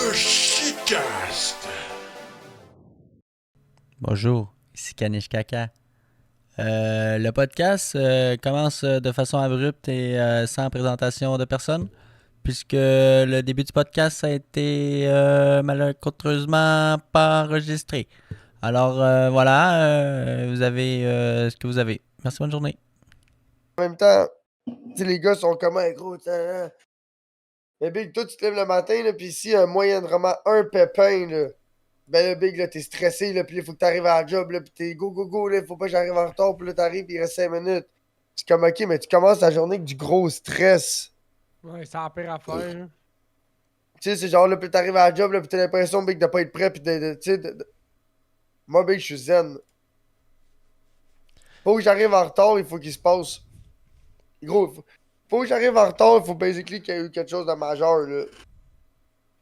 Le Chicast. Bonjour, ici Kanish Kaka. Le podcast commence de façon abrupte et sans présentation de personne, puisque le début du podcast a été malheureusement pas enregistré. Alors voilà, vous avez ce que vous avez. Merci, bonne journée. En même temps, tu sais, les gars sont comme un gros. Hein. Mais Big, toi, tu te lèves le matin, là, pis si moyennement un pépin, là, ben là, Big, là, t'es stressé, là, pis là, faut que t'arrives à la job, là, pis t'es go, go, go, là, faut pas que j'arrive en retard, pis là, t'arrives, pis il reste 5 minutes. C'est comme, ok, mais tu commences ta journée avec du gros stress. Ouais, c'est la pire affaire. Là. Tu sais, c'est genre, là, pis t'arrives à la job, là, pis t'as l'impression, Big, de pas être prêt, pis tu sais, moi, Big, je suis zen. Faut que j'arrive en retard, il faut qu'il se passe. Gros, faut que j'arrive en retard, il faut basically qu'il y ait eu quelque chose de majeur, là.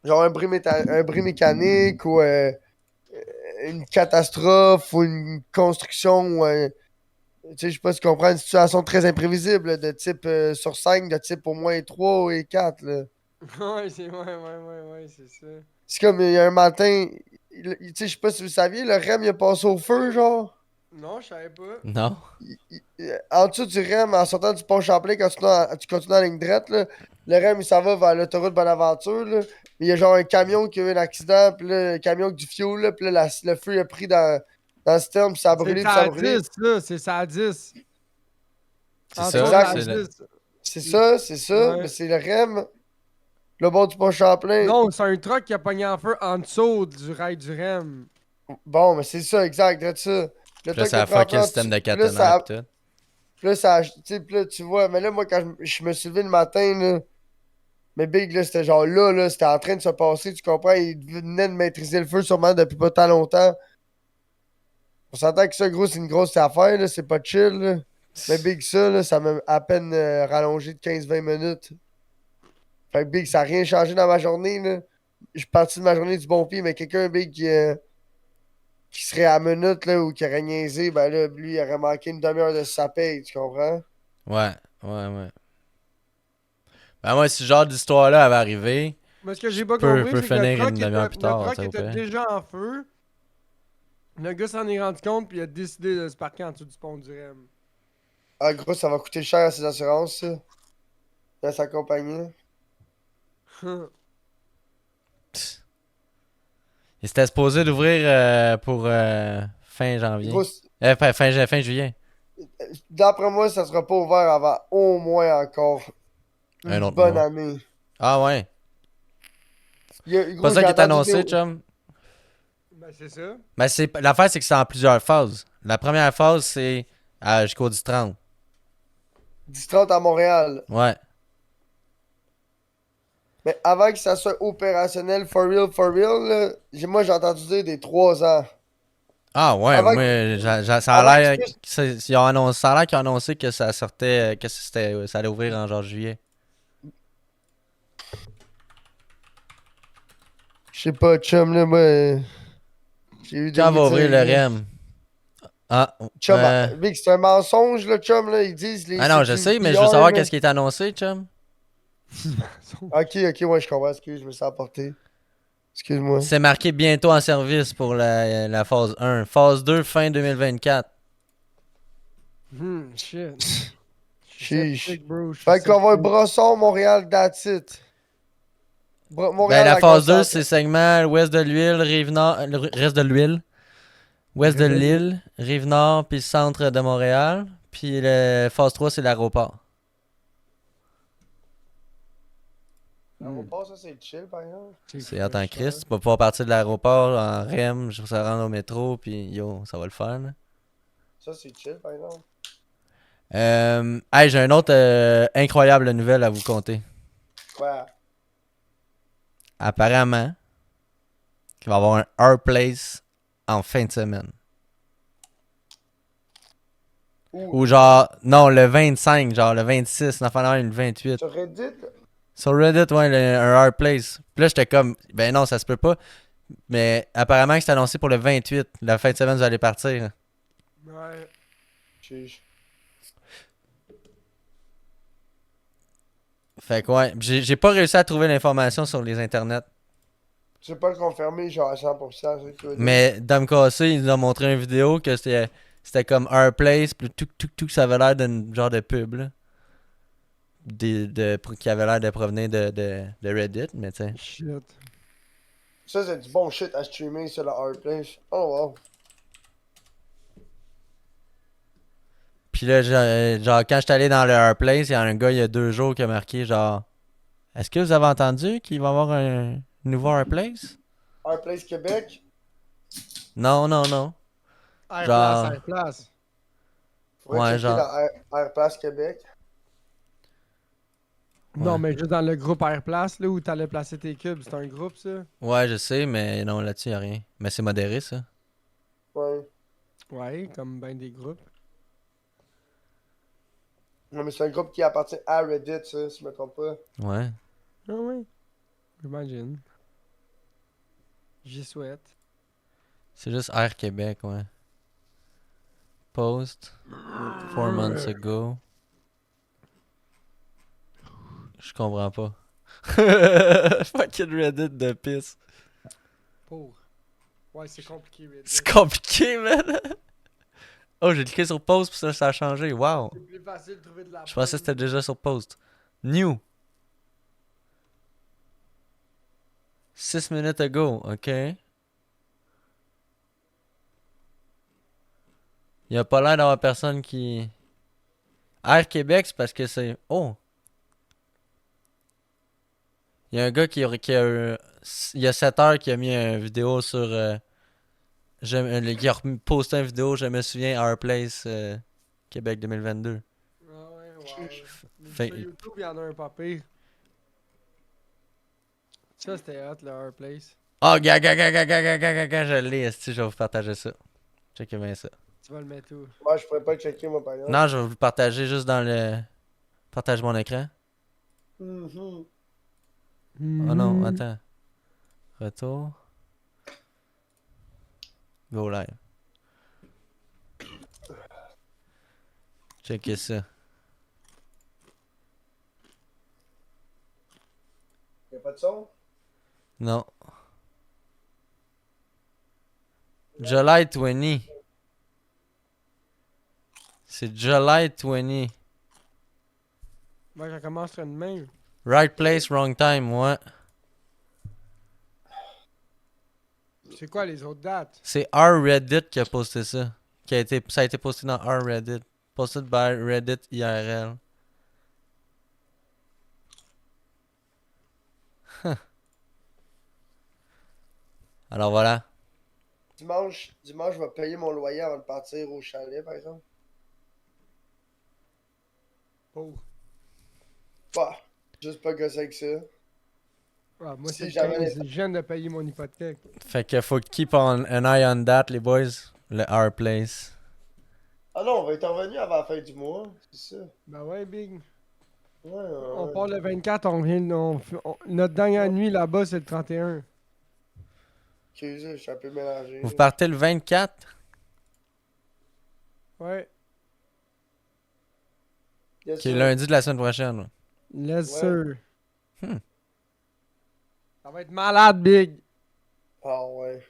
Genre un bris mécanique ou une catastrophe ou une construction ou tu sais, je sais pas si tu comprends, une situation très imprévisible là, de type sur 5, de type au moins 3 et 4 là. Ouais, c'est ça. C'est comme il y a un matin, tu sais, je sais pas si vous saviez, le REM il a passé au feu, genre. Non, je savais pas. Non? En dessous du REM, en sortant du pont Champlain, quand tu continues en ligne droite, là, le REM il s'en va vers l'autoroute Bonaventure, là. Il y a genre un camion qui a eu un accident, puis là, le camion avec du fioul, là, puis là, le feu a pris dans le cisterne, puis ça a brûlé, C'est puis ça ça a à brûlé. 10, là. C'est ça à 10. C'est En ça, dessous de exact, la c'est le... 10. C'est ça, mais Ouais. c'est le REM, le bord du pont Champlain. Non, c'est un truck qui a pogné en feu en dessous du rail du REM. Bon, mais c'est ça, exact, c'est ça. Le Puis là, truc qui ça a a pris en fucké le feu en système dessous, de puis là, caténaire pis tout. puis là, tu sais, puis là, tu vois, mais là, moi, quand je me suis levé le matin, là, mais Big, là, c'était genre là, c'était en train de se passer, tu comprends? Il venait de maîtriser le feu sûrement depuis pas tant longtemps. On s'entend que ça, gros, c'est une grosse affaire, là, c'est pas chill, là. Mais Big, ça, là, ça m'a à peine rallongé de 15-20 minutes. Fait que Big, ça a rien changé dans ma journée, là. Je suis parti de ma journée du bon pied, mais quelqu'un, Big, qui serait à minute, là, ou qui aurait niaisé, ben là, lui, il aurait manqué une demi-heure de sa paye, tu comprends? Ouais, ouais. Ben moi, si ce genre d'histoire-là avait arrivé, Mais ce que je j'ai pas peux, compris, peux c'est que le finir une truck, demi-heure plus le tard, truck ça au était pire. déjà en feu. Le gars s'en est rendu compte, puis il a décidé de se parquer en dessous du pont du REM. Ah, gros, ça va coûter cher à ses assurances, ça. À sa compagnie. Il s'était supposé d'ouvrir pour fin janvier. Gros, Fin juillet. d'après moi, ça sera pas ouvert avant au moins encore Un une autre bonne mois. année. Ah ouais. Pas Gros, ça j'ai qui est entendu annoncé, chum. Ben, c'est ça. Mais l'affaire, c'est que c'est en plusieurs phases. La première phase, c'est jusqu'au 10-30. 10-30 à Montréal. Ouais. Mais avant que ça soit opérationnel for real, là, moi j'ai entendu dire des 3 ans. Ah ouais, Avant, moi, ça avant a qu'ils l'air puissent. ça a l'air qu'ils ont annoncé que ça sortait, que ça allait ouvrir en genre juillet. Je sais pas, chum, là, moi. J'ai eu des Quand va ouvrir le oui-dire. REM? Ah, Chum, Vic, c'est un mensonge, là, chum, là. Ils disent, ah non, c'est je une sais, mais je veux PR, savoir là. qu'est-ce qui est annoncé, chum. Ok, ouais, je comprends. Excuse, je me suis emporté. Excuse-moi. C'est marqué bientôt en service pour la phase 1. Phase 2, fin 2024. Shit. Je suis Chiche. sceptique, bro. Je suis Fait qu'on va sceptique. Brosson, Montréal, that's it. Ben, Montréal, la la phase grosse 2, centrale. c'est segment l'ouest de l'huile, rive nord, le reste de l'huile, ouest de l'île, rive nord, puis le centre de Montréal. Puis la phase 3, c'est l'aéroport. L'aéroport, ça, c'est chill, par exemple. C'est en tant que Christ. Tu peux pouvoir partir de l'aéroport en REM, je se rendre au métro, puis yo, ça va le faire, là. Ça, c'est chill, par exemple. Hey, j'ai une autre incroyable nouvelle à vous conter. Quoi? Apparemment, il va y avoir un Our Place en fin de semaine. Ou genre, non, le 25, genre le 26, non, enfin, le 28. Sur Reddit, là? Sur Reddit, ouais, un Our Place. Puis là, j'étais comme, ben non, ça se peut pas. Mais apparemment que c'est annoncé pour le 28. La fin de semaine, vous allez partir. Ouais. Chiche. Fait que ouais, j'ai pas réussi à trouver l'information sur les internets. C'est pas confirmé, genre à 100%, c'est ce que tu veux dire. Mais Dame Cassé, il nous a montré une vidéo que c'était comme Our Place, puis tout, ça avait l'air d'un genre de pub, là. Qui avait l'air de provenir de Reddit, mais tu sais. Shit. Ça, c'est du bon shit à streamer sur la Hardplace. Oh wow. Puis là, genre, quand j'étais allé dans le Our Place, il y a un gars, il y a 2 jours, qui a marqué genre, est-ce que vous avez entendu qu'il va y avoir un nouveau Our Place? Hardplace Québec. Non. Genre- Air place. Faudrait Ouais, checker genre- dans Airplace Québec. Non, Ouais. mais juste dans le groupe Air place, là, où t'allais placer tes cubes. C'est un groupe, ça? Ouais, je sais, mais non, là-dessus, y a rien. Mais c'est modéré, ça. Ouais. Ouais, comme ben des groupes. Non, mais c'est un groupe qui appartient à Reddit, ça, si je me trompe pas. Ouais. Ah oui. J'imagine. J'y souhaite. C'est juste Air Québec, ouais. Post. 4 months ago. Je comprends pas. Fucking Reddit de pisse. Pour. Ouais, c'est compliqué, Reddit. C'est compliqué, man. Oh, j'ai cliqué sur post, puis ça a changé. Wow. C'est plus facile de trouver de la Je pensais que c'était déjà sur post. New. 6 minutes ago, ok. Il a pas l'air d'avoir personne qui. Air Québec, c'est parce que c'est. Oh! Il y a un gars qui a. Il y a 7 heures qui a mis une vidéo sur. Qui a posté une vidéo, je me souviens, Our Place Québec 2022. Ah ouais, ouais. Fait- Sur YouTube, il y en a un pas pire. Ça, c'était hot, le Our Place. Oh, je l'ai, esti, je vais vous partager ça. Checkez bien ça. Tu vas le mettre où? Moi, je pourrais pas le checker, moi, par exemple. Non, je vais vous le partager juste dans le. Partage mon écran. Mhm. Oh non, attends. Retour. Go live. Checkez ça. Y'a pas de son? Non. July 20. C'est July 20. Ouais, ça commence de même. Right place, wrong time, ouais. C'est quoi les autres dates? C'est R Reddit qui a posté ça. Ça a été posté dans R Reddit. Posted by Reddit IRL. Huh. Alors voilà. Dimanche, je vais payer mon loyer avant de partir au chalet, par exemple. Pour. Bah, juste pas gosser avec ça. Ah, moi, Si c'est jamais 15. Je viens de payer mon hypothèque. Fait que faut keep an eye on that, les boys. Le R place. Ah non, on va être revenu avant la fin du mois, c'est ça. Ben ouais, Big. Ouais, On ouais. part le 24, on vient. Notre dernière nuit là-bas, c'est le 31. Excusez, je suis un peu mélangé. Vous partez le 24? Ouais. Yes, Qui est sir. lundi de la semaine prochaine. Ouais. Yes, Ouais. sir. Hmm. Ça va être malade, Big. Ah ouais.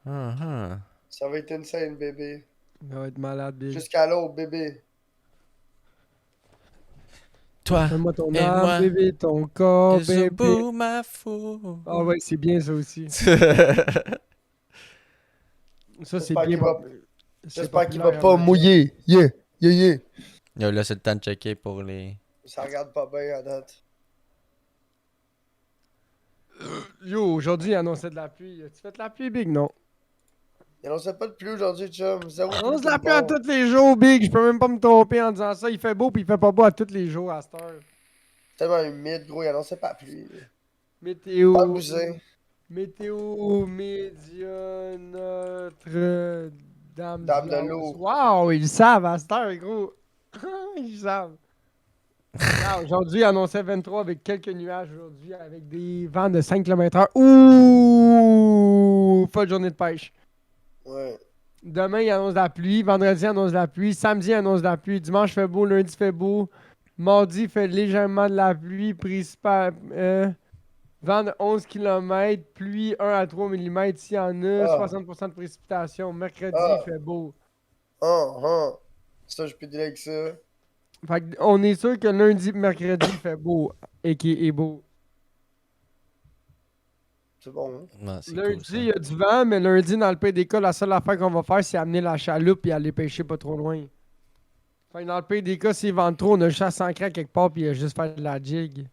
Uh-huh. Ça va être insane, bébé. Ça va être malade, Big. Jusqu'à l'autre, bébé. Toi, Donne-moi ton et âme, moi, bébé, ton corps, is a bébé. boo, ma fou. Ah ouais, c'est bien ça aussi. Ça, c'est J'espère bien. qu'il va- c'est J'espère qu'il va populaire, pas ouais. mouiller. Yeah, yeah, yeah. Yo, là, c'est le temps de checker pour les. Ça regarde pas bien à date. Yo, aujourd'hui, il annonçait de la pluie. Tu fais de la pluie, Big? Non. Il annonçait pas de pluie aujourd'hui, chum. Zéro Il pluie annonce de pour la le pluie à bord. tous les jours, Big. Je peux même pas me tromper en disant ça. Il fait beau puis il fait pas beau à tous les jours à cette heure. Tellement humide, gros. Il annonçait pas la pluie. Météo. Pas abusé. Météo Média Notre-Dame Dame de Laos. l'eau. Wow, ils le savent à cette heure, gros. Ils le savent. Ah, aujourd'hui, il annonçait 23 avec quelques nuages aujourd'hui, avec des vents de 5 km/h. Ouh! Pas de journée de pêche. Ouais. Demain, il annonce de la pluie. Vendredi, il annonce de la pluie. Samedi, il annonce de la pluie. Dimanche, fait beau. Lundi, fait beau. Mardi, fait légèrement de la pluie. Vent de 11 km, pluie 1 à 3 mm s'il y en a, Ah. 60% de précipitation. Mercredi, il Ah. fait beau. Ça, je peux dire avec ça. Fait que on est sûr que lundi et mercredi, il fait beau. Et qui est beau. C'est bon. Hein? Non, c'est Lundi, cool ça. il y a du vent, mais lundi, dans le PDK, la seule affaire qu'on va faire, c'est amener la chaloupe et aller pêcher pas trop loin. Fait que dans le PDK, s'il vente trop, on a juste à s'ancrer à quelque part puis juste faire de la jig.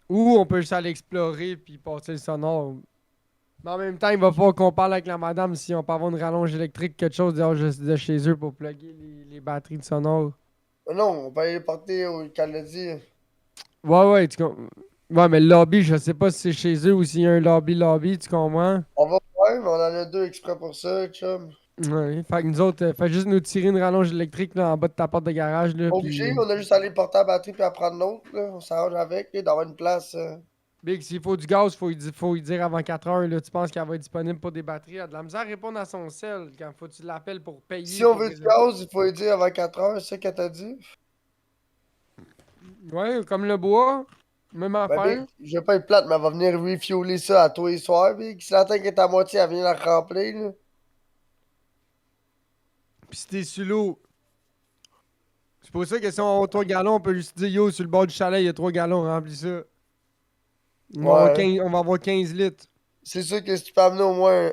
Ou on peut juste aller explorer puis passer le sonore. Mais en même temps, il va falloir qu'on parle avec la madame si on peut avoir une rallonge électrique, quelque chose dehors de chez eux pour plugger les batteries de sonore. Non, on va aller les porter au Canadien. Ouais, ouais, mais le lobby, je sais pas si c'est chez eux ou s'il y a un lobby, tu comprends? On va voir, mais on en a 2 exprès pour ça, chum. Ouais, fait que nous autres, fait juste nous tirer une rallonge électrique là, en bas de ta porte de garage. Là, Pas obligé, puis... on a juste à aller porter la batterie puis à prendre l'autre, là. On s'arrange avec, là, d'avoir une place. Big, s'il faut du gaz, faut y dire avant 4 heures. Là, tu penses qu'elle va être disponible pour des batteries? Elle a de la misère à répondre à son cell quand faut que tu l'appelles pour payer. Si on pour veut du réserver. gaz, il faut lui dire avant 4 heures, c'est ça qu'elle t'a dit. Ouais, comme le bois. Même Ben, affaire. Big, je vais pas être plate, mais elle va venir refueler ça à tous les soirs, Big. Si la tank est à moitié, elle vient la remplir, là. Puis si t'es sur l'eau. C'est pour ça que si on a 3 gallons, on peut juste dire yo, sur le bord du chalet, il y a 3 gallons, remplis ça. Ouais. On va avoir 15 litres. C'est sûr que si tu peux amener au moins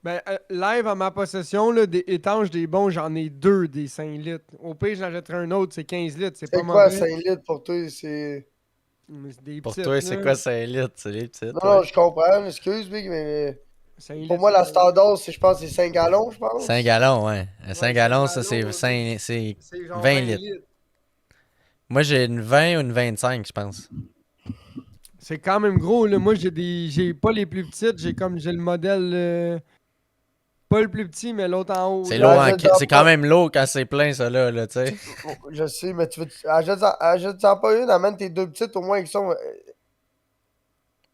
Ben, live à ma possession, là, des étanches, des bons, j'en ai 2 des 5 litres. Au pire, j'en jetterai un autre, c'est 15 litres, c'est pas C'est quoi mauvais. 5 litres pour toi? C'est. Mais c'est des Pour petites, toi, c'est là. quoi 5 litres? C'est les petites, Non, ouais. non, je comprends, excuse, Big, mais. 5 Pour litres, moi, c'est la pas- standard, c'est, je pense, c'est 5 gallons, je pense. 5 gallons, ouais. 5 Ouais, gallons, 5 ça, c'est gallons, 5, c'est c'est genre 20 litres. Moi, j'ai une 20 ou une 25, je pense. C'est quand même gros, là. Moi, j'ai pas les plus petites, j'ai le modèle, pas le plus petit, mais l'autre en haut, C'est là. lourd Achète-en c'est quand pas. même lourd quand c'est plein, ça, là, tu sais. Oh, je sais, mais tu veux. Achète-en pas une, amène tes 2 petites, au moins, qui sont.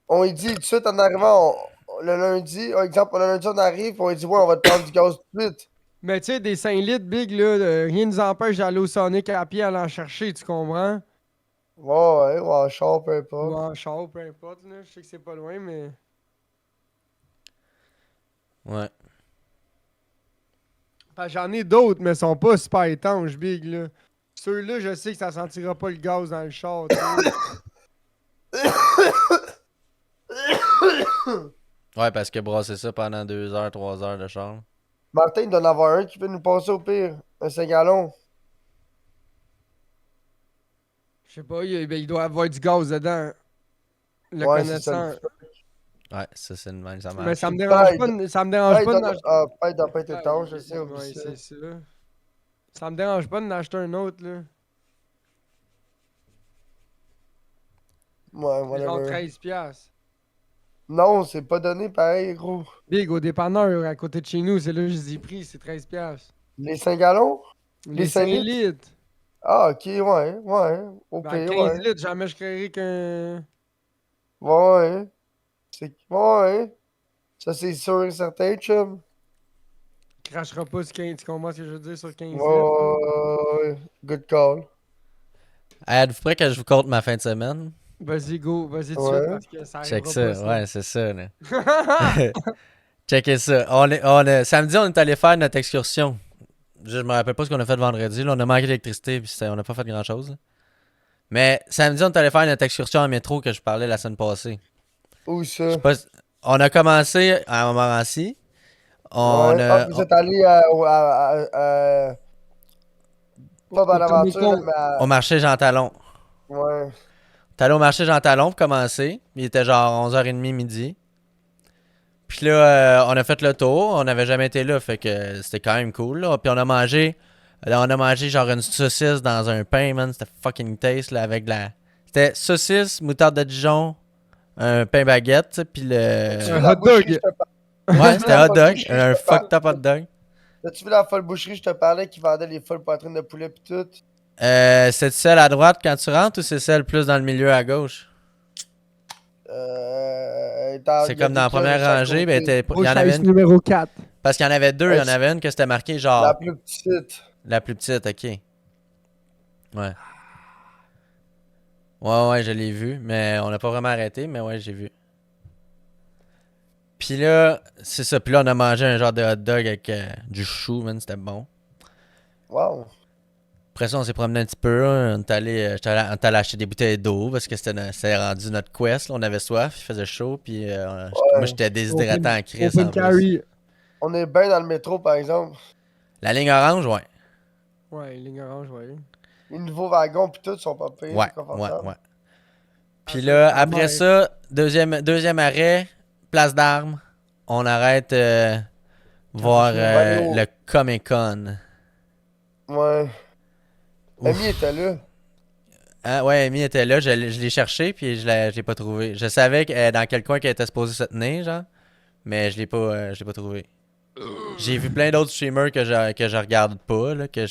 On lui dit tout de suite en arrivant, le lundi, par exemple, le lundi, on arrive, on lui dit, ouais, on va te prendre du gaz tout de suite. Mais tu sais, des 5 litres big, là, rien ne nous empêche d'aller au Sonic à pied, aller en chercher, tu comprends? Ouais, en char, peu Ou importe. en char, peu importe, là. Je sais que c'est pas loin, mais. Ouais. Fait que j'en ai d'autres, mais ils sont pas super étanches, big, là. Ceux-là, je sais que ça sentira pas le gaz dans le char, tu sais. Ouais, parce que brasser ça pendant 2 heures, 3 heures de char. Martin, il doit en avoir un qui peut nous passer au pire. Un 5 gallons. Je sais pas, il doit avoir du gaz dedans. Le Ouais, c'est ça. connaissant. Ouais, ça, c'est une même, ça Mais marche. ça me dérange pas, ça me dérange pas de n'acheter. Il doit pas être étanche, je sais, oublie Ouais, ça. c'est ça. Ça me dérange pas de n'acheter un autre, là. Ouais, C'est genre whatever. 13 piastres. Non, c'est pas donné pareil, gros. Big, au dépanneur, à côté de chez nous, c'est là que je les ai pris, c'est 13 piastres. Les 5 gallons? Les 5 5 litres. Ah, ok, ouais. Au Ben, pire, 15 ouais. litres, jamais je créerais qu'un... Ouais. Ouais. Ça, c'est sûr et certain, chum. Crachera pas sur 15, tu comprends ce que je veux dire, sur 15 litres. Ouais. Good call. Hey, êtes-vous prêt que je vous compte ma fin de semaine? Vas-y, go, vas-y tout de Ouais. suite, parce que ça Check arrivera ça, pas, ouais, c'est ça, là. Checkez ça. Samedi, on est allé faire notre excursion. Je me rappelle pas ce qu'on a fait vendredi. Là, on a manqué d'électricité puis on n'a pas fait grand-chose. Là. Mais samedi, on est allé faire notre excursion en métro que je parlais la semaine passée. Où Je ça? sais pas on a commencé à Montmorency. On Ouais. a, Vous êtes allé pas à l'aventure, mais au marché Jean Talon. Ouais. T'es allé au marché Jean Talon pour commencer. Il était genre 11h30 midi. Puis là, on a fait le tour. On n'avait jamais été là, fait que c'était quand même cool. Là. Puis on a mangé genre une saucisse dans un pain, man. C'était fucking taste, là, avec de la... C'était saucisse, moutarde de Dijon, un pain baguette, tu sais, puis le... Un hot dog. Ouais, c'était hot dog. boucherie, Un je te parle. fucked up hot dog. As-tu vu la folle boucherie, je te parlais, qui vendait les folles poitrines de poulet pis tout? C'est celle à droite quand tu rentres ou c'est celle plus dans le milieu à gauche? C'est comme dans la première rangée, ben, il y en avait une... numéro 4. Parce qu'il y en avait deux, il y en avait une que c'était marqué genre... La plus petite. La plus petite, ok. Ouais. Ouais, je l'ai vu, mais on n'a pas vraiment arrêté, mais ouais, j'ai vu. Puis là, c'est ça. Puis là, on a mangé un genre de hot dog avec du chou, man, c'était bon. Wow. Après ça, on s'est promené un petit peu. Là. On est allé acheter des bouteilles d'eau parce que c'était rendu notre quest. Là. On avait soif, il faisait chaud. Puis moi, Ouais. j'étais déshydraté en crise en Open plus. carry. On est bien dans le métro, par exemple. La ligne orange, ouais. Ouais, ligne orange, ouais. Les nouveaux wagons pis tout sont pas payés, Ouais, c'est confortable. ouais. Puis Ah, là, ça, après ça, deuxième arrêt, place d'armes. On arrête voir Ouais, le Comic Con. Ouais. Ouf. Amy était là. Ah, ouais, Amy était là, je l'ai cherché puis je l'ai pas trouvé. Je savais dans quel coin qu'elle était supposée se tenir, genre, mais je l'ai pas trouvé. J'ai vu plein d'autres streamers que je regarde pas, là, tu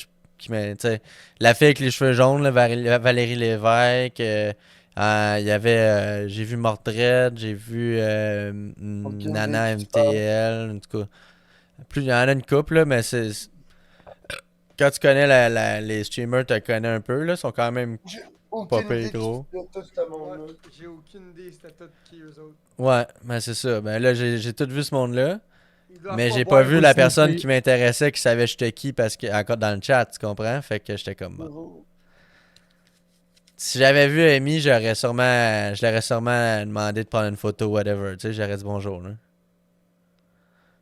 sais, la fille avec les cheveux jaunes, là, Valérie Lévesque, il y avait, j'ai vu Mordred, j'ai vu Aucune Nana idée de qui tu parles. MTL, en tout cas. Plus, il y en a une couple, là, mais quand tu connais les streamers, tu connais un peu, là, sont quand même pas Aucune pire idée de gros. tout ce monde-là. Ouais, j'ai aucune idée c'était tout qui eux autres. Ouais, ben c'est ça. Ben là, j'ai tout vu ce monde-là. Ils doivent Mais j'ai pas boire vu aussi la personne épais. qui m'intéressait, qui savait j'étais qui, parce que encore dans le chat, tu comprends? Fait que j'étais comme bon. Si j'avais vu Amy, je l'aurais sûrement demandé de prendre une photo, whatever. Tu sais, j'aurais dit bonjour, là.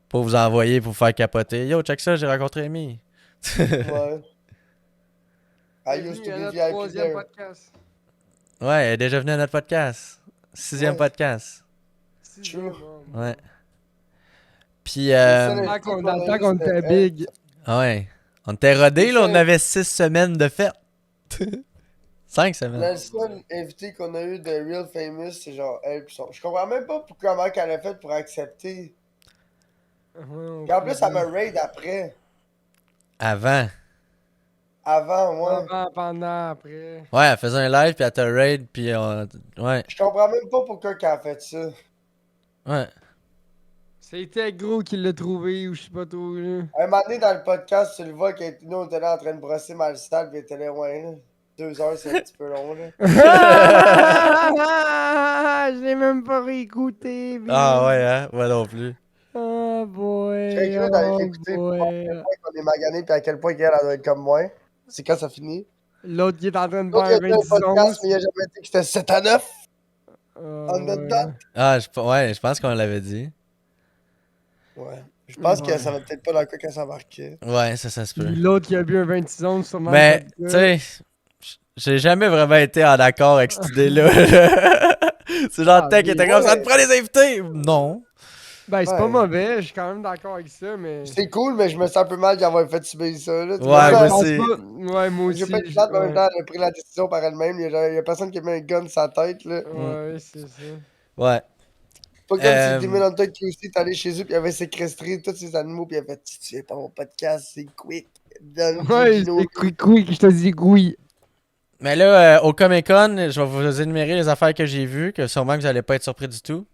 Pour vous envoyer, pour vous faire capoter. Yo, check ça, j'ai rencontré Amy. Ouais. I Bienvenue used to à be notre VIP troisième there. podcast. Ouais, elle est déjà venue à notre podcast. 6e Ouais. podcast. Sixième, True. oh, Ouais. Puis, Le seul Dans invité le a temps eu, qu'on c'était était elle. big. ouais. On était rodés, Le là, on seul- avait 6 semaines de fête. 5 semaines. Le seul invité qu'on a eu de Real Famous, c'est genre elle pis son. Je comprends même pas comment qu'elle a fait pour accepter. Ouais, Et en plus, elle me raid après. Avant. Avant, ouais. Avant, pendant, après. Ouais, elle faisait un live, puis elle te raid, puis ouais, Je comprends même pas pourquoi qu'elle a fait ça. ouais. C'était gros qui l'a trouvé ou je sais pas trop. Là. Un moment donné, dans le podcast, tu le vois que nous, on était là en train de brosser mal le stade, pis elle était là, ouais, là. 2 heures, c'est un petit peu long, là. Je l'ai même pas réécouté. Ah ouais, hein? Moi non plus. Oh Je boy. serais curieux d'aller Oh l'écouter pour voir à quel boy. point qu'on est magané pis à quel point qu'elle doit être comme moi. C'est quand ça finit. L'autre qui est en train de L'autre, il a faire fait un 26 podcast, onces. mais il a jamais dit que c'était 7 à 9. Oh, On the ouais. dot. Ah, ouais, je pense qu'on l'avait dit. Ouais. Je pense que Ouais. ça va peut-être pas dans le cas qu'elle s'embarquait. Ouais, ça se peut. Puis l'autre qui a bu un 26 onces sûrement. Mais, le tu vodka. sais, j'ai jamais vraiment été en accord avec cette idée-là. C'est genre Ah, Tech qui mais était comme ça, ouais. te prend les invités! Non. Ben, c'est pas Ouais. mauvais, je suis quand même d'accord avec ça, mais. C'est cool, mais je me sens un peu mal d'avoir fait subir ça, là. Tu Ouais, vois, moi je pense aussi. pas- Ouais, moi aussi. j'ai pas été plate, mais en même Ouais, temps, elle a pris la décision par elle-même. Il y a personne qui a mis un gun sur sa tête, là. ouais, c'est ça. Ouais. Pas comme si Demon Hunter qui aussi est allé chez eux, puis il avait séquestré tous ses animaux, puis il avait dit: Tu viens pas mon podcast, c'est quick. Donne Ouais, Gino. c'est quick, je te dis oui. Mais là, au Comic Con, je vais vous énumérer les affaires que j'ai vues, que sûrement que vous allez pas être surpris du tout.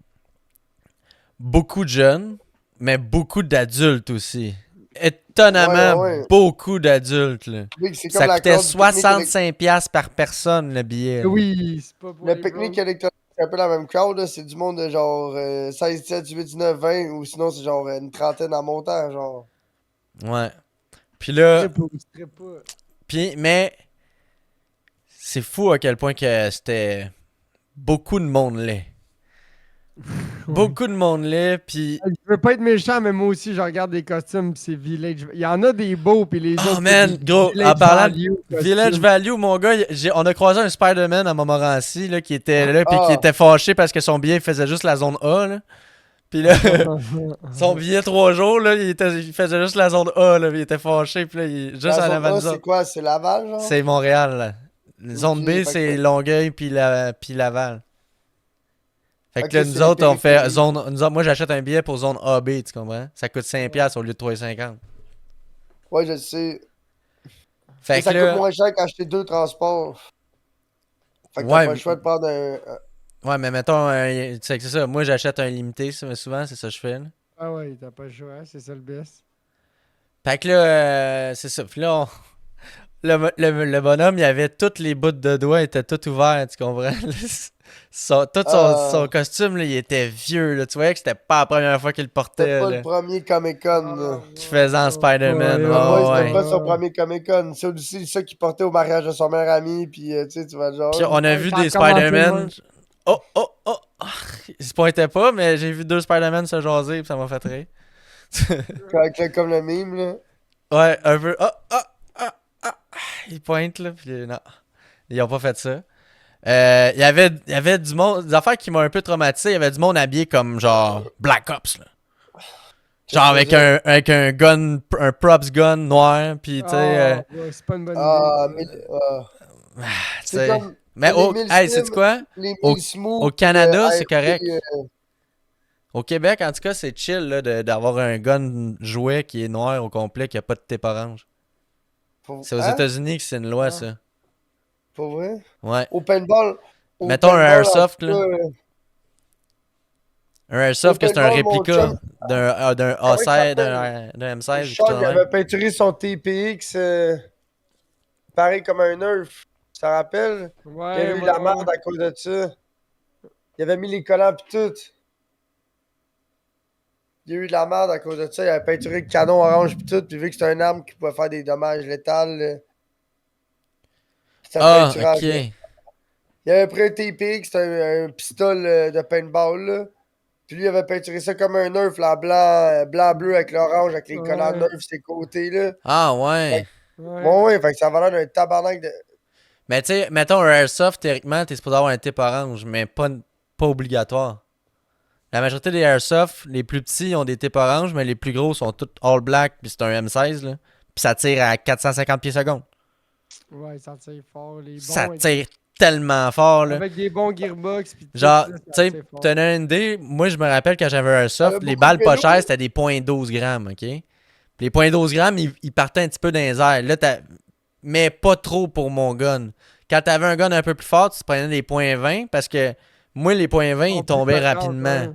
Beaucoup de jeunes, mais beaucoup d'adultes aussi. Étonnamment, Ouais, ouais. beaucoup d'adultes, là. Oui, c'est comme Ça la coûtait corde du pique-nique 65$ par personne, le billet. là. Oui, c'est pas pour Le les pique-nique bros. électronique, c'est un peu la même crowd, là. C'est du monde de genre 16, 17, 18, 19, 20, ou sinon c'est genre une trentaine en montant, genre. Ouais. Puis là, Je serais pas. mais c'est fou à quel point que c'était beaucoup de monde là. Beaucoup de monde là, puis Je veux pas être méchant, mais moi aussi, je regarde des costumes, pis c'est Village. Il y en a des beaux, pis les oh autres. man, c'est des gros, en Village parlant de Value Village costumes. Value, mon gars, on a croisé un Spider-Man à Montmorency là, qui était là, puis qui Ah. était fâché parce que son billet faisait juste la zone A là. Puis là, son billet 3 jours là, il faisait juste la zone A là, puis il était fâché, puis là, juste La en zone avant de A, nous c'est autres. quoi? C'est Laval, genre? C'est Montréal là. Zone Ok, B, fait c'est que- Longueuil puis Laval. Fait que Ok, là, c'est nous les autres, on fait périphéries. zone. Moi, j'achète un billet pour zone AB, tu comprends? Ça coûte 5$ au lieu de 3,50. Ouais, je le sais. Fait Mais que ça coûte là. moins cher qu'acheter 2 transports. Fait que Ouais, t'as pas le choix de prendre Ouais, mais mettons, tu sais que c'est ça. Moi, j'achète un limité, mais souvent, c'est ça que je fais. Là. Ah ouais, t'as pas le choix, c'est ça le best. Fait que là, c'est ça. Puis là, le bonhomme, il avait tous les bouts de doigts, étaient tout ouverts, tu comprends? Tout son costume, là, il était vieux, là. Tu voyais que c'était pas la première fois qu'il le C'était portait, pas là. le premier Comic-Con, là. Qui faisait en Spider-Man, Ouais, ouais. c'était pas son premier Comic-Con. C'est aussi ça qu'il portait au mariage de son meilleur ami, puis tu sais, tu vas genre. Puis on a Ouais, vu ça a des commencé de Spider-Man. même. Oh, oh, oh! Il se pointait pas, mais j'ai vu 2 Spider-Man se jaser, puis ça m'a fait rire. Comme le meme, là. Ouais, un peu. Oh, oh, oh, oh. Il pointe, là, puis non. Ils ont pas fait ça. Il y avait du monde, des affaires qui m'ont un peu traumatisé. Il y avait du monde habillé comme genre Black Ops, là. Genre avec un gun, un props gun noir, puis tu sais. Ouais, c'est pas une bonne Ah, idée. mais. Tu C'est sais. comme. Mais les mille hey, Slim, sais-tu quoi? Les Au, mille Smooth, au Canada, c'est AFP, correct. Au Québec, en tout cas, c'est chill là, d'avoir un gun jouet qui est noir au complet, qui a pas de type orange. C'est aux Hein? États-Unis que c'est une loi, Ah. ça. Pour vrai? Ouais. Au paintball. Mettons un paintball, airsoft, en tout là. cas, Un airsoft, que c'est un paintball, mon réplica chum, d'un comment il A16, s'appelle? d'un M16, ou quelque Sean, chose il de avait même. peinturé son TPX pareil comme un Nerf. Tu te rappelles? Il Ouais, avait eu ouais, la ouais. merde à cause de ça. Il avait mis les collants pis tout. Il y a eu de la merde à cause de ça. Il avait peinturé le canon orange pis tout. Puis vu que c'était une arme qui pouvait faire des dommages létals, ça Ah, peinturait en vert. ok. Il avait pris un TPX, c'était un pistolet de paintball, là. Puis lui, il avait peinturé ça comme un Nerf, là, blanc-bleu avec l'orange, avec les collants Ouais. Nerf sur ses côtés, là. Ah, ouais. Ouais. Ouais, ouais, fait que ça avait l'air d'un tabarnak de. Mais tu sais, mettons un airsoft, théoriquement, t'es supposé avoir un type orange, mais pas obligatoire. La majorité des airsoft, les plus petits ont des types orange, mais les plus gros sont tous all black, puis c'est un M16, là. Puis ça tire à 450 pieds secondes. Ouais, ça tire fort. Les bons Ça avec, tire tellement fort, là. avec des bons gearbox. Pis tout, Genre, là, tu ça sais, tire pour fort. te donner une idée, moi je me rappelle quand j'avais un airsoft, les beaucoup balles de pas vélo. chères, c'était des .12 grammes, ok? Puis les .12 grammes, ils partaient un petit peu dans les airs. Là, mais pas trop pour mon gun. Quand t'avais un gun un peu plus fort, tu prenais des .20 parce que moi, les .20, Ils ils sont plus tombaient fréquentes, rapidement. ouais.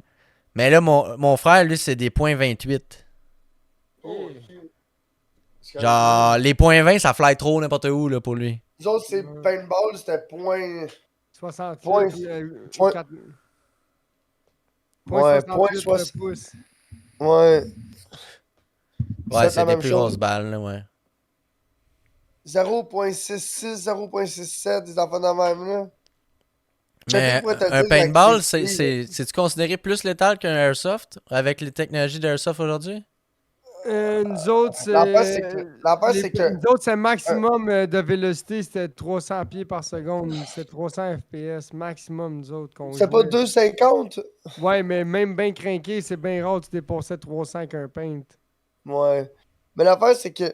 Mais là, mon frère, lui, c'est des .28. Oh, Genre, les .20, ça fly trop n'importe où, là, pour lui. Nous autres, c'est paintball, c'était point. 68, Point- point- 4... Ouais, 68 point pouces. Ouais. Ouais, c'est la des même plus chose. grosses balles, là, ouais. 0.66, 0.67, des enfants de même, là. Mais Checker pour te un dire paintball, l'activité, c'est-tu considéré plus létal qu'un airsoft avec les technologies d'airsoft aujourd'hui? Nous autres, L'affaire, c'est que. nous autres, c'est maximum de vélocité, c'était 300 pieds par seconde. C'était 300 FPS maximum, nous autres, qu'on C'est pas jouait. 2,50? Ouais, mais même bien craqué, c'est bien rare, tu dépassais 300 avec un paint. Ouais. Mais l'affaire, c'est que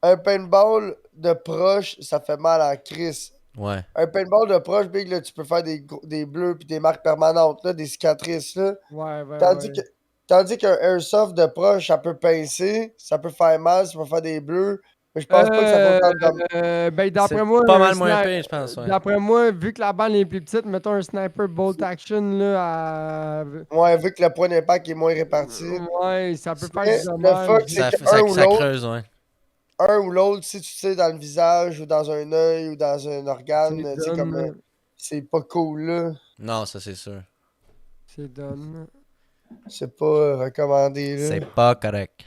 un paintball de proche, ça fait mal à Chris. Ouais. Un paintball de proche, Big, là, tu peux faire des bleus puis des marques permanentes, là, des cicatrices, là. Ouais, ouais, Tandis ouais. que. Tandis qu'un airsoft de proche, ça peut pincer, ça peut faire mal, ça peut faire des bleus. Mais je pense pas que ça fait autant de dommages. Ben, C'est d'après moi, pas un mal moins sni- pire, je pense, ouais. d'après moi, vu que la balle est plus petite, mettons un sniper bolt action, là, Ouais, vu que le point d'impact est moins réparti. ouais, ça peut faire Mais du le dommage. fuck, c'est Ça, que ça, un ou ça l'autre, creuse, ouais. un ou l'autre, si tu tires dans le visage ou dans un œil ou dans un organe, C'est tu sais, comme. done, C'est pas cool, là. Non, ça, c'est sûr. c'est done. C'est pas recommandé, là. C'est pas correct.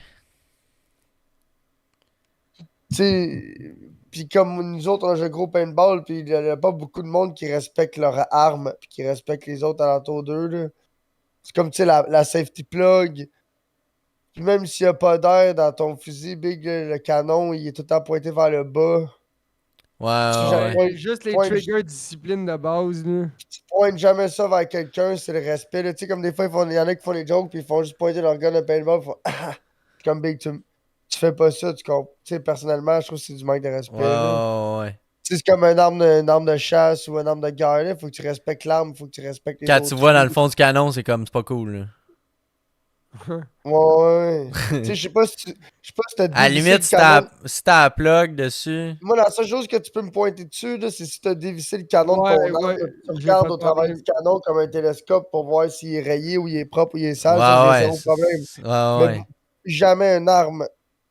Tu sais, puis comme nous autres, on a joué gros paintball, puis il y a pas beaucoup de monde qui respecte leur arme, puis qui respecte les autres alentours d'eux, là. C'est comme, tu sais, la safety plug. Puis même s'il y a pas d'air dans ton fusil, Big, là, le canon, il est tout le temps pointé vers le bas. Ouais, Tu ouais, jamais- ouais. Ouais, Juste les point- triggers discipline de base, là. Tu pointes jamais ça vers quelqu'un, c'est le respect, là. Tu sais, comme des fois, il y en a qui font des jokes, puis ils font juste pointer leur gun de paintball, ils font ah! Comme Big, tu fais pas ça, tu comprends. Tu sais, personnellement, je trouve que c'est du manque de respect, Ouais, là. ouais, ouais. Tu sais, c'est comme une arme de chasse ou une arme de guerre, là. Faut que tu respectes l'arme, faut que tu respectes les Quand autres tu vois dans le trucs. fond du canon, c'est comme, c'est pas cool, là. Ouais, ouais. Tu sais, je sais pas si t'as À la dévissé limite, le si canon. t'as la plug dessus. Moi, la seule chose que tu peux me pointer dessus, là, c'est si t'as dévissé le canon de ton Ouais, arme. ouais, Tu j'ai pas regardes de au travers problème. du canon comme un télescope pour voir s'il est rayé ou il est propre ou il est Ouais, sale. Ça, j'ai ouais. zéro problème. Ouais, Mais ouais. jamais une arme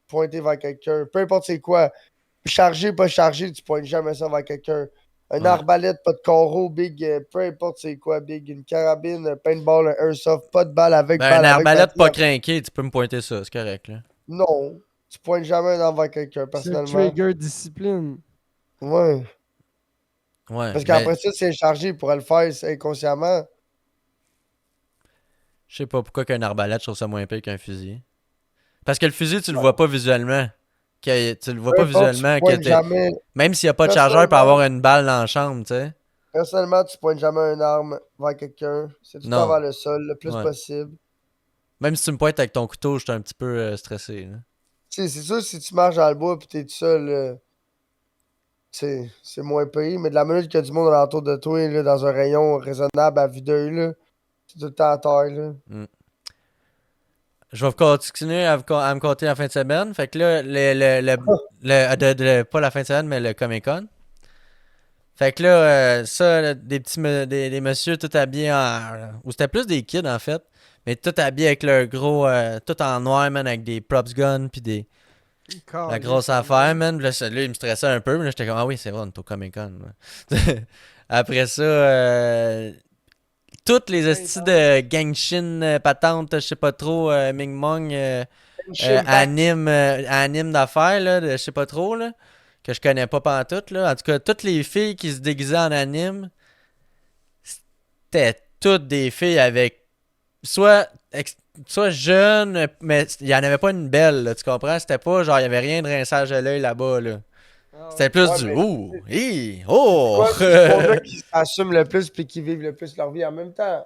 pointée vers quelqu'un. Peu importe c'est quoi. Chargé, pas chargé, tu pointes jamais ça vers quelqu'un. Un Ouais. arbalète, pas de carreau, big, peu importe c'est quoi, big. Une carabine, un paintball, un airsoft, pas de balle avec, Ben, balle un avec. arbalète pas balle. craqué, tu peux me pointer ça, c'est correct, là. Non, tu pointes jamais un arme vers quelqu'un, C'est personnellement. trigger discipline. Ouais. Ouais, Parce mais qu'après ça, c'est chargé, il pourrait le faire inconsciemment. je sais pas pourquoi qu'un arbalète, je trouve ça moins pire qu'un fusil. Parce que le fusil, tu le vois pas visuellement. Tu le vois Peu pas importe, tu visuellement que pointes t'es. jamais. Même s'il y a pas de chargeur, il peut avoir une balle dans la chambre, tu sais. Personnellement, tu pointes jamais une arme vers quelqu'un. C'est tout le temps Non. vers le sol, le plus Ouais. possible. Même si tu me pointes avec ton couteau, je suis un petit peu stressé, là. Tu sais, c'est sûr, si tu marches dans le bois et t'es tout seul, c'est moins payé. Mais de la minute qu'il y a du monde alentour de toi, là, dans un rayon raisonnable à vue d'œil, là, c'est tout le temps à terre, là. Je vais continuer à me compter la fin de semaine. Fait que là, pas la fin de semaine, mais le Comic Con. Fait que là, ça, là, des messieurs tout habillés en. Ou c'était plus des kids en fait. Mais tout habillés avec leur gros. Tout en noir, man, avec des props guns pis la grosse affaire, man. Puis là, il me stressait un peu. Mais là, j'étais comme, ah oui, c'est vrai, on est au Comic Con. Après ça, toutes les estis de Genshin patente, je sais pas trop, Ming Mong, anime d'affaires, là, je sais pas trop, là, que je connais pas pantoute, là. En tout cas, toutes les filles qui se déguisaient en anime, c'était toutes des filles avec soit, soit jeunes, mais il y en avait pas une belle, là, tu comprends? C'était pas genre, il y avait rien de rinçage à l'œil là-bas, là. C'était plus Ouais, du mais ouh, hi, oh! quoi, c'est ce monde-là qui s'assument le plus puis qui vivent le plus leur vie en même temps.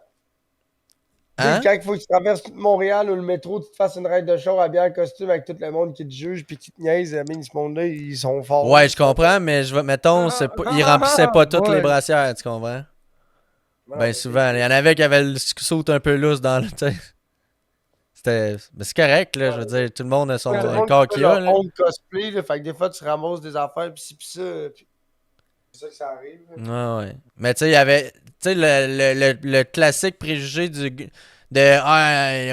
Big, Hein? quand il faut que tu traverses tout Montréal ou le métro, tu te fasses une ride de char habillé en costume avec tout le monde qui te juge puis qui te niaise, mais ce monde-là, ils sont forts. Ouais, je comprends, mais mettons, ils remplissaient pas toutes les brassières, tu comprends? Non, Ben mais souvent, il y en avait qui avaient le saut un peu lousse dans le. Mais c'est correct, là, je veux dire, tout le monde a tout le le monde corps fait qu'il a, leur là. own cosplay, là, fait que des fois, tu ramasses des affaires pis ci pis ça. Pis c'est ça que ça arrive. Là. Ouais, ouais. Mais tu sais, il y avait, tu sais, le classique préjugé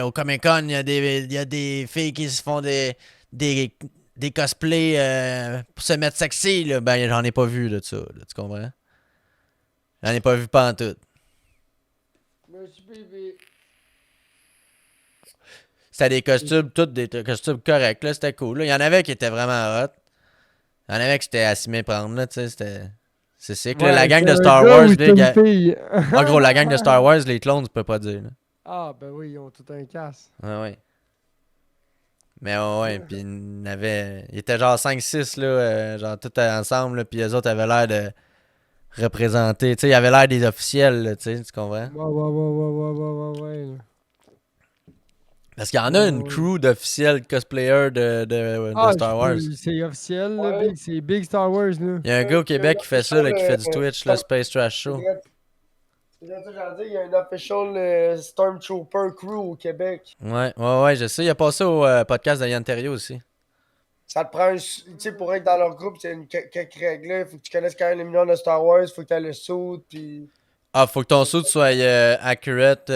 au Comic Con, il y a des filles qui se font des cosplays pour se mettre sexy, là. Ben, j'en ai pas vu, de ça, là, tu comprends? J'en ai pas vu pantoute. Merci, bébé. C'était des costumes, tous des costumes corrects, là, c'était cool. Là. Il y en avait qui étaient vraiment hot. Il y en avait qui étaient à s'y méprendre, là, tu sais, c'était. C'est sick, là. La gang c'est de un Star gars Wars, ou c'est big. une fille? En gros, la gang de Star Wars, les clones, tu peux pas dire, là. Ah, ben oui, ils ont tout un casse. Ouais, ouais. Mais ouais, puis il était genre 5-6, là, genre tout ensemble, là, puis les autres avaient l'air de représenter, tu sais, ils avaient l'air des officiels, là, tu sais, tu comprends? Ouais. Parce qu'il y en a une Ouais. crew d'officiels cosplayers de Ah, Star Wars. c'est officiel, là, Ouais. Big. C'est Big Star Wars, là. Il y a un gars au Québec qui fait ça, là, qui fait du Twitch, là, Storm- Space Trash Show. C'est ça que j'allais dire, il y a un official Stormtrooper crew au Québec. Ouais, je sais. Il a passé au podcast de Yann Terriot aussi. Ça te prend un. Tu sais, pour être dans leur groupe, c'est quelques règles. Il faut que tu connaisses quand même les millions de Star Wars, il faut que tu aies le saut, puis. Ah, faut que ton suit soit accurate,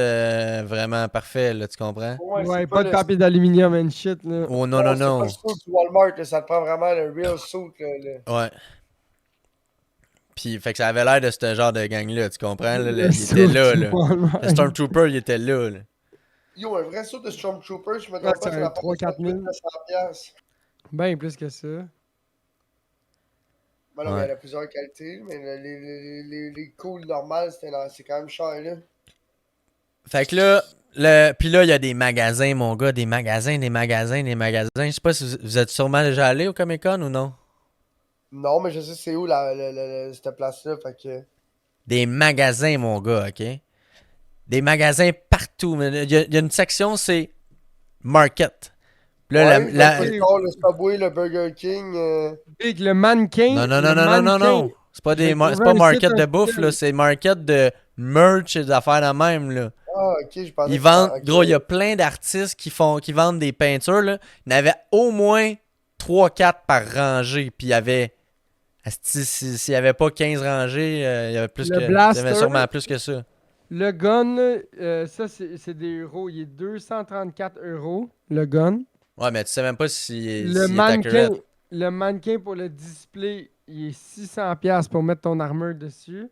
vraiment parfait, là, tu comprends? Ouais, Ouais, c'est pas de le. papier d'aluminium and shit, là. Oh non, non, C'est pas non. le suit du Walmart, là, ça te prend vraiment le real suit. Ouais. Puis, fait que ça avait l'air de ce genre de gang-là, tu comprends? Là, Le il était suit là, du là. Walmart. Le Stormtrooper, il était là, là. Yo, un vrai suit de Stormtrooper, je me Ouais, trompe pas, c'est c'est un la 3-4 000. 100$. Ben plus que ça. Ben non, mais Ouais. il y en a plusieurs qualités, mais les cool normales, c'est quand même cher, là. Fait que là, puis là, il y a des magasins, mon gars, des magasins. Je sais pas si vous êtes sûrement déjà allé au Comic Con ou non? Non, mais je sais c'est où cette place-là, fait que. Des magasins, mon gars, OK? Des magasins partout. Mais il y a une section, c'est Market. Puis là, Ouais, le Subway, le Burger King. Big, le mannequin. Non, non, non, le non, non, non, mannequin. non. C'est pas, J'ai trouvé c'est pas un market site de bouffe, là. C'est market de merch et d'affaires de même, là. Ah, ok, je pensais Ils que vendent, ok. gros, il y a plein d'artistes qui vendent des peintures, là. Il y en avait au moins 3-4 par rangée. Puis il y avait, s'il y avait pas 15 rangées, il y avait plus Le que, il y blaster. avait sûrement plus que ça. Le gun, ça, c'est des euros. Il est 234 euros, le gun. Ouais, mais tu sais même pas si Le s'il est mannequin, accurate. Le mannequin pour le display, il est 600$ pour mettre ton armure dessus.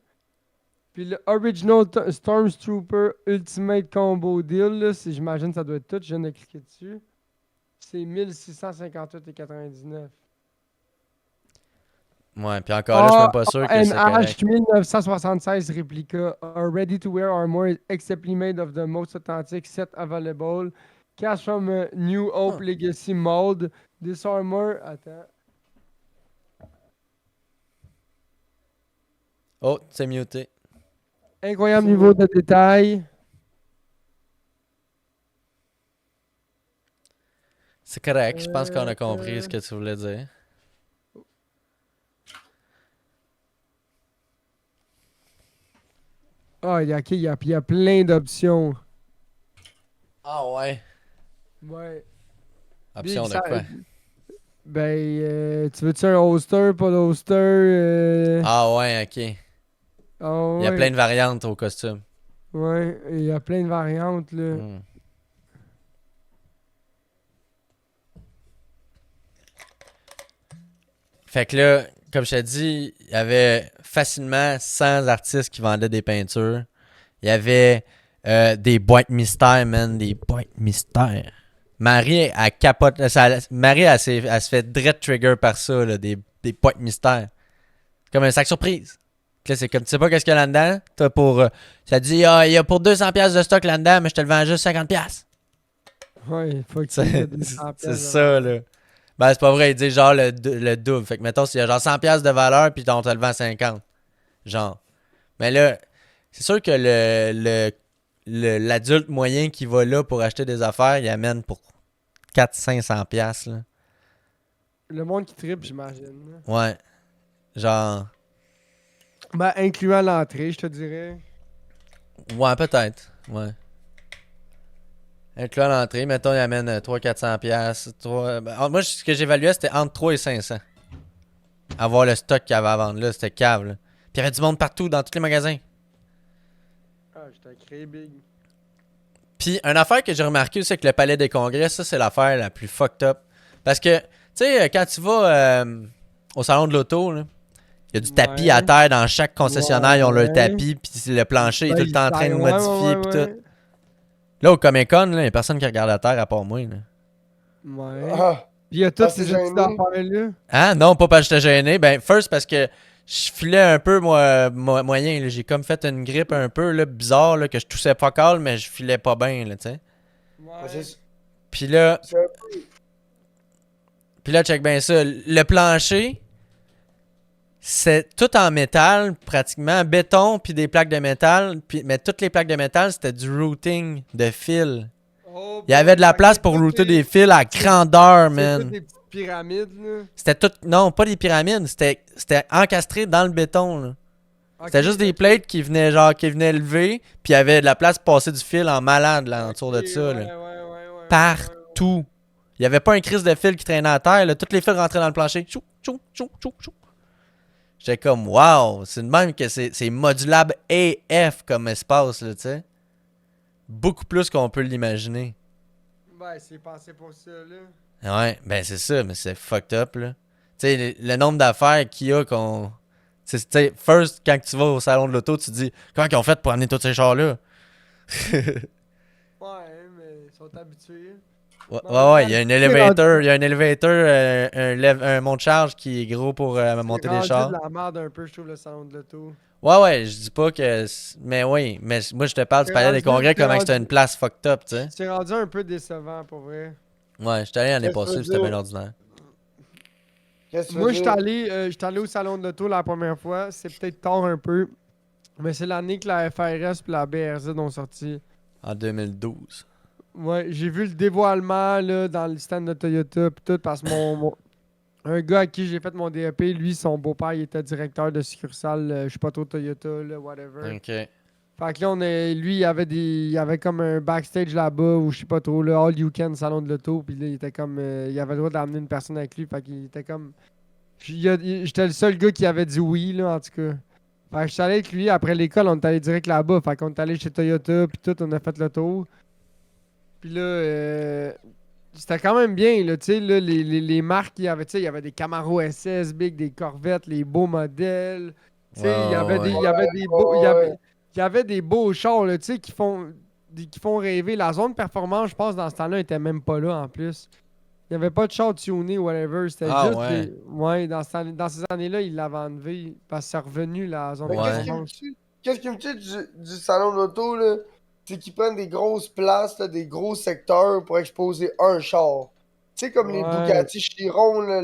Puis le Original Stormtrooper Ultimate Combo Deal, là, j'imagine que ça doit être tout, je viens de cliquer dessus. C'est 1658,99. Ouais, puis encore là, je suis même pas sûr que c'est correct. NH 1976 Replica are ready to wear armor exceptly made of the most authentic set available. Cast from a New Hope Legacy mold. This armor. Attends. Oh, c'est muté. Incroyable niveau de détail. C'est correct, je pense qu'on a compris ce que tu voulais dire. Ah, ok, il y a plein d'options. Ah ouais. Ouais. Option Big de quoi? Ben, tu veux-tu un holster, pas d'holster? Ah ouais, ok. Ah Il y a ouais. plein de variantes au costume. Ouais, il y a plein de variantes, là. Hmm. Fait que là, comme je t'ai dit, il y avait facilement 100 artistes qui vendaient des peintures. Il y avait des boîtes mystères, man, des boîtes mystères. Marie, elle capote. Marie, elle se fait dread trigger par ça, là, des boîtes mystères. Comme un sac surprise. Là, c'est comme, tu sais pas qu'est-ce qu'il y a là-dedans. T'as pour. Ça dit, ah, il y a pour 200$ de stock là-dedans, mais je te le vends juste 50$. Ouais, faut que tu C'est aies des c'est ça, là. Ben, c'est pas vrai, il dit genre le double. Fait que, mettons, s'il y a genre 100$ de valeur, puis on te le vend 50$. Genre. Mais là, c'est sûr que l'adulte moyen qui va là pour acheter des affaires, il amène pour 400-500$, là. Le monde qui tripe, j'imagine. Là. Ouais. Genre. Ben, incluant l'entrée, je te dirais. Ouais, peut-être. Ouais. Incluant l'entrée, mettons, il amène 300-400$. Moi, ce que j'évaluais, c'était entre 3 et 500. Avoir le stock qu'il y avait à vendre là, c'était cave, là. Puis il y avait du monde partout, dans tous les magasins. Ah, j'étais créé big. Puis, une affaire que j'ai remarqué aussi avec le palais des congrès, ça, c'est l'affaire la plus fucked up. Parce que, tu sais, quand tu vas au salon de l'auto, là, il y a du tapis Ouais. à terre dans chaque concessionnaire, ils ont leur Ouais. tapis, puis le plancher est tout le temps en train de Ouais, modifier, ouais, puis ouais, tout. Là, au Comic Con, il n'y a personne qui regarde à terre à part moi, là. Ouais. Ah, Puis il y a toutes c'est ces gêné. petites affaires-là. Hein? Non, pas parce que j'étais gêné. Ben, first, parce que je filais un peu moyen. Là. J'ai comme fait une grippe un peu là, bizarre, là, que je toussais pas calme, mais je filais pas bien, là, tu sais. Mais Ouais. Puis là, c'est un check bien ça. Le plancher, c'est tout en métal, pratiquement. Béton, puis des plaques de métal. Mais toutes les plaques de métal, c'était du routing de fil. Oh, Il y avait de la fait que place c'est pour toutes router les- des fils à grandeur, C'est toutes man. des petites pyramides, là. C'était tout. Non, pas des pyramides. C'était encastré dans le béton, là. C'était Ok, juste des ok. plates qui venaient lever, puis il y avait de la place pour passer du fil en malade là, autour de ça. Ouais, Là. ouais, ouais. Partout. Il n'y avait pas un crise de fil qui traînait à terre. Là. Tous les fils rentraient dans le plancher. Chou, chou, chou, chou, chou. J'étais comme, wow, c'est de même que c'est modulable AF comme espace, là, tu sais. Beaucoup plus qu'on peut l'imaginer. Ouais, c'est pensé pour ça, là. Ouais, ben c'est ça, mais c'est fucked up, là. Tu sais, le nombre d'affaires qu'il y a qu'on... Tu sais, first, quand tu vas au salon de l'auto, tu te dis, comment ils ont fait pour amener tous ces chars-là? Ouais, mais ils sont habitués. Ouais, il y a un elevator, un monte-charge qui est gros pour monter des C'est chars. rendu de la merde un peu, je trouve, le salon de l'auto. Ouais, je dis pas que... Mais oui, mais moi je te parle du C'est palais des rendu- congrès, c'est comment rendu- c'était une place fucked up, tu sais. C'est rendu un peu décevant, pour vrai. Ouais, j'étais allé l'année Qu'est-ce que passée, tu puis c'était veux bien dire? ordinaire. Qu'est-ce que tu Moi, veux dire? j'étais allé au salon de l'auto la première fois. C'est peut-être tard un peu. Mais c'est l'année que la FRS et la BRZ ont sorti. En 2012. Ouais, j'ai vu le dévoilement là, dans le stand de Toyota pis tout parce que un gars à qui j'ai fait mon DEP, lui, son beau-père, il était directeur de succursale, je sais pas trop Toyota, là, whatever. Ok. Fait que là, lui, il avait comme un backstage là-bas ou je sais pas trop, là, all you can salon de l'auto, puis là, il était comme, il avait le droit d'amener une personne avec lui, fait qu'il était comme, j'étais le seul gars qui avait dit oui, là, en tout cas. Fait que je suis allé avec lui, après l'école, on est allé direct là-bas, fait qu'on est allé chez Toyota, puis tout, on a fait le tour. Puis là, c'était quand même bien, là, tu sais, là, les marques, il y avait des Camaro SS, Big, des Corvettes, les beaux modèles. Tu sais, il y avait des, Ouais. il y avait des beaux, il y avait des beaux chars, là, tu sais, qui font rêver. La zone performance, je pense, dans ce temps-là, était même pas là, en plus. Il n'y avait pas de char tuné, whatever. C'était Ah juste ouais. des... Ouais, dans ces années-là, ils l'avaient enlevé parce que c'est revenu, la zone Mais Ouais. performance. qu'est-ce qui me tue du salon de l'auto, là? C'est qu'ils prennent des grosses places, là, des gros secteurs pour exposer un char. Tu sais, comme les Ouais. Bugatti Chiron, là,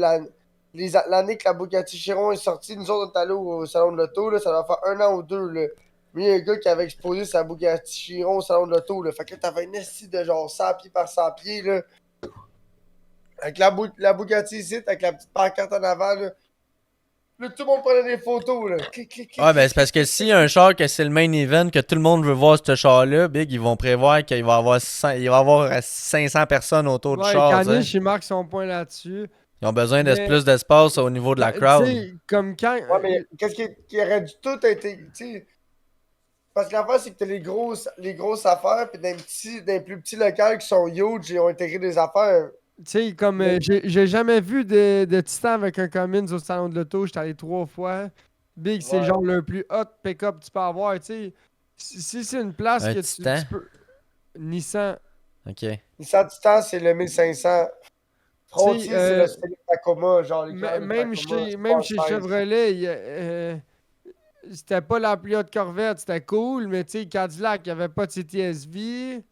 l'année que la Bugatti Chiron est sortie, nous autres, on est allés au salon de l'auto, là, ça va faire 1 an ou 2, là. Mais il y a un gars qui avait exposé sa Bugatti Chiron au salon de l'auto, là. Fait que là, t'avais une estie de genre 100 pieds par 100 pieds, là. Avec la Bugatti ici, avec la petite pancarte en avant, là. Là, tout le monde prenait des photos, là. Clic, clic, clic, Ouais, ben clic, c'est parce que clic, si un char que c'est le main event, que tout le monde veut voir ce char-là, Big, ils vont prévoir qu'il va y avoir, il va y avoir 500 personnes autour du Ouais, char, tu sais. Caniche, il marque son point là-dessus. Ils ont besoin de Mais, plus d'espace au niveau de la tu crowd. sais, comme quand. Ouais, mais qu'est-ce qui aurait dû tout été. Tu sais, parce que l'affaire, c'est que t'as les grosses affaires, puis dans les plus petits locaux qui sont huge, ils ont intégré des affaires. Tu sais, comme Mais- j'ai jamais vu de Titan avec un Cummins au salon de l'auto. J'étais allé 3 fois. Big, c'est Ouais. genre le plus hot pick-up que tu peux avoir. Tu sais, si c'est une place Un que Titan? tu peux. Nissan. Ok. Nissan Titan, c'est le 1500. Frontier, Tu sais, c'est le Stella Tacoma, genre les couleurs de même Tacoma. même chez Sport 16. Chevrolet, c'était pas la plus haute Corvette. C'était cool, mais tu sais, Cadillac, il n'y avait pas de CTSV.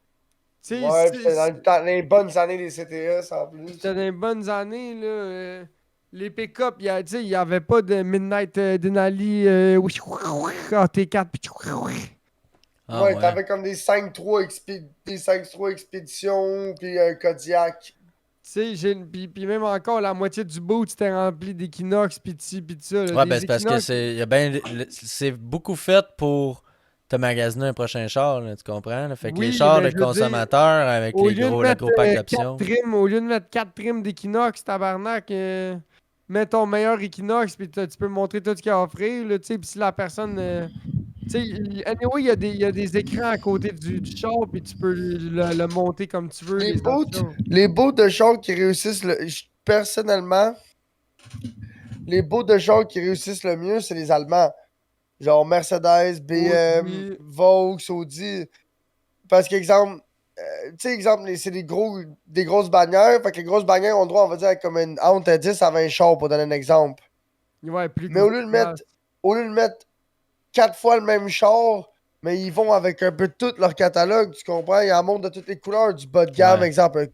Tu sais, Ouais, puis c'était dans les bonnes années des CTS en plus. c'était dans les bonnes années, là. Les pick-up, tu sais, il n'y avait pas de Midnight Denali AT4. Ah Ouais, ouais. t'avais comme des 5.3 expéditions, puis un Kodiak. Tu sais, puis même encore, la moitié du boot, c'était rempli d'Equinox, pis de ci, pis de ça. Là. Ouais, Des ben c'est parce que Equinox, c'est beaucoup fait pour te magasiner un prochain char, là, tu comprends? Là? Fait que les oui, chars mais de je veux dire, consommateurs avec au les lieu de gros, le mettre gros pack 4 d'options. trims, au lieu de mettre 4 trims d'Equinox, tabarnak, mets ton meilleur Equinox, puis tu peux montrer tout ce qu'il y a à offrir, là, tu sais, puis si la personne... tu sais, anyway, il y a des écrans à côté du char, puis tu peux le monter comme tu veux, Les les boats, options. les boats de char qui réussissent personnellement, les boats de char qui réussissent le mieux, c'est les Allemands. Genre Mercedes, BM, Audi. Vaux, Audi. Parce qu'exemple, tu sais, exemple, c'est des grosses bannières. Fait que les grosses bannières ont droit, on va dire, comme entre 10 à 20 chars, pour donner un exemple. Ouais, plus Mais grosse place. au lieu de mettre 4 fois le même char, mais ils vont avec un peu tout leur catalogue, tu comprends? Ils en montrent de toutes les couleurs, du bas de gamme, Ouais. exemple,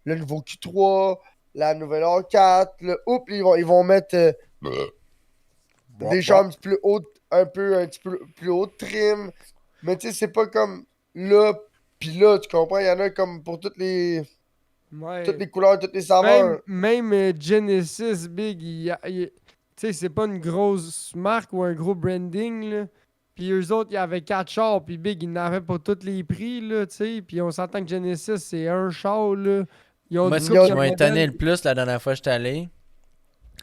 le nouveau Q3, la nouvelle R4, ils vont mettre des chars un petit peu plus hautes, un petit peu plus haut de trim. Mais tu sais, c'est pas comme là, pis là, tu comprends? Il y en a comme pour toutes Ouais. les couleurs, toutes les saveurs. Même Genesis Big, tu sais, c'est pas une grosse marque ou un gros branding, là. Puis eux autres, il y avait 4 chars, puis Big, ils n'avaient pas tous les prix, là, tu sais. Puis on s'entend que Genesis, c'est un char, là. Ils ont Moi, du ce couple qui de m'a étonné modèles. le plus la dernière fois que j'étais allé,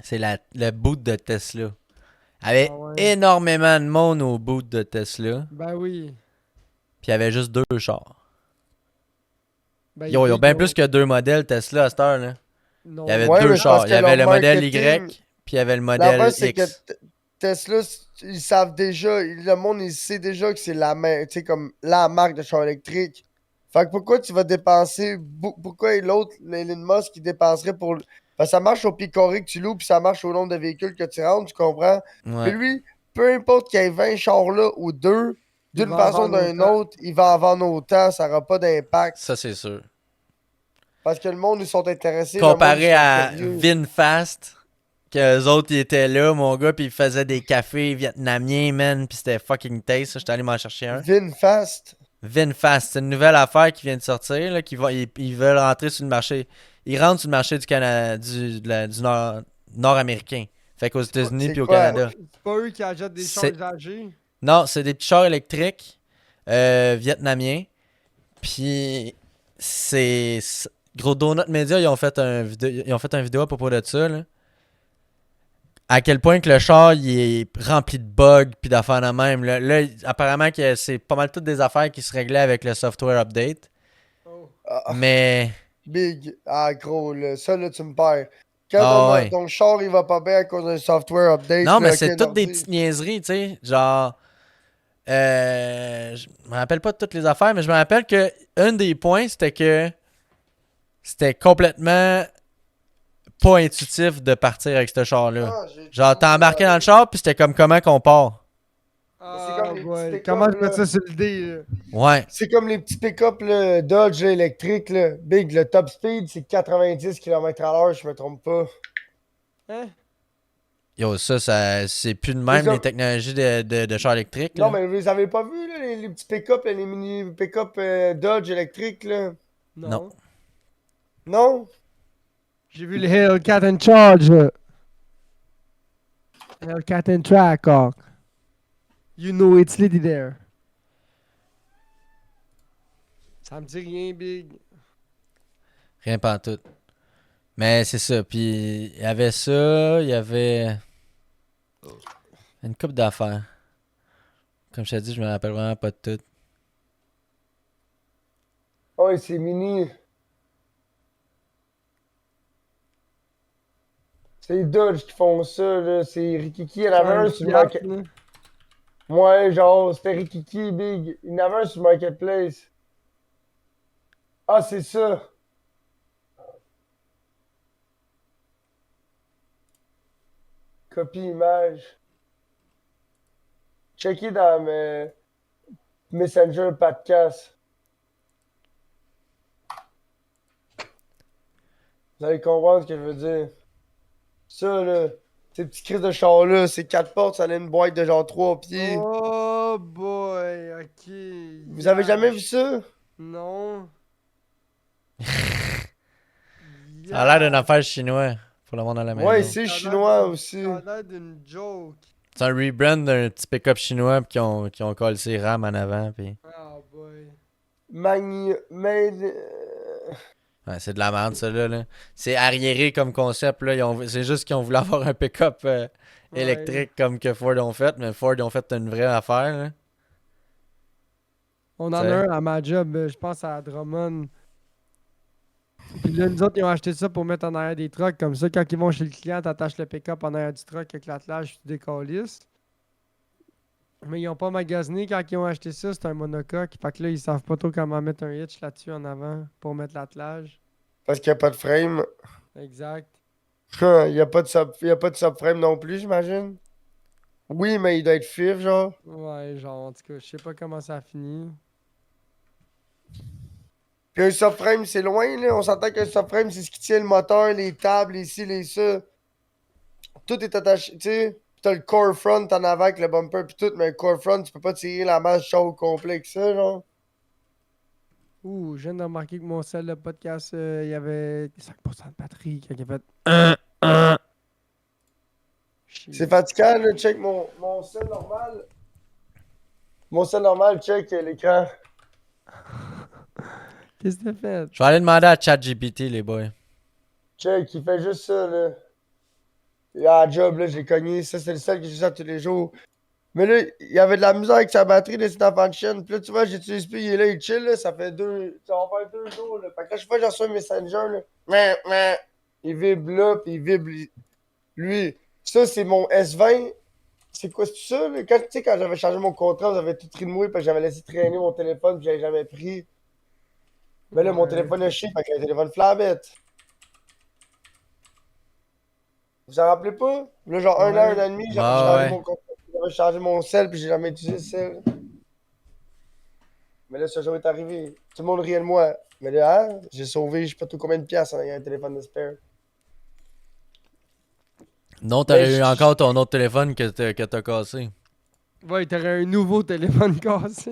c'est le boot de Tesla. Il y avait Ah ouais. énormément de monde au boot de Tesla, Ben oui. puis il y avait juste 2 chars. Ben, Ils ont Big, bien plus que 2 modèles Tesla à cette heure, là. non, Il y avait Ouais, 2 mais c'est parce chars. Il que y avait leur le modèle marketing- Y, puis il y avait le L'affaire, modèle c'est que X. Tesla, ils savent déjà, le monde, il sait déjà que c'est tu sais, comme la marque de char électrique. Fait que pourquoi tu vas dépenser, pourquoi l'autre, Elon Musk, il dépenserait pour. Parce que ça marche au pied carré que tu loues, puis ça marche au nombre de véhicules que tu rentres, tu comprends? Puis Ouais. lui, peu importe qu'il y ait 20 chars là ou 2, Il d'une va en façon ou vendre d'une autant. autre, il va en vendre autant, ça n'aura pas d'impact. Ça, c'est sûr. Parce que le monde, ils sont intéressés. le monde, Comparé ils sont à curieux. VinFast, qu'eux autres, ils étaient là, mon gars, puis ils faisaient des cafés vietnamiens, man, puis c'était fucking taste. J'étais allé m'en chercher un. VinFast. VinFast, c'est une nouvelle affaire qui vient de sortir, là, ils veulent rentrer sur le marché. Ils rentrent sur le marché du Canada, du nord-américain. Fait qu'aux États-Unis C'est puis au quoi? Canada. c'est pas eux qui achètent des chars C'est- usagés. Non, c'est des petits chars électriques vietnamiens. Puis Gros Donut Media, ils ont fait un vidéo à propos de ça, là. À quel point que le char il est rempli de bugs puis d'affaires de même. Là, apparemment que c'est pas mal toutes des affaires qui se réglaient avec le software update. Oh. Ah, Mais Big. Ah, gros, là. Ça, là, tu me perds. Quand Ah ouais. ton char, il va pas bien à cause d'un software update, Non, mais là, ok, c'est toutes des nordi. petites niaiseries, tu sais. Genre, je me rappelle pas de toutes les affaires, mais je me rappelle que un des points, c'était que c'était complètement pas intuitif de partir avec ce char-là. Ah, j'ai Genre, tout t'as mis dans embarqué dans le... le char, puis c'était comme comment qu'on part. C'est Ah, comme les petits boy. Comment pick-up, je mets là. ça sur le dé, là? Ouais. C'est comme les petits pick-up là, Dodge là, électriques. Là. Big, le top speed, c'est 90 km/h, je me trompe pas. Hein? Yo, ça c'est plus de Les même les hommes- technologies de char électrique, Non, là. mais vous avez pas vu là, les petits pick-up, là, les mini pick-up Dodge électriques, là? Non. Non. Non? J'ai vu le Hellcat in Charge, là. Hellcat in Trackhawk. You know it's litty there. Ça me dit rien, Big. Rien pas tout. Mais c'est ça. Puis il y avait ça, il y avait une coupe d'affaires. Comme je t'ai dit, je me rappelle vraiment pas de tout. Ouais, c'est mini. C'est les Dodge qui font ça, là. C'est Rikiki, il y en C'est avait un un sur le Fiat, market. là. Ouais, genre, c'était Rikiki, Big. Il y en avait un sur le marketplace. Ah, c'est ça. Copie image. Checkez dans mes Messenger podcast. Vous allez comprendre ce que je veux dire. Ça, là, ces petits crises de char-là, ces 4 portes, ça a une boîte de genre 3 pieds. Oh boy, ok. Vous avez jamais Yash. vu ça? Non. Ça a l'air d'une Yash. affaire chinoise pour le monde à la Ouais, maison. c'est Ça a l'air chinois d'une- aussi. Ça a l'air d'une joke. C'est un rebrand d'un petit pick-up chinois puis qui ont collé ses rames en avant. Puis... Oh boy. Made. Ouais, c'est de la merde, ça, là. C'est arriéré comme concept, là. C'est juste qu'ils ont voulu avoir un pick-up électrique comme que Ford ont fait, mais Ford ont fait une vraie affaire, là. On en a T'sais. un à ma job, je pense à Drummond. Puis là, nous autres, ils ont acheté ça pour mettre en arrière des trucks. Comme ça, quand ils vont chez le client, t'attaches le pick-up en arrière du truck avec l'attelage, tu décalisses. Mais ils ont pas magasiné quand ils ont acheté ça, c'est un monocoque. Fait que là, ils savent pas trop comment mettre un hitch là-dessus en avant pour mettre l'attelage. Parce qu'il n'y a pas de frame. Exact. Il n'y a pas de subframe non plus, j'imagine. Oui, mais il doit être fif, genre. Ouais, genre, en tout cas, je sais pas comment ça a fini. Puis un subframe, c'est loin, là. On s'entend qu'un subframe, c'est ce qui tient le moteur, les tables, les ci, les ça. Tout est attaché, tu sais. T'as le core front en avant avec le bumper pis tout, mais un core front, tu peux pas tirer la masse chaude au complet avec ça, genre. Ouh, je viens de remarquer que mon cell de podcast, il y avait 5% de batterie quand il a fait. C'est fatigant, là. Check mon cell normal. Mon cell normal, check l'écran. Qu'est-ce que t'as fait? Je vais aller demander à ChatGPT, les boys. Check, il fait juste ça, là. Et à la job, là, j'ai cogné. Ça, c'est le seul que j'ai ça tous les jours. Mais là, il y avait de la misère avec sa batterie, là, c'est enfant de chienne. Puis là, tu vois, j'utilise plus, il est là, il chill, là. Ça fait ça va faire 2 jours, là. Fait que là, chaque fois que j'en reçois un messenger, là, meh, il vibre là, puis il vibre lui. Ça, c'est mon S20. C'est quoi, c'est ça, là? Quand, tu sais, quand j'avais changé mon contrat, j'avais tout trimoué, parce que j'avais laissé traîner mon téléphone, puis j'avais jamais pris. Mais là, mon Ouais. téléphone a chié, fait que le téléphone flambette. Vous en rappelez pas? Là, genre Ouais. 1 an et demi, j'avais Ouais, changé ouais. mon contrat, j'avais changé mon sel, puis j'ai jamais utilisé le sel. Mais là, ce jour est arrivé. Tout le monde riait de moi. Mais là, hein, j'ai sauvé, je sais pas tout combien de piastres en ayant un téléphone de spare. Non, t'aurais Mais eu encore ton autre téléphone que t'as cassé. Ouais, t'aurais un nouveau téléphone cassé.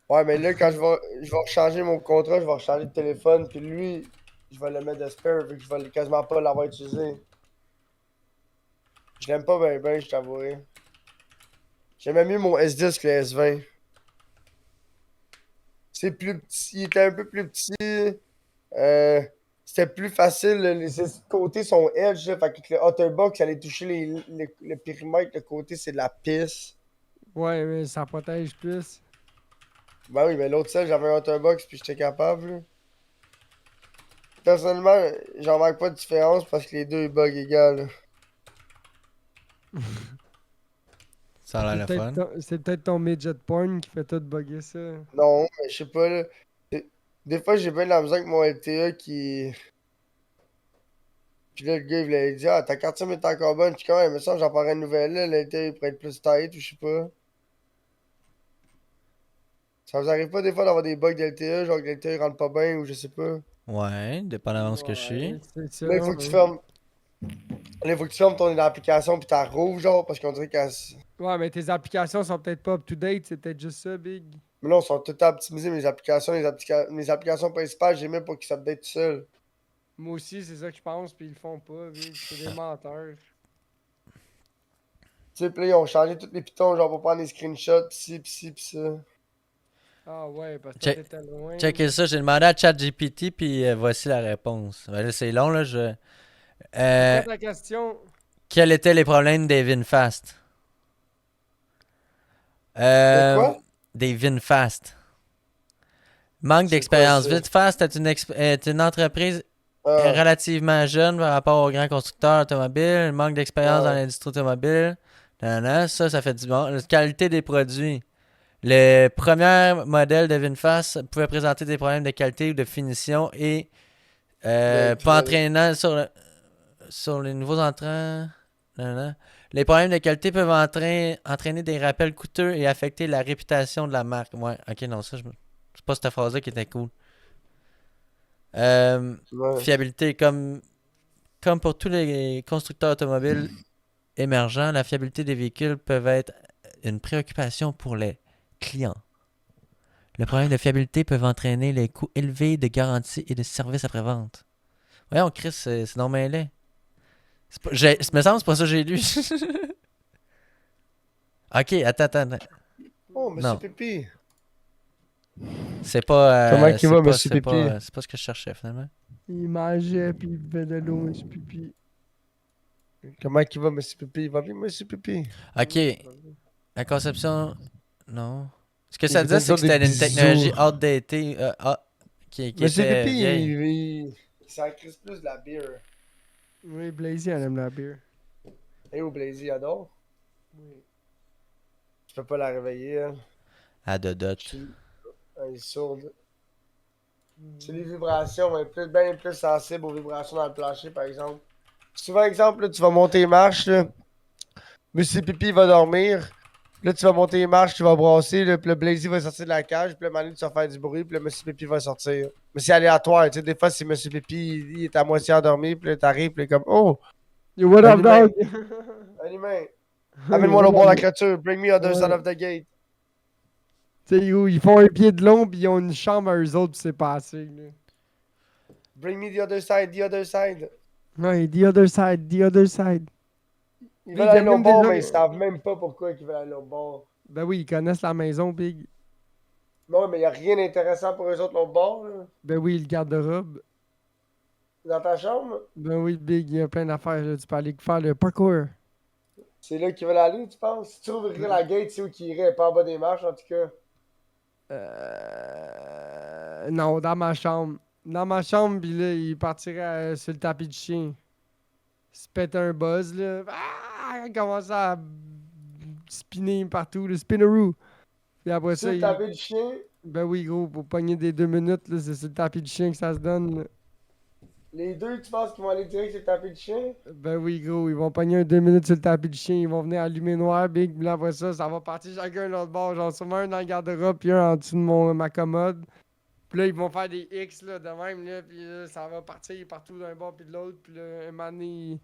Ouais, mais là, quand je vais rechanger mon contrat, je vais rechanger de téléphone, puis lui, je vais le mettre de spare, vu que je vais quasiment pas l'avoir utilisé. Je l'aime pas ben, je t'avouerai. J'aimais mieux mon S10 que le S20. C'est plus petit, il était un peu plus petit. C'était plus facile, les côtés sont edge, là, fait que le Otterbox allait toucher le périmètre, le côté c'est de la pisse. Ouais, mais ça protège plus. Ben oui, mais l'autre seul, j'avais un Otterbox puis j'étais capable. Là. Personnellement, j'en remarque pas de différence parce que les deux ils bug égal. Là. Ça a l'air le fun. C'est peut-être ton midget porn qui fait tout bugger ça. Non, mais je sais pas, là. Des fois, j'ai bien de la misère avec mon LTE qui. Puis là, le gars, il voulait dire, ah, ta carte SIM est encore bonne. Puis quand même, il me semble, j'en parlerai une nouvelle, là. Le LTE, il pourrait être plus tight ou je sais pas. Ça vous arrive pas des fois d'avoir des bugs de LTE, genre que le LTE il rentre pas bien ou je sais pas. Ouais, dépendamment de ce que je suis. Ouais, c'est ça. Là, il faut que tu fermes. Là, il faut que tu fermes ton application puis t'en rouvres, genre, parce qu'on dirait qu'elle. Ouais, mais tes applications sont peut-être pas up-to-date, c'est peut-être juste ça, Big. Mais non, ils sont tout le temps optimisés, mes applications. Mes applications principales, j'ai même pour qu'ils s'updatent tout seuls. Moi aussi, c'est ça que je pense, puis ils le font pas, Big. C'est des menteurs. Tu sais, puis là, ils ont changé tous les pitons, genre, pour prendre des screenshots, pis ci, pis ci, pis ça. Ah ouais, parce que toi, Check, t'étais loin. checkez ça, j'ai demandé à ChatGPT, puis voici la réponse. Ben là, c'est long, là. C'est Euh, quoi ta question? quels étaient les problèmes des VinFast? De quoi? Des VinFast. Manque C'est quoi d'expérience. ça? VinFast est une entreprise Ah, relativement jeune par rapport aux grands constructeurs automobiles. Manque d'expérience dans ouais. l'industrie automobile. Nanana, ça fait du bon. La qualité des produits. Le premier modèle de VinFast pouvait présenter des problèmes de qualité ou de finition et pas entraînant sur les nouveaux entrants. Nanana. Les problèmes de qualité peuvent entraîner des rappels coûteux et affecter la réputation de la marque. Ouais, ok, non, c'est pas cette phrase-là qui était cool. Ouais. Fiabilité, comme pour tous les constructeurs automobiles émergents, la fiabilité des véhicules peut être une préoccupation pour les clients. Le problème de fiabilité peut entraîner les coûts élevés de garantie et de service après-vente. Voyons, Chris, c'est normal laid. Me semble que c'est pas ça que j'ai lu. Ok, attends. Oh, Monsieur Non, Pipi. c'est pas, Comment qu'il c'est va, pas, Monsieur c'est Pipi? pas, c'est pas ce que je cherchais finalement. Il mangeait, puis il buvait de l'eau, mais c'est pipi. Comment qu'il va, Monsieur Pipi? Il va bien, Monsieur Pipi? Ok, la conception, non. Ce que Il ça vous disait, donne c'est que toujours des c'était une technologie bisous. outdated, qui Monsieur était Pipi, vieille. il s'en crisse plus de la bière. Oui, Blazy, elle aime la bière. Et où Blazy adore? Oui. Je peux pas la réveiller, elle. À Dodot. Elle est sourde. C'est les vibrations, elle est bien plus sensible aux vibrations dans le plancher, par exemple. Souvent, exemple, là, tu vas monter les marches, là. Monsieur Pipi va dormir. Là, tu vas monter les marches, tu vas brasser, là, puis le Blazy va sortir de la cage, puis là, Manu, tu vas faire du bruit, puis le Monsieur Pipi va sortir. Mais c'est aléatoire, tu sais, des fois, si Monsieur Pipi, il est à moitié endormi, puis là, t'arrives, puis il est comme, oh, Yo, what un up, humain, dog? un humain, Yo, amène-moi le what bord de la up? clôture, bring me other side Ouais. of the gate. Tu sais, yo, ils font un pied de long, puis ils ont une chambre à eux autres, puis c'est passé, là. Bring me the other side, the other side. Ouais, the other side, the other side. Ils Big, veulent il y aller a l'autre même bord, déjà. mais ils savent même pas pourquoi ils veulent aller l'autre bord. Ben oui, ils connaissent la maison, Big. Non, mais il a rien d'intéressant pour eux autres l'autre bord, là. Ben oui, le garde-robe. Dans ta chambre, Ben oui, Big, il y a plein d'affaires, là. Tu peux aller faire le parkour. c'est là qu'ils veulent aller, tu penses? Si tu ouvrirais la gate, c'est où qu'ils iraient, pas en bas des marches, en tout cas. Non, dans ma chambre. Dans ma chambre, puis là, il partirait sur le tapis de chien. Il se pète un buzz, là. Ah! Il commence à spinner partout, le spinneroo. Puis après Sur ça, le tapis du chien, Ben oui, gros, pour pogner des 2 minutes, là, c'est sur le tapis de chien que ça se donne, là. les deux, tu penses qu'ils vont aller direct sur le tapis du chien? Ben oui, gros, ils vont pogner un 2 minutes sur le tapis de chien, ils vont venir allumer noir, big, puis là, après ça, ça va partir chacun de l'autre bord, genre sûrement un dans le garde-robe, puis un en dessous de ma commode. Puis là, ils vont faire des X, là, de même, là, puis là, ça va partir partout d'un bord puis de l'autre, puis là, un moment donné,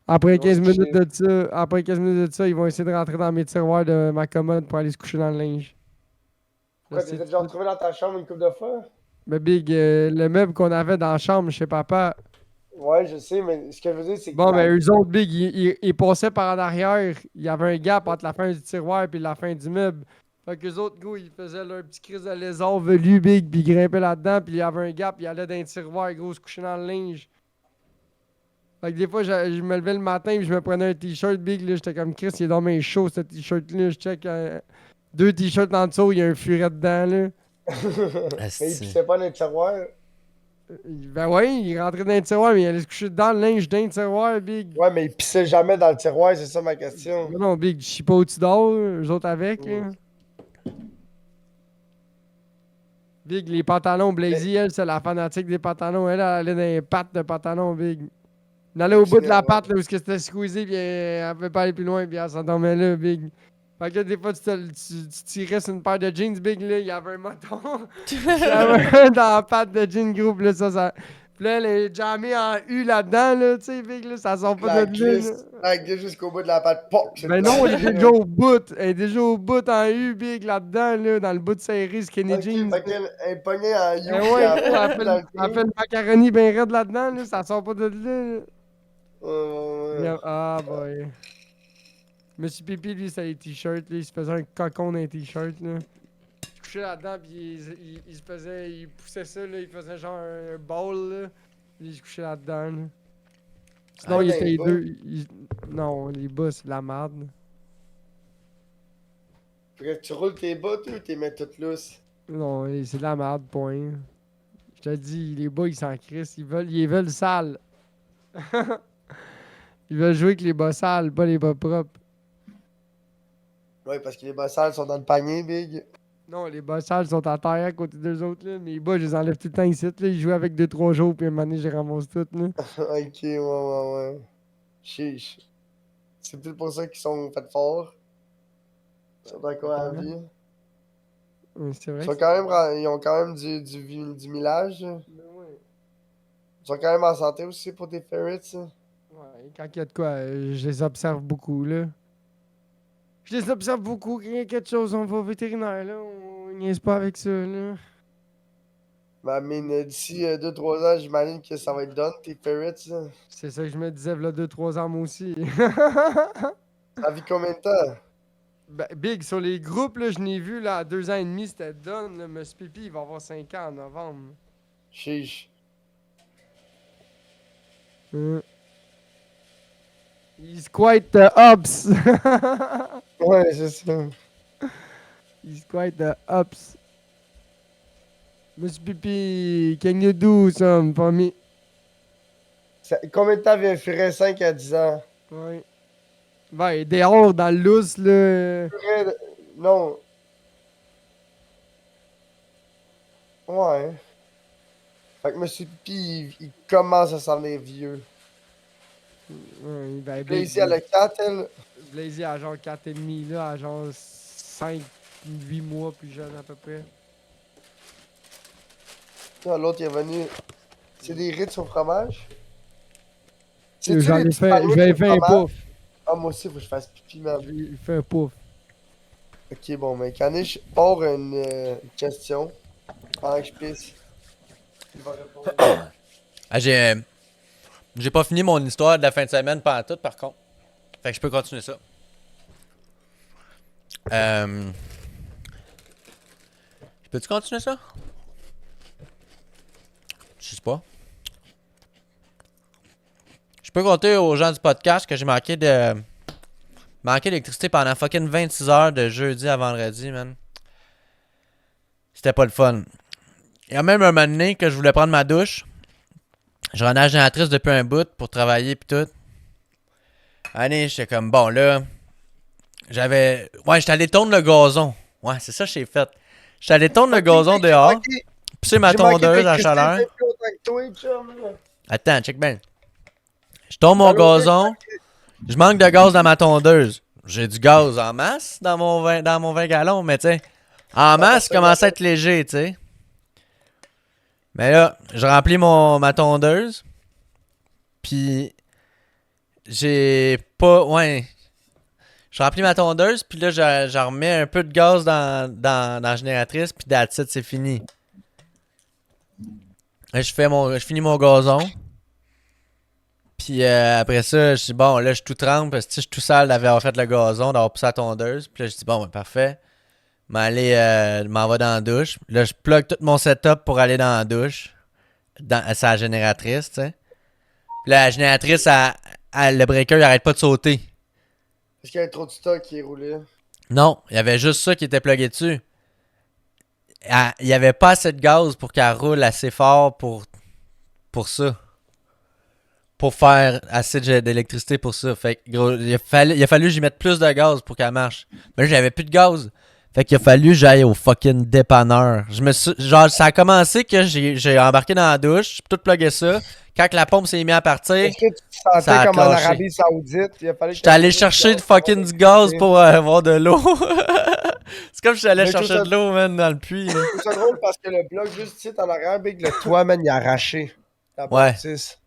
après Ils vont 15 se minutes coucher. de ça, ils vont essayer de rentrer dans mes tiroirs de ma commode pour aller se coucher dans le linge. Là, Pourquoi, t'es c'est déjà tout. retrouvé dans ta chambre une couple de fois? Ben big, le meuble qu'on avait dans la chambre chez papa. Ouais, je sais, mais ce que je veux dire, c'est que Bon, ben, eux autres, Big, ils passaient par en arrière. Il y avait un gap entre la fin du tiroir et la fin du meuble. Fait qu'eux autres, gros, ils faisaient leur petit crise de lézard velu, Big, puis ils grimpaient là-dedans, puis il y avait un gap, ils allaient dans un tiroir, gros, se coucher dans le linge. Fait que des fois, je me levais le matin, puis je me prenais un t-shirt, Big, là, j'étais comme Chris, il est dans mes chaud, ce t-shirt-là. Je check 2 t-shirts en dessous, il y a un furet dedans, là. Mais il Asti. pissait pas dans le tiroir. Ben ouais, il rentrait dans le tiroir, mais il allait se coucher dans le linge d'un tiroir, Big. Ouais, mais il pissait jamais dans le tiroir, c'est ça ma question. Non, non, Big, je chie pas au-dessus d'or, eux autres avec. Mm. Là. Big, les pantalons, Blazy, elle, c'est la fanatique des pantalons. Elle allait dans les pattes de pantalons, Big. Elle allait au bout de la patte, là, où c'était squeezé, puis elle pouvait pas aller plus loin, puis elle s'endormait là, Big. Fait que des fois, tu tirais sur une paire de jeans, Big, là, il y avait un moton. Il y avait un dans la patte de jean groupe, là, ça. Puis là, elle est jammée en U là-dedans, là, tu sais, Big, là, ça sort pas La de là, là. glisse jusqu'au bout de la patte. Poc! c'est Ben le non, elle est plancher, déjà là. au bout. Elle est déjà au bout en U, Big, là-dedans, là, dans le bout de serré, skinny Ok, jeans. fait qu'elle est pognée en Eh you, ouais, puis gros, elle dans le elle trou. fait le macaroni bien raide là-dedans, là, ça sort pas de là. Là. Ouais. Ah, boy. Monsieur Pipi, lui, c'est les t-shirts, là, il se faisait un cocon dans les t-shirts, là. Il couchait là-dedans, puis il se faisait, il poussait ça, là, il faisait genre un ball, là. Puis il se couchait là-dedans, là. Sinon, Ah, il dans était les les bas. deux. Non, les bas, c'est de la merde. Fait que tu roules tes bas, toi, ou t'es mets toutes lousses? Non, c'est de la merde, point. Je te dis, les bas, ils s'en crissent. Ils veulent sales. Ils veulent jouer avec les bas sales, pas les bas propres. Ouais, parce que les bas sales sont dans le panier, big. Non, les bas sales sont à terre à côté d'eux autres, là. Mais les bas, je les enlève tout le temps ici, là. Ils jouent avec 2-3 jours, puis à un moment donné, je les ramasse toutes, là. Ok, ouais. Chiche. C'est peut-être pour ça qu'ils sont faits forts. Ils sont encore en vie. Ouais, c'est vrai. Ils, sont quand même, ils ont quand même du millage. Ben ouais. Ils sont quand même en santé aussi pour des ferrets. Ouais, quand il y a de quoi, je les observe beaucoup, là. Je les observe beaucoup. Quand il y a quelque chose, on va au vétérinaire, là. On niaise pas avec ça, là. Mais d'ici 2-3 ans, j'imagine que ça va être done, tes ferrets. Ça C'est ça que je me disais, là, 2-3 ans, moi aussi. a vu combien de temps? Ben, Big, sur les groupes, là, je n'ai vu, là, à 2 ans et demi, c'était done. Là. Monsieur Pipi, il va avoir 5 ans en novembre. Chiche. He's quite the ups. Ouais, c'est ça. He's quite the ups. Monsieur Pipi, can you do some for me? Combien de temps vient ferret 5 à 10 ans? Ouais. Ben, dehors, dans le lousse, là. Ferret, non. Ouais. Fait que Monsieur Pipi, il commence à s'en venir vieux. Ouais, ben, Là, ici, elle a 4, elle. Blazy à genre 4,5, là, à genre 5, 8 mois plus jeune à peu près. Là, l'autre, il est venu. C'est des Ritz au fromage? C'est-tu J'en les ai petits fait, je sandwichs vais au faire un fromage? pouf. Ah, moi aussi, faut que je fasse pipi, man. Je vais faire un pouf. Ok, bon, mais Kanish part une question pendant que je pisse. Il va répondre. Ah, j'ai pas fini mon histoire de la fin de semaine pendant tout, par contre. Fait que je peux continuer ça. Peux-tu continuer ça? Je sais pas. Je peux compter aux gens du podcast que j'ai manqué d'électricité pendant fucking 26 heures de jeudi à vendredi, man. C'était pas le fun. Il y a même un moment donné que je voulais prendre ma douche. Je renais à la génératrice depuis un bout pour travailler pis tout. Allez, j'étais comme, bon là, j'étais allé tondre le gazon. Ouais, c'est ça que j'ai fait. J'étais allé tondre le gazon dehors. Puis c'est ma tondeuse à chaleur. Attends, check bien. Je tombe mon gazon. Je manque de gaz dans ma tondeuse. J'ai du gaz en masse dans mon 20 gallons, mais tu sais, en masse, il commence à être léger, tu sais. Mais là, je remplis ma tondeuse. Puis j'ai pas. Ouais. Je remplis ma tondeuse, puis là, je remets un peu de gaz dans la génératrice, puis that's it, c'est fini. Là, je finis mon gazon. Puis après ça, je dis bon, là, je suis tout trempe, parce que je suis tout sale d'avoir fait le gazon, d'avoir poussé la tondeuse. Puis là, je dis bon, ben, parfait. Je m'en vais dans la douche. Là, je plug tout mon setup pour aller dans la douche. Dans sa génératrice, tu sais. Puis la génératrice, le breaker, il arrête pas de sauter. Est-ce qu'il y a trop de stock qui est roulé? Non, il y avait juste ça qui était plugué dessus. il y avait pas assez de gaz pour qu'elle roule assez fort pour ça. Pour faire assez d'électricité pour ça. Fait que, gros, il a fallu que j'y mette plus de gaz pour qu'elle marche. Mais là, j'avais plus de gaz. Fait qu'il a fallu que j'aille au fucking dépanneur. Genre, ça a commencé que j'ai embarqué dans la douche, tout plugué ça. Quand la pompe s'est mise à partir, Est-ce que tu te sentais ça a comme en clâché. Arabie Saoudite? Il a fallu que j'étais allé tu chercher du fucking du gaz pour avoir de l'eau. C'est comme si j'allais Mais je chercher trouve de l'eau, man, dans le puits. Là. Je trouve ça drôle parce que le bloc juste ici en arrière, Big, le toit, man, il a arraché. La Ouais. bâtisse.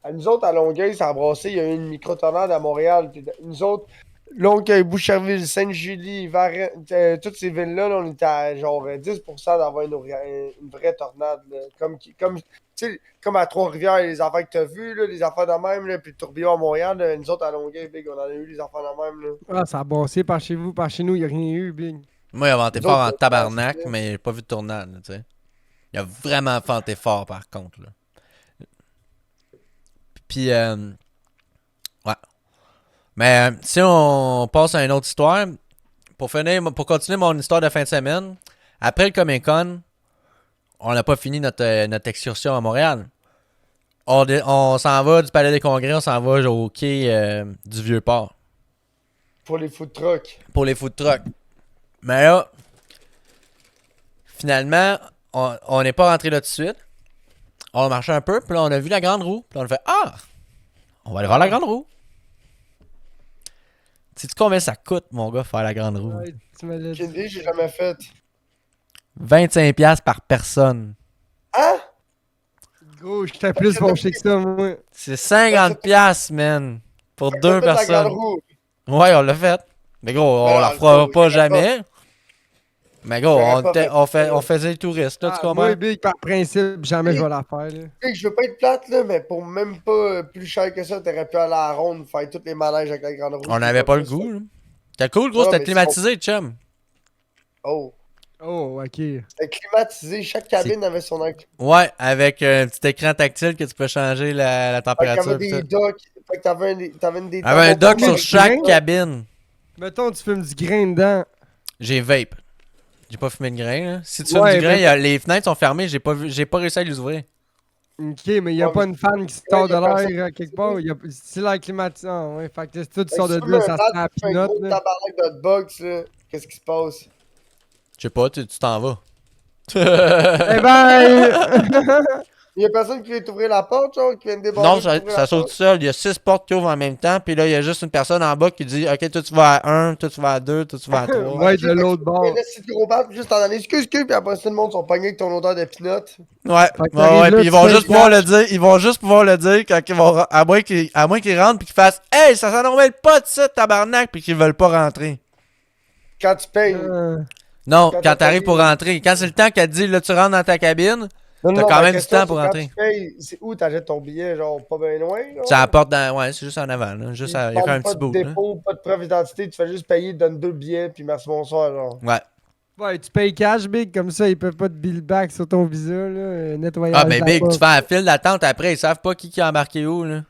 À nous autres, à Longueuil, ça a brassé. Il y a eu une micro-tornade à Montréal. Puis nous autres, Longueuil, Boucherville, Sainte-Julie, Varennes, toutes ces villes-là, là, on était à genre 10% d'avoir une vraie tornade. Là. Tu sais, comme à Trois-Rivières, les affaires que t'as vues, là, les affaires de même, là, puis le tourbillon à Montréal, là, nous autres, à Longueuil, Big, on en a eu les affaires de même. Là. Ah, ça a bossé par chez vous, par chez nous, il a rien eu, Big. Moi, il a vanté Nous fort en autres, tabarnak, c'est- mais j'ai pas vu de tornade, tu sais. Il a vraiment vanté fort, par contre, là. Puis, ouais. Mais si on passe à une autre histoire, pour continuer mon histoire de fin de semaine, après le Comic Con, on n'a pas fini notre excursion à Montréal. On s'en va du Palais des Congrès, on s'en va au quai du Vieux-Port Pour les food trucks. pour les food trucks. Mais là, finalement, on n'est pas rentré là tout de suite. On a marché un peu, puis là, on a vu la grande roue. Puis là, on a fait Ah! On va aller voir la grande roue. Sais-tu combien ça coûte, mon gars, faire la grande roue? Ouais, tu me l'as J'ai dit. dit, j'ai jamais fait. 25$ par personne. Hein? Gros, j'étais plus fâché que ça, moi. C'est 50$, man. Pour deux T'as fait la grande personnes. roue. Ouais, on l'a fait. Mais gros, Mais on non, la fera je pas dirais pas. jamais. Mais gros, J'aurais pas fait on faisait les touristes, là, tu Ah, comprends? moi, Big, par principe, jamais je vais la faire, là. Tu sais, je veux pas être plate, là, mais pour même pas plus cher que ça, t'aurais pu aller à la ronde faire tous les manèges avec la grande roue. On n'avait pas le goût, là. C'était cool, gros, Ouais, c'était mais climatisé, chum. Oh. Oh, ok. C'était climatisé, chaque cabine avait son encre. Ouais, avec un petit écran tactile que tu peux changer la Fait qu'il y température. avait pis des tout. docks. Fait que t'avais des Il y avait un dock tampons sur pour chaque les- cabine. Mettons, tu fumes du grain dedans. J'ai vape. J'ai pas fumé de grain, là. Si tu fumes Ouais, du grain, ben- les fenêtres sont fermées, j'ai pas réussi à les ouvrir. Ok, mais y a Ouais, pas une fan qui sort de y a personne l'air qui quelque dit. part. C'est l'air climatisant, ouais. Fait que si tout Fait sort que de si tu là, mets ça un se bat, fait à tu fais un pinote, gros là. tabarnak de box, là. Qu'est-ce qui se passe? Je sais pas, tu t'en vas. Eh ben! Il y a personne qui vient t'ouvrir la porte, genre, qui vient te débarrer Non, pour ça t'ouvrir la saute tout porte? seul. Il y a 6 portes qui ouvrent en même temps. Puis là, il y a juste une personne en bas qui dit Ok, toi tu vas à 1, toi tu vas à 2, toi tu vas à 3. Ouais, Ok, de fait que l'autre tu bord. fais un esti de gros bat, juste en aller, excuse, puis après ça, le monde sont pognés avec ton odeur de pinot. Ouais, Fait que ouais, t'arrives ouais, là, puis ils tu vont fais juste le pouvoir le cash. dire. Ils vont juste pouvoir le dire quand ils vont. À moins qu'ils rentrent puis qu'ils fassent Hey, ça s'en mêle pas de ça, tabarnak, puis qu'ils veulent pas rentrer. Quand tu payes. Non, Quand quand t'as t'arrives payé. pour rentrer. Quand c'est le temps qu'elle te dit Là, tu rentres dans ta cabine, Non, t'as non, quand ma même du question, temps pour c'est rentrer. Quand tu payes, c'est où t'achètes ton billet, genre, pas bien loin, genre? ça apporte dans. Ouais, c'est juste en avant, là. Juste Ils il te y a quand demandent même un pas petit de bout, là. dépôt, pas de preuve d'identité, tu fais juste payer, ils te donnent 2 billets, puis merci, bonsoir, genre. Ouais. Ouais, tu payes cash, Big, comme ça, ils peuvent pas te bill back sur ton visa, là. Nettoyage Ah, mais de la Big, tu porte. fais un file d'attente après, ils savent pas qui a embarqué où, là.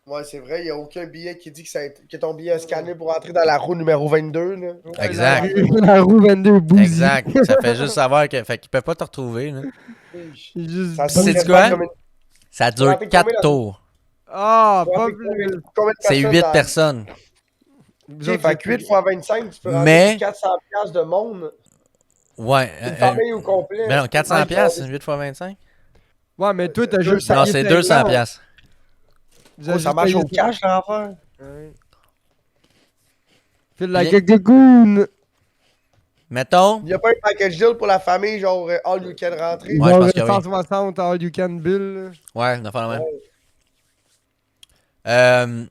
Ouais, c'est vrai, il y a aucun billet qui dit que ton billet est scanné pour entrer dans la roue numéro 22, là. Ouais, Exact. La roue 22 Bouzy. Exact. Ça fait juste savoir que. Fait qu'ils peuvent pas te retrouver, là. Juste Ça C'est sonne du quasiment quoi? comme une... Ça Tu dure rentres 4 combien dans- tours. Ah, tu pas rentres plus. combien de C'est personnes 8 dans- personnes. Ok, fait que 8 fois 25, tu peux Mais- rentrer 400 piastres de monde. Ouais. Une famille au complet. Mais non, 400 Ouais, piastres, genre, 8 fois 25? Ouais, mais toi, t'as juste Non, payé c'est 5 200 ans. piastres. J'ai Oh, ça juste marche payé au cash, l'affaire. Ouais. Feel like Bien. a cocoon. Mettons. Il n'y a pas un package deal pour la famille, genre all you can rentrer. Ouais, je Genre pense que oui. 160 all you can bill. là. Ouais, on a fait la même. Ouais.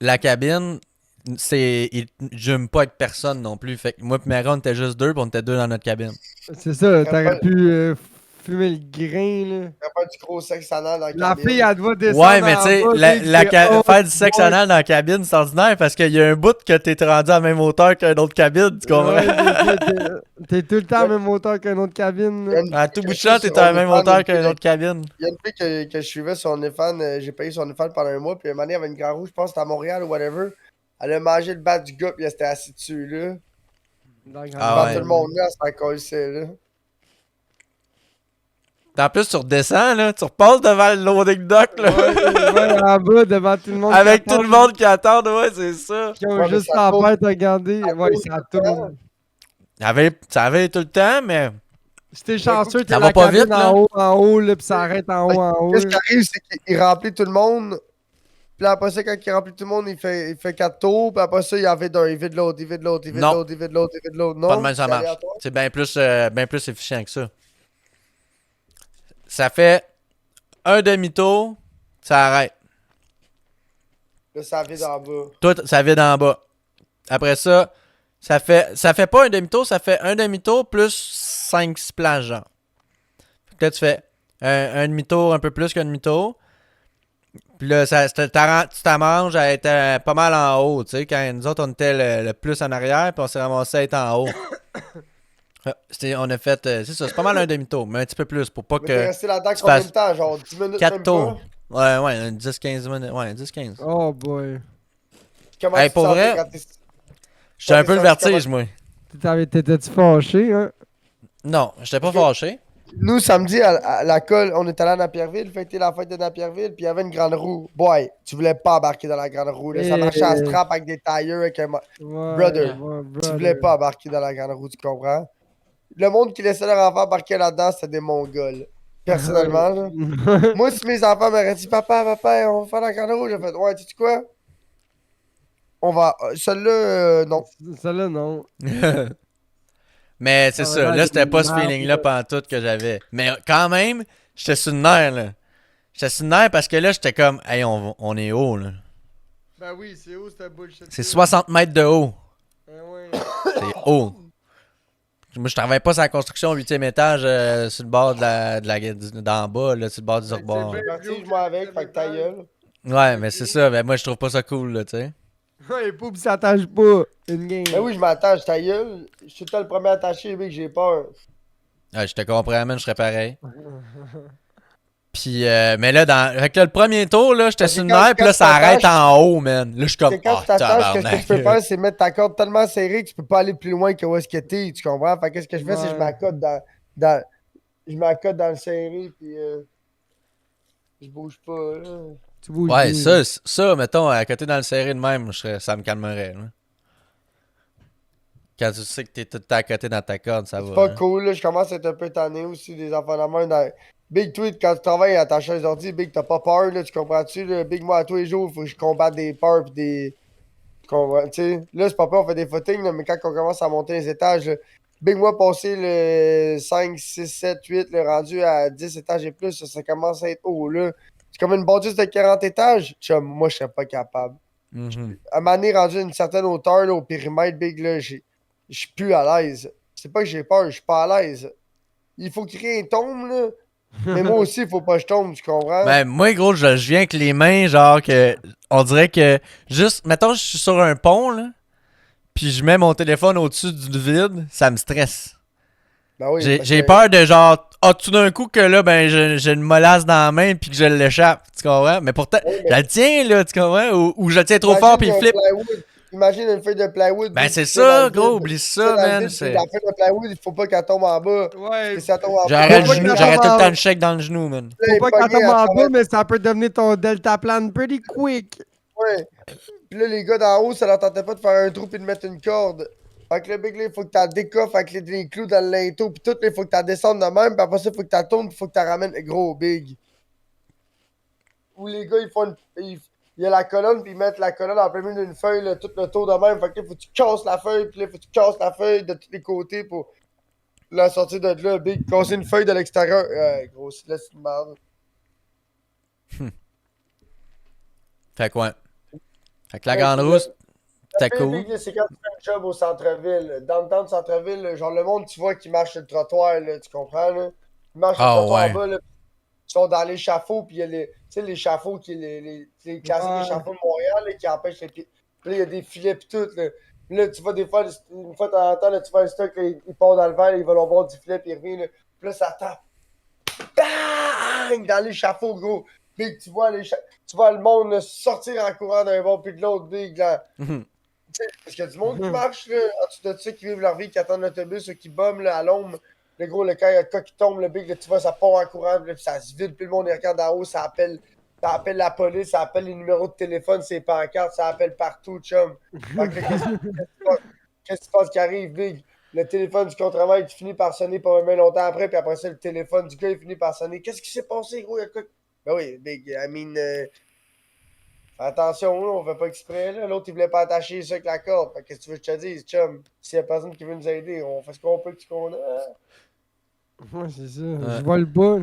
La cabine, ils jument pas avec personne non plus. Fait que moi et Mary, on était juste deux, puis on était deux dans notre cabine. C'est ça, pas- t'aurais pu fumer le grain, là. Il n'y a pas du gros sexe anal dans la La cabine. fille, elle doit descendre Ouais, mais tu sais, en bas, faire du sexe anal dans la cabine, c'est ordinaire parce qu'il y a un bout que t'es rendu à la même hauteur qu'une autre cabine, tu comprends? T'es tout le temps à la même hauteur qu'une autre cabine. Il y a là. une À fille tout que bout de je champ, suis t'es sur à la même OnlyFans, hauteur une qu'une fille- autre cabine. Il y a une fille que je suivais sur OnlyFans, j'ai payé son OnlyFans pendant un mois, puis un moment donné, il y avait une grande roue, je pense que c'était à Montréal ou whatever. Elle a mangé le bas du gars, puis elle s'était assise dessus, là. Dans la grande Ah Devant ouais. tout le monde, là, c'est encore ici, là. En plus, tu redescends, là. Tu repasses devant le loading dock, là. Ouais, en bas, devant tout le monde. Avec qui tout le attend, monde qui attend, ouais, c'est ça. qui ont Ouais, mais juste ça tourne. tempête à regarder. Ouais, tourne ça tout le temps. tourne. Ça avait tout le temps, mais. Si t'es chanceux, t'es Ça la va pas cabine vite, là. en haut, là, pis ça arrête en haut. Qu'est-ce qui arrive, c'est qu'il remplit tout le monde. Puis là, après ça, quand il remplit tout le monde, il fait 4 tours. Puis après ça, il en vide un, il vide l'autre, il vide l'autre, il vide Non. l'autre, il vide l'autre, il vide l'autre. Non, Pas de même, ça c'est marche. aléatoire. C'est bien plus efficient que ça. Ça fait un demi-tour, ça arrête. Là, ça vide en bas. Toi, ça vide en bas. Après ça, ça fait pas un demi-tour, ça fait un demi-tour plus 5 splashes, genre. Fait que là, tu fais un demi-tour un peu plus qu'un demi-tour. Puis là, tu t'arranges à être pas mal en haut, tu sais. Quand nous autres, on était le plus en arrière, puis on s'est ramassé à être en haut. On a fait, c'est ça, c'est pas mal un demi-tour, mais un petit peu plus pour pas Mais t'es que resté là-dedans tu combien fasses de temps? Genre 10 minutes 4 même tours. pas? Ouais, 10-15 minutes. Ouais, 10-15. Oh boy. Comment Hey, tu te pour sentais vrai, quand t'es... J'étais un t'es peu le sorti vertige, moi. T'étais-tu fâché, hein? Non, j'étais pas fâché. Nous, samedi, à la colle, on est allé à Napierville, fêter la fête de Napierville, puis il y avait une grande roue. Boy, tu voulais pas embarquer dans la grande roue. Là. Ça marchait à strap avec des tailleurs, avec un... Brother, tu voulais pas embarquer dans la grande roue, tu comprends? Le monde qui laissait leur enfant embarquer là-dedans, c'était des Mongols. Personnellement, là. Moi, si mes enfants m'auraient dit, papa, on va faire la grande roue, j'ai fait, ouais, tu sais quoi? On va. Celle-là, non. Celle-là, non. Mais c'est Ça ça, avait là, l'air c'était d'une pas ce merde, feeling-là là. pantoute que j'avais. Mais quand même, j'étais sur le nerf, là. J'étais sur le nerf parce que là, j'étais comme, hey, on est haut, là. Ben oui, c'est où cette bullshit? C'est 60 mètres de haut. Ben ouais. C'est haut. Moi, je travaillais pas sur la construction au 8e étage, sur le bord d'en bas, là, sur le bord du rebord. Ben, Vertige-moi avec, fait que ta gueule. Ouais, mais c'est ça, mais moi, je trouve pas ça cool, là, tu sais. Ouais, Poup s'attache pas. Une game. Ben oui, je m'attache, ta gueule. Je suis tout le temps le premier attaché, mec, j'ai peur. Ouais, je te comprends, man, je serais pareil. Puis, mais là, fait que là, le premier tour, là, j'étais Parce sur que le quand- nerf, puis quand là, tu ça arrête t'attaches, en haut, man. Là, je suis comme, C'est quand oh, tu t'attaches, qu'est-ce que tabarnak. tu peux faire, c'est mettre ta corde tellement serrée que tu peux pas aller plus loin que où est-ce que t'es, tu comprends? Fait qu'est-ce que je fais, c'est que je Ouais. m'accote dans... Je m'accote dans le serré, puis je bouge pas, là. Tu bouges Ouais, bien. ça, mettons, à côté dans le serré de même, ça me calmerait, là. Quand tu sais que t'es tout le temps à côté dans ta corde, ça C'est va. pas Hein. cool, là. Je commence à être un peu tanné aussi des enfants de main. Big Tweet, quand tu travailles à ta chaise d'ordi, Big, t'as pas peur, là, tu comprends-tu? Là? Big, moi, à tous les jours, il faut que je combatte des peurs pis des. Tu comprends, tu sais? Là, c'est pas peur, on fait des footings, là, mais quand on commence à monter les étages, là, Big, moi, passer le 5, 6, 7, 8, le rendu à 10 étages et plus, ça commence à être haut, là. C'est comme une bâtisse de 40 étages. Chum, moi, je serais pas capable. Mhm. À un moment donné, rendu à une certaine hauteur, là, au périmètre, Big, là, je suis plus à l'aise. C'est pas que j'ai peur, je suis pas à l'aise. Il faut que rien tombe, là. Mais moi aussi, il faut pas que je tombe, tu comprends? Ben, moi, gros, je viens avec les mains, genre, que. On dirait que. Juste, mettons, je suis sur un pont, là. Puis je mets mon téléphone au-dessus du vide, ça me stresse. Ben oui, J'ai parce j'ai que- peur de genre, tout d'un coup que là, ben, j'ai une molasse dans la main puis que je l'échappe, tu comprends? Mais pourtant, Oui, mais je le tiens, là, tu comprends? Ou je le tiens trop imagine fort puis il un flippe. plywood. Imagine une feuille de plywood. Ben, Big, c'est tu sais, dans ça, le gros, vide. oublie Tu ça, sais, dans le man. vide, puis c'est- la feuille de plywood, il faut pas qu'elle tombe en bas. Ouais. Et si elle tombe en bas, J'aurais Faut pas qu'elle j'aurais tombe tout le temps en- le chèque dans le genou, man. là, il Faut pas est qu'elle pogné tombe à en travers- bas, mais ça peut devenir ton delta plan pretty quick. Ouais. Puis là, les gars d'en haut, ça leur tentait pas de faire un trou puis de mettre une corde. Fait que le big, là, il faut que t'as décoffres avec les clous dans le linteau. Puis tout, là, il faut que t'as descendes de même. Puis après ça, il faut que t'as tournes. Puis il faut que t'as ramènes gros big. Ou les gars, ils font une. Il y a la colonne, puis ils mettent la colonne en plein milieu d'une feuille, là, tout le tour de même. Fait que là, faut que tu casses la feuille. Puis là, faut que tu casses la feuille de tous les côtés pour la sortir de là. Big, casser une feuille de l'extérieur. Gros, là, c'est une merde. Fait quoi? Fait que la Ouais, grande c'est rousse, c'était Le pire, cool. Big, là, c'est quand tu fais un job au centre-ville. Dans le temps de centre-ville, là, genre le monde, tu vois, qui marche sur le trottoir, là, tu comprends, là? Ils marchent sur le Ah, trottoir ouais. en bas, là. Ils sont dans l'échafaud, puis il y a les, tu sais, l'échafaud qui est les classiques Ouais. échafauds de Montréal, là, qui empêchent les pieds. Puis là, il y a des filets, puis tout, là. Puis là, tu vois, des fois, une fois de temps en temps, là, tu vois un stock, là, il part dans le verre, il va leur voir du filet, puis il revient, là. Puis là, ça tape. Bang! Dans l'échafaud, gros. Big, tu vois le monde là, sortir en courant d'un bord puis de l'autre, Big, là. Mhm. Parce qu'il y a du monde qui marche, là, en dessous de ça, qui vivent leur vie, qui attendent l'autobus, ou qui bombent là, à l'ombre. Le gros, le quand il y a le cas qui tombe, le big, là, tu vois, ça part en courant, puis ça se vide, puis le monde il regarde en haut, ça appelle la police, ça appelle les numéros de téléphone, c'est pancartes, ça appelle partout, chum. Fait que là, qu'est-ce qui se passe qui arrive, big? Le téléphone du contre-travail qui finit par sonner pas même longtemps après, puis après ça, le téléphone du gars, il finit par sonner. Qu'est-ce qui s'est passé, gros? Il y a quoi? Ben oui, big, I mean, fais attention, là, on fait pas exprès, là. L'autre, il voulait pas attacher ça avec la corde. Fait que qu'est-ce que tu veux que je te dise, chum? S'il y a personne qui veut nous aider, on fait ce qu'on peut que ce qu'on a. Ouais, c'est ça. Je vois le pas.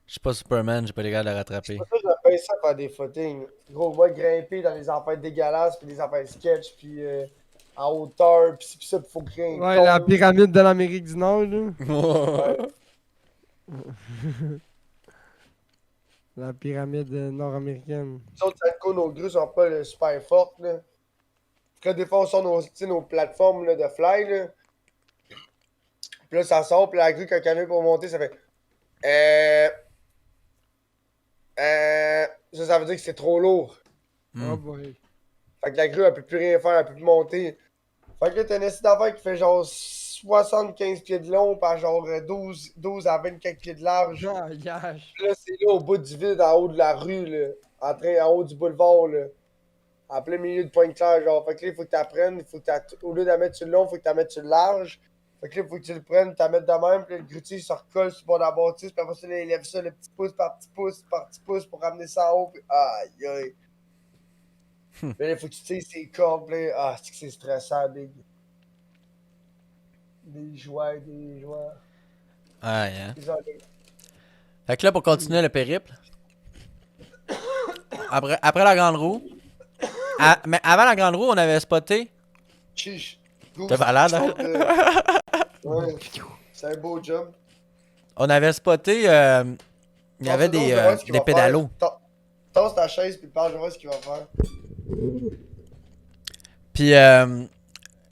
Je suis pas Superman, j'ai pas les gars de le rattraper. C'est pour ça que j'appelle ça faire des footings. Gros, moi, grimper dans les affaires dégueulasses, puis des affaires sketch, puis en hauteur, puis ça, puis faut créer un Ouais, la tombe. pyramide de l'Amérique du Nord, là. La pyramide nord-américaine. Les autres, nos grues sont pas super fortes, là. Parce que des fois, on sort nos plateformes là, de fly, là. Puis là, ça sort, puis la grue, quand elle vient pour monter, ça fait. Ça veut dire que c'est trop lourd. Oh boy. Fait que la grue, elle peut plus rien faire, elle peut plus monter. Fait que là, t'as une essai d'affaires qui fait genre 75 pieds de long par genre 12 à 24 pieds de large. Ah, yash. Puis là, c'est là au bout du vide, en haut de la rue, là. En haut du boulevard, là. En plein milieu de Pointe-Claire, genre. Fait que là, il faut que t'apprennes, au lieu de la mettre sur le long, il faut que tu la mettes sur le large. Fait que là, il faut que tu le prennes, tu la mettes de même, puis là, le grutier, il se recolle sur le bord de la bâtisse, puis après ça, là, il lève ça, le petit pouce par petit pouce par petit pouce pour ramener ça en haut, puis aïe, aïe. Puis là, il faut que tu tires ses cordes, puis là, c'est que c'est stressant, big. Des joies, des joies. Ouais, hein. Des heures. Fait que là, pour continuer le périple, après la grande roue, mais avant la grande roue, on avait spoté. Chiche. T'es malade, hein? Ouais. C'est un beau job. On avait spoté. Il y avait des pédalos. Tasse ta chaise puis parle, je vois ce qu'il va faire. Puis,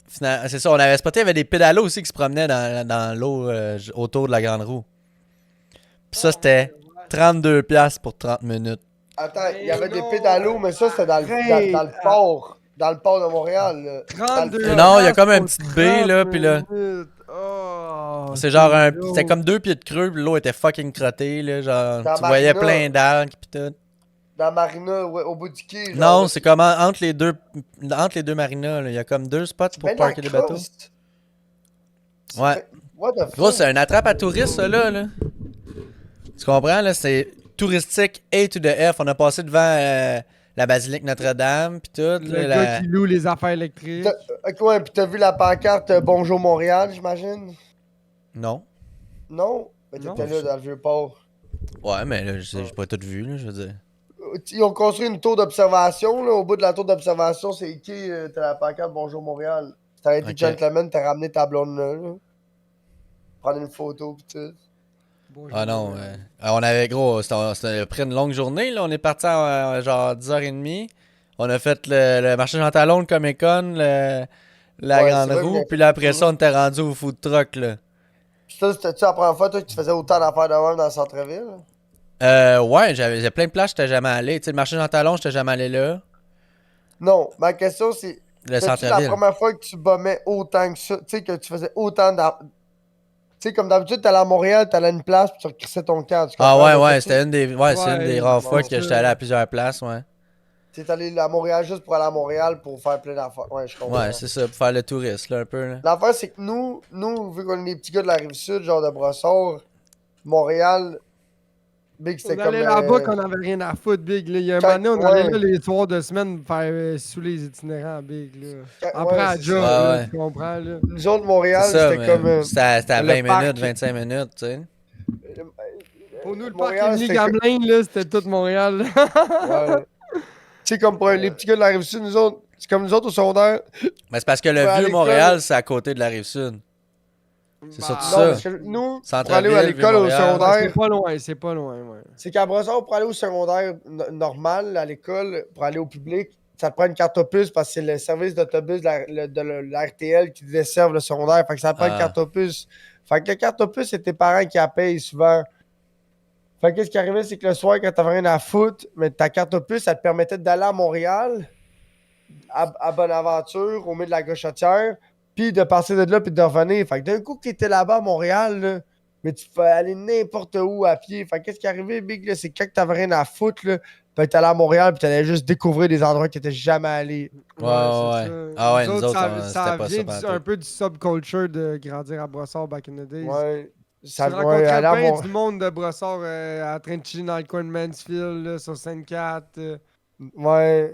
c'est ça, on avait spoté. Il y avait des pédalos aussi qui se promenaient dans l'eau autour de la grande roue. Puis ça, c'était 32$ pour 30 minutes. Attends, il y avait des pédalos, mais ça, c'était dans le port. Dans le port de Montréal. Là. 32 Non, il y a comme un petit baie, là, puis là. Oh, C'est genre c'était comme 2 pieds de creux, puis l'eau était fucking crottée, là. Genre, Dans tu voyais Marina. plein d'algues, pis tout. Dans Marina, ouais, au bout du quai. Genre, Non, là, c'est comme entre les deux marinas, là. Il y a comme 2 spots pour ben parker des bateaux. Ouais. What the fuck? Gros, c'est un attrape à touristes, ça, là. Tu comprends, là? C'est touristique A to the F. On a passé devant la basilique Notre-Dame, pis tout. Le là, gars qui loue les affaires électriques. Ok, ouais, pis t'as vu la pancarte Bonjour Montréal, j'imagine? Non. Non? Ben Non. t'étais là dans le vieux port. Ouais, mais là, j'ai pas tout vu, là, je veux dire. Ils ont construit une tour d'observation, là. Au bout de la tour d'observation, c'est écrit, t'as la pancarte Bonjour Montréal. Si t'aurais été Ok. gentleman, t'as ramené ta blonde là. Prendre une photo pis tout. Bonjour. Ah non, on avait gros, c'était après une longue journée, là. On est parti à genre 10h30. On a fait le marché Jean Talon, le Comic Con, la Ouais, grande c'est vrai, roue, mais- puis là après ça, on était rendu au food truck, là. Pis ça, c'était-tu la première fois, toi, que tu faisais autant d'affaires de même dans le centre-ville? Ouais, j'avais plein de places, j'étais jamais allé. Tu sais, le marché Jean Talon, j'étais jamais allé là. Non, ma question, c'est. Le C'est-tu la centre-ville. première fois que tu bombais autant que ça? Tu sais, que tu faisais autant Tu sais, comme d'habitude, t'allais à Montréal, t'allais à une place, puis tu recrissais ton camp. Tu Ah comprends? ouais, Mais ouais, t'as-tu- c'était une des rares fois c'est que ça. j'étais allé à plusieurs places, ouais. T'es allé à Montréal juste pour aller à Montréal pour faire plein d'affaires. Ouais, je comprends. Ouais, c'est ça, pour faire le touriste, là, un peu, là. L'affaire, c'est que nous, vu qu'on est des petits gars de la Rive-Sud, genre de Brossard, Montréal, Big, On c'était allait comme. là-bas qu'on avait rien à foutre, Big. Là. Il y a un Quand- moment donné, on allait ouais. là les soirs de semaine faire sous les itinérants, Big. Là. Quand- Après, ouais, à c'est job, ça. là, Ouais, tu comprends, là. Nous autres, C'est Montréal, ça, c'était mais comme. c'était à le 20 parc. minutes, 25 minutes, tu sais. Pour nous, le parc Montréal, Émilie c'était Gamelin, là, c'était tout Montréal. Ouais. Tu sais, comme pour les petits gars de la Rive-Sud, nous autres, c'est comme nous autres au secondaire. Mais c'est parce que le Ouais, à vieux l'école. Montréal, c'est à côté de la Rive-Sud. C'est surtout Non, ça. parce que nous, pour Centre-ville, aller à l'école au Vieux-Montréal. Ouais, secondaire, c'est pas loin, ouais. c'est qu'à Brossard, pour aller au secondaire normal, à l'école, pour aller au public, ça te prend une carte opus parce que c'est le service d'autobus de la RTL qui desserve le secondaire. Fait que ça te prend une Ah. carte opus. Fait que la carte opus, c'est tes parents qui la payent souvent. Fait que qu'est-ce qui arrivait, c'est que le soir, quand t'avais rien à foutre, mais ta carte opus, ça te permettait d'aller à Montréal. à Bonaventure, au milieu de la Gauchetière, puis de partir de là, puis de revenir. Fait que d'un coup, que t'étais là-bas à Montréal, là, mais tu peux aller n'importe où à pied. Fait que qu'est-ce qui est arrivé, Big, là, c'est que quand t'avais rien à foutre, là, ben t'allais à Montréal, puis t'allais juste découvrir des endroits que t'étais jamais allé. Ouais, ouais, c'est ouais. ça. Ah ouais, Nous nous autres, autres, ça, c'était ça pas vient ça un pantoute. peu du subculture de grandir à Brossard back in the days. Ouais. Tu Ouais, rencontrais aller à bien Mont- du monde de Brossard en train de chiller dans le coin de Mansfield, là, sur Sainte-Cat. Ouais.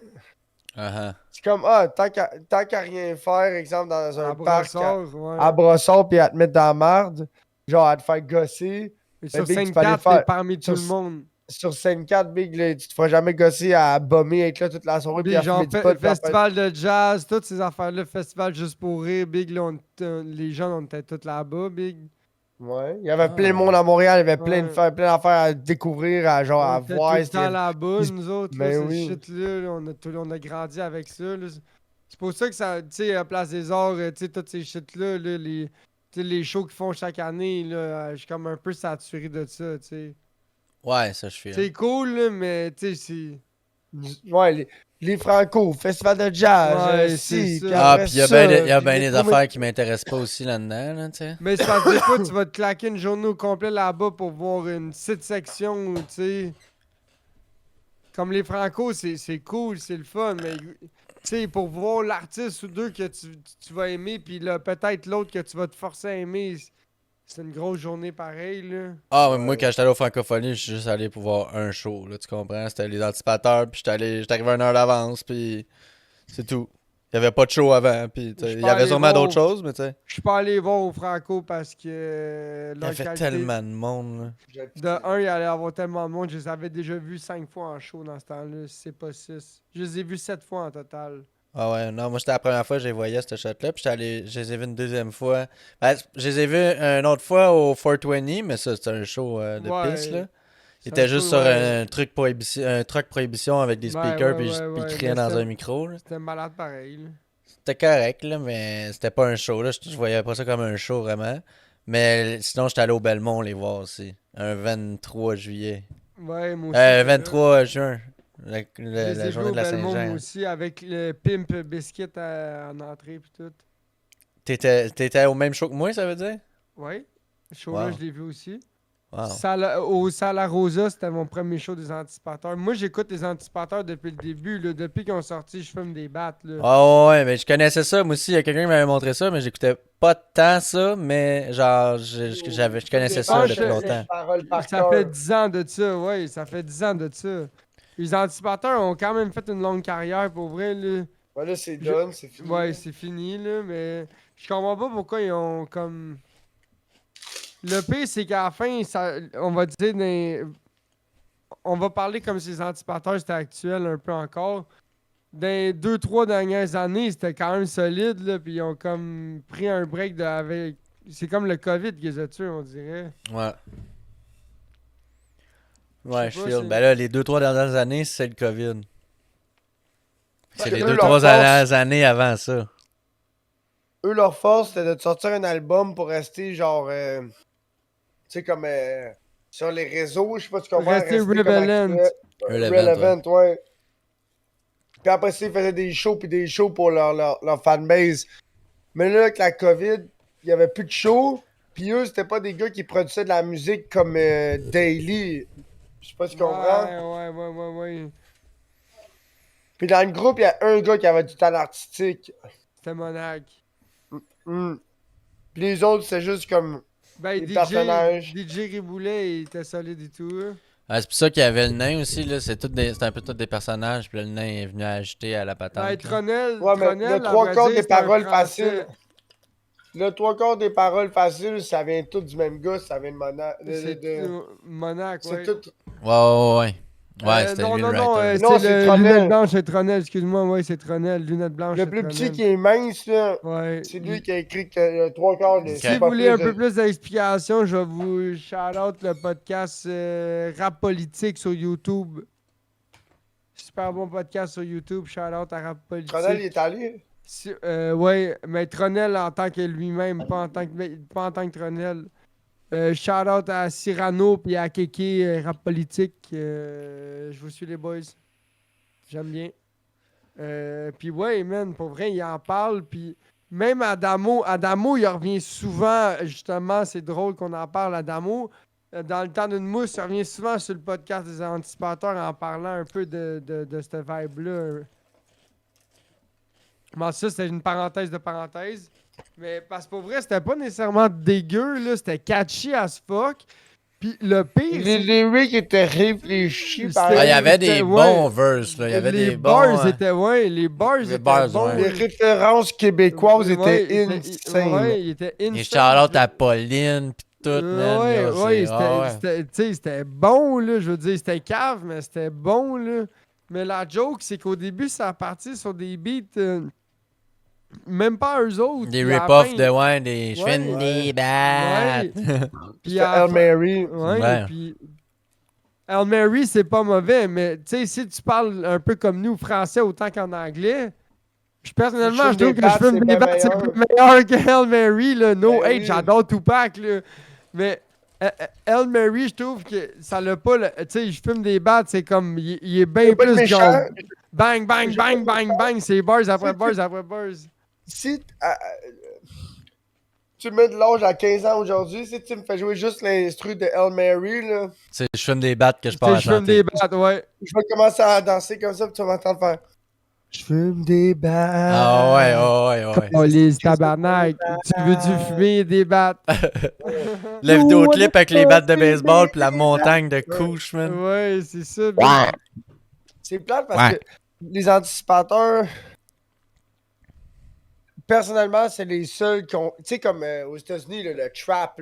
Uh-huh. C'est comme, tant qu'à rien faire, exemple, dans À un parc Brossard, à ouais. Brossard, puis à te mettre dans la marde, genre à te faire gosser, Et ben sur Big, tu peux aller Sainte-Cat, t'es faire. parmi tout Sur, le monde. sur scène 4, Big, là, tu te feras jamais gosser à bomber, être là toute la soirée, puis Big, à fumer genre, du pot, puis à faire. festival de jazz, toutes ces affaires-là, festival juste pour rire, Big, là, les gens, on était tous là-bas, Big. Ouais. Il y avait plein de Ah. monde à Montréal, il y avait Ouais. plein d'affaires à découvrir, à, genre, On à était tout voir. le temps là-bas, il se- nous autres, là, Ben ce oui. shit-là, là, on a grandi avec ça, là. C'est pour ça que ça, tu sais, à Place des Arts, tu sais, tous ces shit-là, là, tu sais, les shows qu'ils font chaque année, là, je suis comme un peu saturé de ça, tu sais. Ouais, ça, je file. C'est cool, là, mais, tu sais, c'est... Ouais, les Franco, festival de jazz, Ouais, c'est si, ça. puis Ah, après puis il y a bien ça, y a puis ben les des promenades- affaires qui m'intéressent pas aussi là-dedans, là, tu sais. Mais c'est parce que des fois, tu vas te claquer une journée au complet là-bas pour voir une petite section, tu sais. Comme les Franco, c'est cool, c'est le fun, mais tu sais, pour voir l'artiste ou deux que tu vas aimer, puis là, peut-être l'autre que tu vas te forcer à aimer, c'est une grosse journée pareille, là. Ah, mais moi, Ouais. quand j'étais allé au Francophonie, je suis juste allé pour voir un show, là, tu comprends? C'était les anticipateurs, puis j'étais arrivé une heure d'avance, puis c'est tout. Il y avait pas de show avant, puis tu sais, Je il suis y pas avait allé sûrement voir d'autres choses, mais tu sais. Je suis pas allé voir au Franco parce que Il y leur avait qualité... tellement de monde, là. De un, il allait avoir tellement de monde. Je les avais déjà vus 5 fois en show dans ce temps-là, si c'est pas 6. Je les ai vus 7 fois en total. Ah ouais, non, moi, c'était la première fois que je les voyais, cette shot-là, puis je les ai vus une deuxième fois. Ben, je les ai vus une autre fois au 420, mais ça, c'était un show de piste, Ouais. là. Il C'est était un juste show, sur ouais. un truck prohibition avec des Ouais, speakers, ouais, puis ouais, puis il ouais. criait Mais dans un micro, là. c'était malade pareil, là. C'était correct, là, mais c'était pas un show, là. Je voyais pas ça comme un show, vraiment. Mais sinon, j'étais allé au Belmont les voir aussi. Un 23 juillet. Ouais, moi aussi. j'étais là. 23 juin. Je les La ai vus journée au de la Belmont, moi Saint-Jean. aussi, avec le Pimp Biscuit en entrée pis tout. T'étais au même show que moi, ça veut dire? Ouais. Ce show-là, Wow. je l'ai vu aussi. Wow. Au Sala Rosa, c'était mon premier show des Anticipateurs. Moi, j'écoute les Anticipateurs depuis le début. Là. Depuis qu'ils ont sorti Je fume des battes. Là. Ah ouais, mais je connaissais ça, moi aussi. Il y a quelqu'un qui m'avait montré ça, mais j'écoutais pas tant ça, mais genre, je connaissais ça pense depuis que- longtemps. Paroles par Ça fait cœur. 10 ans de ça, ouais. Ça fait 10 ans de ça. Les Anticipateurs ont quand même fait une longue carrière, pour vrai. Là. Ouais, là, c'est Je- done, c'est fini. Ouais, c'est fini, là. Mais je comprends pas pourquoi ils ont comme. Le pire, c'est qu'à la fin, on va dire. On va parler comme si les Anticipateurs c'était actuel un peu encore. Dans les 2-3 dernières années, c'était quand même solide, là, puis ils ont comme pris un break avec... C'est comme le COVID qui les a tués, on dirait. Ouais. Ouais, Je je sais pas, file. c'est- Ben là, les 2-3 dernières années, c'est le COVID. C'est les eux, 2-3 leur force- dernières années avant ça. Eux, leur force, c'était de te sortir un album pour rester genre. Tu sais, comme. Sur les réseaux, je sais pas si tu comprends. Rester comme relevant. Relevant, ouais. Puis après ça, ils faisaient des shows, puis des shows pour leur fanbase. Mais là, avec la COVID, il y avait plus de shows. Puis eux, c'était pas des gars qui produisaient de la musique comme daily. Je sais pas si tu comprends. Ouais. Puis dans le groupe, il y a un gars qui avait du talent artistique. C'était Monac. Hmm. Puis les autres, c'est juste comme Ben, des personnages. DJ Riboulet, il était solide et tout. Hein. Ah, c'est pour ça qu'il y avait le nain aussi, là. C'est un peu tous des personnages, puis là, le nain est venu ajouter à la patente. Ben, là. Tronel, Ouais, mais Tronel, le à trois vrai quarts dire, des c'est un paroles Français. faciles. Le trois quarts des paroles faciles, ça vient tout du même gars, ça vient de Monac. C'est Monac, C'est ouais. tout. Ouais. Ouais, c'était non, lui non, le non, writer. Non, c'est c'est le Tronel. Lunette Blanche, c'est Tronel, excuse-moi, ouais, c'est Tronel, Lunette Blanche, Le c'est plus Tronel. petit qui est mince, là, Ouais. c'est lui qui a écrit que le trois quarts de. Ok. Si vous voulez un peu plus d'explications, je vais vous shout-out le podcast Rap Politique sur YouTube. Super bon podcast sur YouTube, shout-out à Rap Politique. Tronel, il est allé. Ouais, mais Tronel en tant que lui-même, pas en tant que Tronel. Shout-out à Cyrano puis à Kéké, Rap Politique. Je vous suis les boys. J'aime bien. Puis ouais, man, pour vrai, il en parle. Puis même Adamo, il revient souvent, justement, c'est drôle qu'on en parle, Adamo. Dans le temps d'une mousse, il revient souvent sur le podcast des anticipateurs en parlant un peu de cette vibe-là. Bon, ça, c'était une parenthèse de parenthèse. Mais parce que pour vrai, c'était pas nécessairement dégueu, là. C'était catchy as fuck. Puis le pire, Les lyrics étaient réfléchis par Ah, il y avait C'était- des ouais. bons verses, là. Il y avait les des bars bons. étaient, ouais, les bars Les étaient bars, bons. ouais. Les références québécoises Ouais, étaient insane. Ouais, il était insane. Les shout-out à Pauline, pis tout, man. Ouais, là, ouais, c'est- ah ouais. tu sais, c'était bon, là. Je veux dire, c'était cave, mais c'était bon, là. Mais la joke, c'est qu'au début, ça a parti sur des beats, même pas eux autres. Des Puis à la rip-offs fin- de ouais, des je fais Ouais. des battes. Puis C'était à la Hail fin- Mary. Ouais, Ouais. puis Hail Mary, c'est pas mauvais, mais tu sais, si tu parles un peu comme nous, français autant qu'en anglais, puis personnellement, je trouve que je fume des battes, c'est plus meilleur que Hail Mary, là. No Ben hate, oui. j'adore Tupac, là. Mais Hail Mary, je trouve que ça l'a pas, tu sais, je fume des battes, c'est comme, il est bien Pas de plus méchant. genre, bang, bang, bang, bang, bang, c'est bars après bars après bars. Si tu me mets de l'âge à 15 ans aujourd'hui, si tu me fais jouer juste l'instru de Hail Mary, là, C'est je fume des battes que je Tu sais, pars à je fume chanter. des battes, ouais. je vais commencer à danser comme ça, puis tu vas m'entendre faire. Je fume des battes. Ah ouais, ouais, ouais, ouais. Oh, les tabarnak, tu veux-tu fumer des battes? Le vidéoclip avec les battes de baseball pis la montagne de couches, man. Ouais, c'est ça. C'est plate parce Ouais. que les anticipateurs, personnellement, c'est les seuls qui ont. Tu sais, comme aux États-Unis, là, le trap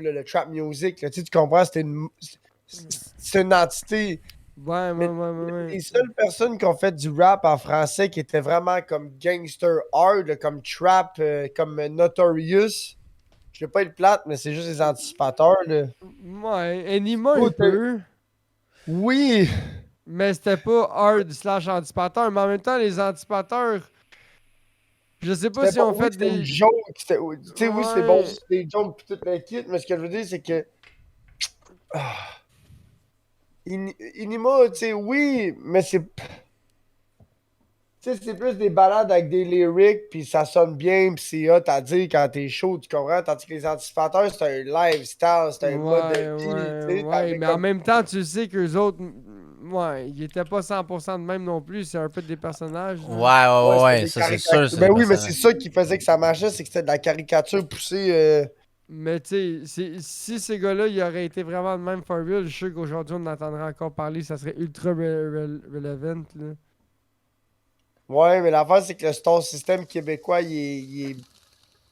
music, là, tu sais, tu comprends, c'est une entité. Ouais, ouais. Les seules personnes qui ont fait du rap en français qui étaient vraiment comme gangster hard, là, comme trap, comme Notorious. Je vais pas être plate, mais c'est juste les anticipateurs. Là. Ouais, Enima Oh, un peu. Oui! Mais c'était pas hard / anticipateur. Mais en même temps, les anticipateurs, je sais pas C'était si on oui, fait c'était une des. joke. Tu sais, oui, c'est Ouais. bon, c'est des jokes pis tout le kit, mais ce que je veux dire, c'est que. Ah. Inima, tu sais, oui, mais c'est. Tu sais, c'est plus des balades avec des lyrics, puis ça sonne bien, puis c'est hot à dire quand t'es chaud, tu comprends? Tandis que les anticipateurs, c'est un lifestyle, c'est un mode de vie, tu sais. Ouais, t'avais mais comme- en même temps, tu sais qu'eux autres, ouais, ils étaient pas 100% de même non plus. C'est un peu des personnages. là. Ouais, c'était ça des c'est sûr. caricatures. c'est Ben des oui, mais c'est personnages. ça qui faisait que ça marchait, c'est que c'était de la caricature poussée. Mais tu sais, si ces gars-là, ils auraient été vraiment de même for real, je suis sûr qu'aujourd'hui, on entendrait encore parler, ça serait ultra relevant. Là. Ouais, mais l'affaire, c'est que le star system québécois, il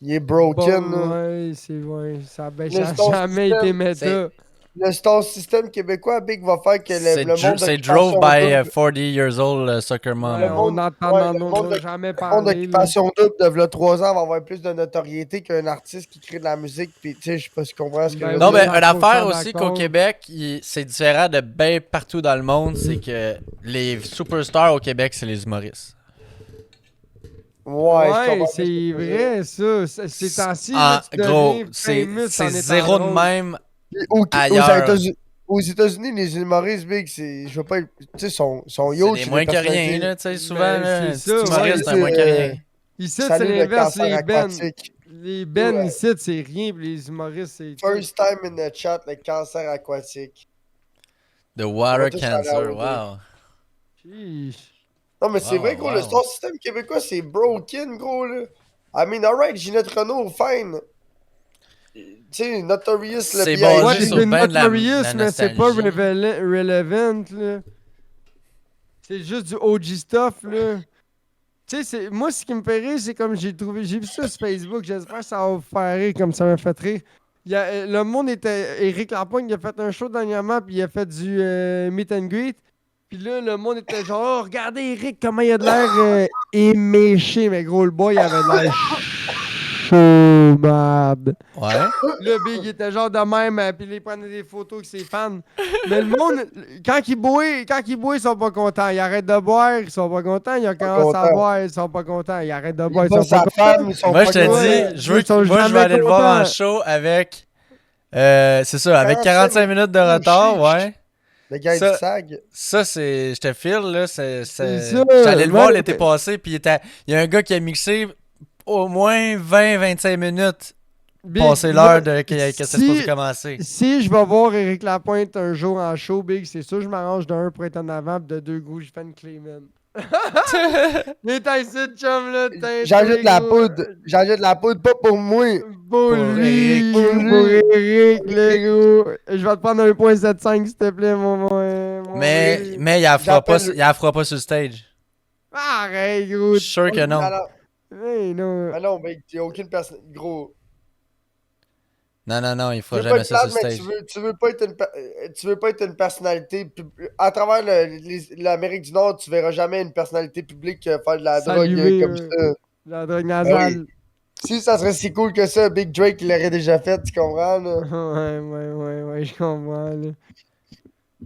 est broken. Bon, là. ouais, ça a Le ça a star jamais system, été méta. Le star system québécois, Big, va faire que C'est le monde c'est d'Occupation drove by a Double- 40 years old soccer mom. Ouais, le on monde- entend ouais, dans le nos monde de- jamais le monde parler. là. d'Occupation Double de v'là 3 ans va avoir plus de notoriété qu'un artiste qui crée de la musique. Puis, tu sais, je sais pas si tu comprends ce que Ben je veux Non, oui, mais dire. une 100% affaire aussi d'accord. qu'au Québec, c'est différent de bien partout dans le monde, c'est que les superstars au Québec, c'est les humoristes. Ouais, je comprends ce que c'est tu veux dire. vrai, ça. Ces temps-ci, En là, tu gros, deviens c'est famous en c'est étant zéro de drôle. même. Puis Ailleurs. aux États-Unis, les humoristes, Big, je veux pas être. Tu sais, sont C'est huge. des c'est moins des que rien, personnalités. là, tu sais, souvent, Ben, là, c'est petit ça, humoriste, ouais. c'est un moins que rien. Ici, c'est Salut le l'inverse, cancer les bennes. aquatique. Les bennes Ouais. ici, c'est rien, puis les humoristes, c'est. First time in the chat, le cancer aquatique. The On water va tous aller cancer, au wow. Chiche. Non, mais c'est Wow, vrai, gros, wow. le star system québécois, c'est broken, gros, là. I mean, alright, Ginette Renault, fine. Tu sais, Notorious, le C'est B.I.G. basé Ouais, sur c'est ben de la notorious, mais c'est pas nostalgie. relevant, là. C'est juste du OG stuff, là. Tu sais, moi, ce qui me fait rire, c'est comme j'ai vu ça sur Facebook, j'espère que ça va vous faire rire comme ça m'a fait rire. Le monde était. Éric Lapointe, il a fait un show dernièrement, puis il a fait du meet and greet. Puis là, le monde était genre, oh, regardez Éric, comment il a de l'air éméché, mais gros, le boy, il avait de l'air chaud, mad. Ouais. Le Big était genre de même, puis il prenait des photos avec ses fans. Mais le monde, quand il boit, ils sont pas contents. Ils arrêtent de boire, ils sont pas contents. Ils commencent à contents. boire, ils sont pas contents. Ils arrêtent de boire, Il ils bat sont pas sa contents. femme, ils sont Moi, pas je te contents. dis, Ils sont moi, je vais jamais aller le voir en contents. show avec. C'est ça, avec 45 minutes de retard, ouais. Le gars Ça- du SAG. Ça, c'est. Je te file, là. C'est ça, J'allais le voir ouais. l'été passé, puis il y a un gars qui a mixé au moins 20-25 minutes Big, passé moi, l'heure que c'est supposé commencer. Si je vais voir Éric Lapointe un jour en show, Big, c'est sûr je m'arrange de 1 pour être en avant, puis de 2 gros, je fais une clé, man. Mais t'as ici, chum, là, t'es. J'ajoute la poudre. J'ajoute la poudre, pas pour moi. Pour lui, pour Eric, les gros. Je vais te prendre 1.75, s'il te plaît, mon Mais Eric. il la fera pas, J'appelle- il la fera pas sur le stage. Arrête, Je gros. suis sûr que non. Hey, non. Mais non, mec, t'as aucune personne. Gros. Non, il Tu fera veux pas jamais être ça sur le plate, mais stage. tu veux pas être tu veux pas être une personnalité. À travers l'Amérique du Nord, tu verras jamais une personnalité publique faire de la drogue Saluer, comme ça. la drogue Ben nasale. Si ça serait si cool que ça, Big Drake l'aurait déjà fait, tu comprends? Là? Ouais, je comprends, là.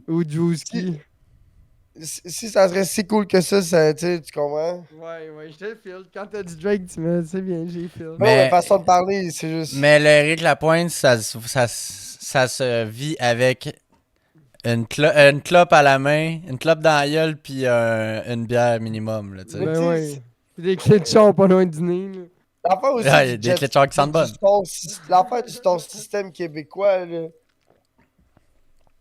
Ou Drewski. Si ça serait si cool que ça tu comprends? Ouais, je te file. Quand t'as dit Drake, tu me c'est bien, j'ai file. Non, Mais- mais façon de parler, c'est juste. Mais le Eric Lapointe, ça se vit avec une clope à la main, une clope dans la gueule, puis une bière minimum, là, tu sais. Mais Ben tu sais, ouais. Puis des clés de char pas loin du nez, là. L'affaire aussi, Ah, il y a du des jet- clés de char qui sentent bonnes. L'affaire du ton système québécois, là.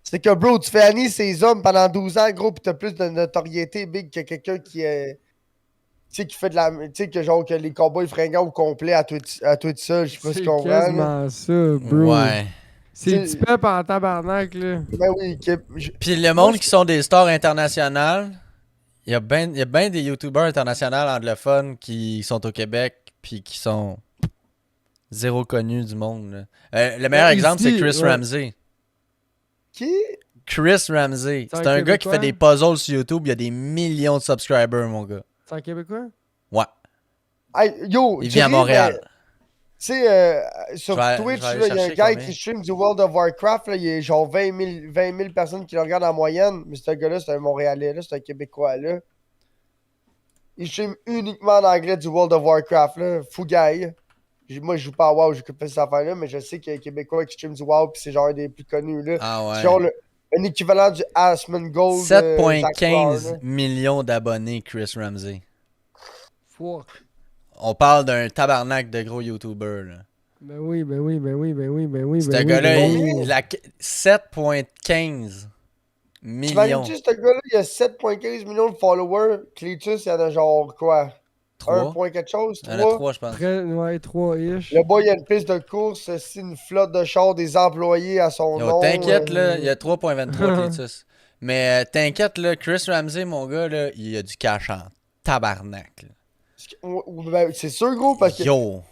C'est que, bro, tu fais Annie ces hommes pendant 12 ans, gros, pis t'as plus de notoriété, big, que quelqu'un qui est. Tu sais, qui fait de la. Tu sais, que genre, que les cowboys fringants au complet à toi tout seul, je sais pas si C'est tu comprends. là. quasiment ça, bro. Ouais. C'est C'est- du pep en tabarnak, là. Ben oui, Puis le monde qui sont des stars internationales, il y a ben des youtubeurs internationaux anglophones qui sont au Québec, puis qui sont zéro connus du monde, là. Le meilleur Ben, exemple, ici, c'est Chris ouais. Ramsey. Qui? Chris Ramsey. C'est C'est un un gars qui Québécois? fait des puzzles sur YouTube, il y a des millions de subscribers, mon gars. C'est un Québécois? Ouais. Hey, yo, Il vit à Jerry, Montréal. mais, tu sais, sur Je vais- Twitch, je vais aller là, il y a un chercher gars combien. qui stream du World of Warcraft. Là, il y a genre 20 000 personnes qui le regardent en moyenne. Mais ce gars-là, c'est un Montréalais, là, c'est un Québécois. Là. Il stream uniquement en anglais du World of Warcraft. Là. Fougaille. Moi, je joue pas à WoW, j'occupe pas cette affaire-là, mais je sais qu'il y a un Québécois qui stream du WoW, puis c'est genre un des plus connus. Là. Ah C'est ouais. genre un équivalent du Asmongold. Jack Bauer, 7,15 là. millions d'abonnés, Chris Ramsey. Fuck. On parle d'un tabarnak de gros YouTubers, là. Ben oui. Ce ben gars-là, oui, il a 7,15 millions. T'imagines-tu, ce gars-là, il a 7,15 millions de followers. Cletus, il y en a genre quoi? 1 3. point quelque chose? Il y en a 3? 3, je pense. Ouais, 3-ish. Le boy, il y a une piste de course, c'est une flotte de chars, des employés à son Yo, nom. t'inquiète, là, il y a 3,23 Cletus. Mais t'inquiète, là, Chris Ramsey, mon gars, là, il a du cash en tabarnak, là. Ben, c'est sûr, gros, parce que, tu Yo!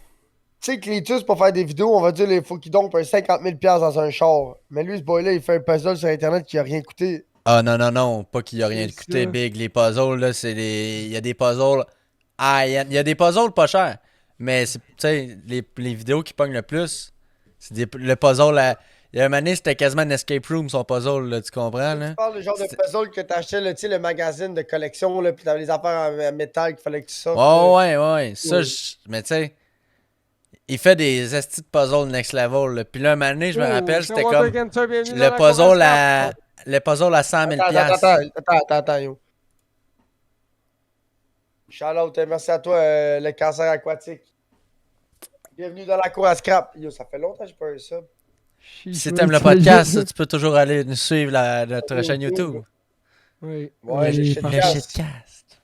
sais, Cletus, pour faire des vidéos, on va dire, il faut qu'il dompe un 50 000 dans un char. Mais lui, ce boy-là, il fait un puzzle sur Internet qui a rien coûté. Ah non, pas qu'il y a rien C'est écouté, ça. Big. Les puzzles, là, c'est des. Il y a des puzzles high-end. Il y a des puzzles pas chers. Mais, tu sais, les vidéos qui pognent le plus, c'est le puzzle à. Il y a un moment donné, c'était quasiment un escape room, son puzzle, là, tu comprends, là? Tu parles du genre de puzzle que t'achetais, là, tu sais, le magazine de collection, là, pis t'avais les affaires en métal qu'il fallait que tu sortes. Oh, là. ouais. Ça, Ouais. mais tu sais, il fait des estis de puzzles next level, là. Puis là, un moment donné, je me rappelle, c'était comme le puzzle à 100 000 Attends, yo. Shout-out, merci à toi, le cancer aquatique. Bienvenue dans la cour à scrap. Yo, ça fait longtemps que j'ai pas eu ça. Si t'aimes le podcast, tu peux toujours aller nous suivre notre chaîne YouTube. Oui. Ouais, j'ai Le Shitcast. shitcast.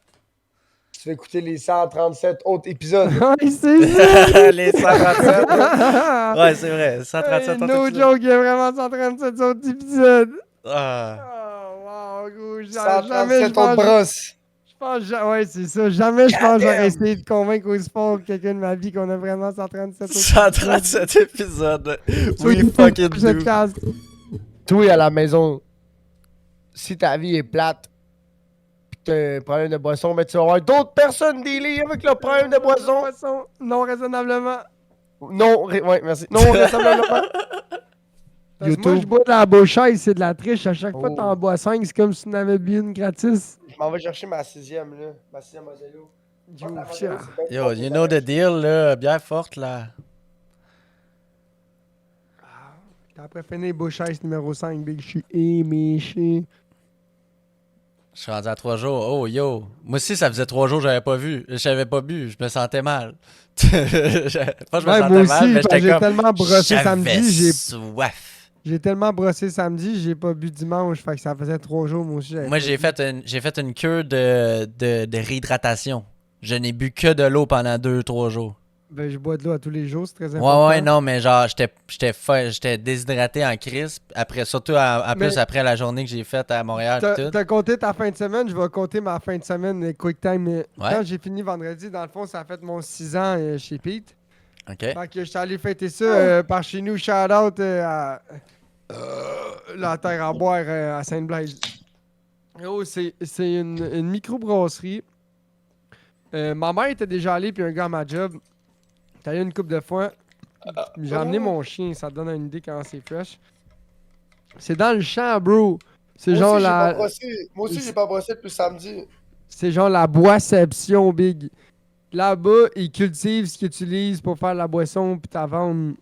Tu vas écouter les 137 autres épisodes. Ouais, c'est ça! Les 137. Ouais, c'est vrai. 137 Hey, no épisodes. joke, il y a vraiment 137 autres épisodes. Ah. Oh, wow, gros. Jamais, je 137 autres pense. brosses. Ouais, c'est ça. Jamais je pense que j'aurais essayé de convaincre au sport quelqu'un de ma vie qu'on a vraiment 137 autres 137 épisodes. épisodes. We fucking do. Podcast. Toi, à la maison, si ta vie est plate, pis que t'as un problème de boisson, mais tu vas avoir d'autres personnes délire avec le problème de boisson. Non raisonnablement. Non, ouais, merci. Non, raisonnablement. Parce que YouTube. moi, je bois de la bouchaille, c'est de la triche. À chaque fois que Oh. t'en bois 5, c'est comme si tu n'avais bu une gratis. Je m'en vais chercher ma 6e, là. Ma 6e Modelo. Yo, La fier. Modelo, c'est bien Yo, fort, you c'est know bien. the deal, là. Bière forte, là. Après finir bouchaille, c'est numéro 5, Big. Je suis éméché. Je suis rendu à 3 jours. Oh, yo. Moi aussi, ça faisait 3 jours que j'avais pas vu. J'avais pas bu. Je me sentais mal. Pas que je me Ouais, sentais moi mal, aussi, mais parce que j'étais j'ai comme... tellement brossé samedi, J'avais j'ai soif. j'ai tellement brossé samedi, j'ai pas bu dimanche, fait que ça faisait 3 jours, moi aussi. Moi, j'ai fait une cure de réhydratation. Je n'ai bu que de l'eau pendant 2-3 jours. Ben, je bois de l'eau à tous les jours, c'est très Ouais, important. ouais, non, mais genre, j'étais déshydraté en crise. Après, surtout en Mais- plus après la journée que j'ai faite à Montréal pis tout. T'as compté ta fin de semaine, je vais compter ma fin de semaine Quick Time. Ouais. Quand j'ai fini vendredi, dans le fond, ça a fait mon 6 ans chez Pete. OK. Fait que j'étais allé fêter ça par chez nous, shout-out à la terre à boire à Sainte-Blaise. Oh, c'est une microbrasserie. Ma mère était déjà allée, puis un gars à ma job. T'es allé une couple de fois. J'ai amené mon chien, ça te donne une idée quand c'est fresh. C'est dans le champ, bro. C'est Moi genre aussi, j'ai pas la. brossé. Moi aussi, j'ai pas brossé depuis samedi. C'est genre la boisception, big. Là-bas, ils cultivent ce qu'ils utilisent pour faire la boisson puis t'as vendre.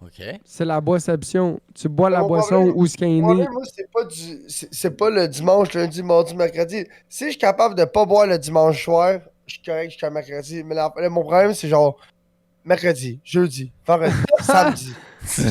OK. C'est la boisception. Tu bois Mais la mon boisson problème- où ce qu'elle est Moi, née. moi, c'est pas le dimanche, lundi, mardi, mercredi. Si je suis capable de pas boire le dimanche soir, je suis correct jusqu'à mercredi. Mais mon problème, c'est genre mercredi, jeudi, vendredi, samedi. Ouais,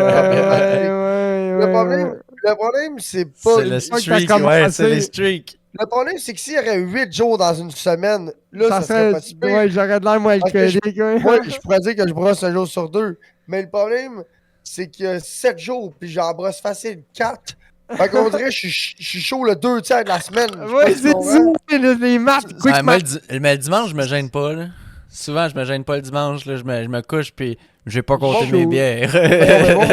ouais, Le ouais, problème, ouais. le problème, c'est pas. C'est le fois que t'as streak, ouais, c'est les commencé- streaks. Le problème, c'est que s'il y aurait 8 jours dans une semaine, là, ça serait pas si pire. Ouais, j'aurais de l'air moins Parce que alcoolique. Ouais. Moi, je pourrais dire que je brosse un jour sur 2. Mais le problème, c'est qu'il y a 7 jours, puis j'en brosse facile 4. Fait qu'on dirait que je suis chaud le 2 tiers de la semaine. Je sais pas Ouais, si tu c'est comprends. ça, les maths. Quick Ouais, moi, maths. mais le dimanche, je me gêne pas, là. Souvent, je me gêne pas le dimanche, là. Je me couche, puis j'ai pas compté Chaud. mes bières. Mais moi,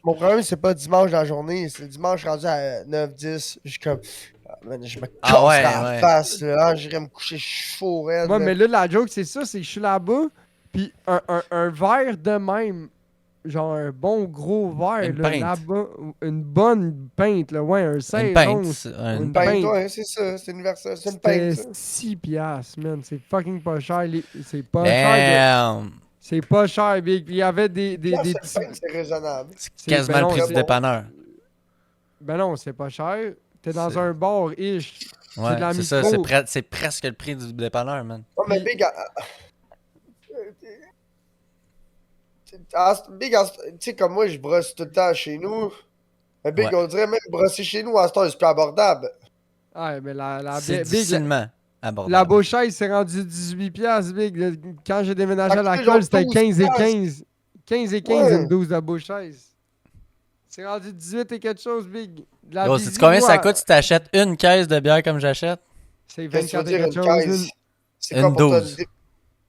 mon problème, c'est pas dimanche dans la journée. C'est dimanche rendu à 9-10. Je suis comme. Ah, man, je me casse Ah ouais, la ouais. face. Là. Ah, j'irais me coucher chaud, raide. Ouais, là. mais là, la joke, c'est ça, c'est que je suis là-bas, puis un verre de même, genre un bon gros verre, Une là, pinte. là-bas, une bonne pinte, là, ouais, un 16 Une pinte. onces. Une Une Pinte, pinte. ouais, c'est ça. C'est universel. C'est une C'était pinte, ça. 6 piastres, man, c'est fucking pas cher, c'est pas cher, Damn. c'est pas cher, big, puis il y avait des Là, petits... c'est une pinte, c'est raisonnable. C'est quasiment ben le non, prix c'est du bon. dépanneur. Ben non, c'est pas cher, t'es dans C'est- un bar-ish, Ouais, de la c'est ça, micro. c'est presque le prix du dépanneur, man. Non, mais Puis- Big, Big, tu sais, comme moi, je brosse tout le temps chez nous. Mais Big, Ouais. on dirait même brosser chez nous à ce temps, c'est plus abordable. Ouais, mais C'est big, difficilement abordable. la Beauchaise s'est rendue 18 piastres, big. Quand j'ai déménagé Fait à que la tu sais, genre colle, c'était 12 15 et piastres. 15. 15 et 15, Ouais. une 12 de Beauchaise. C'est rendu 18 et quelque chose, big. De la Gros, Visi, sais-tu combien ça moi, coûte si t'achètes une caisse de bière comme j'achète? C'est Qu'est-ce que tu veux 24 et dire, quelque une chose. caisse? C'est Une quoi pour toi? 12. C'est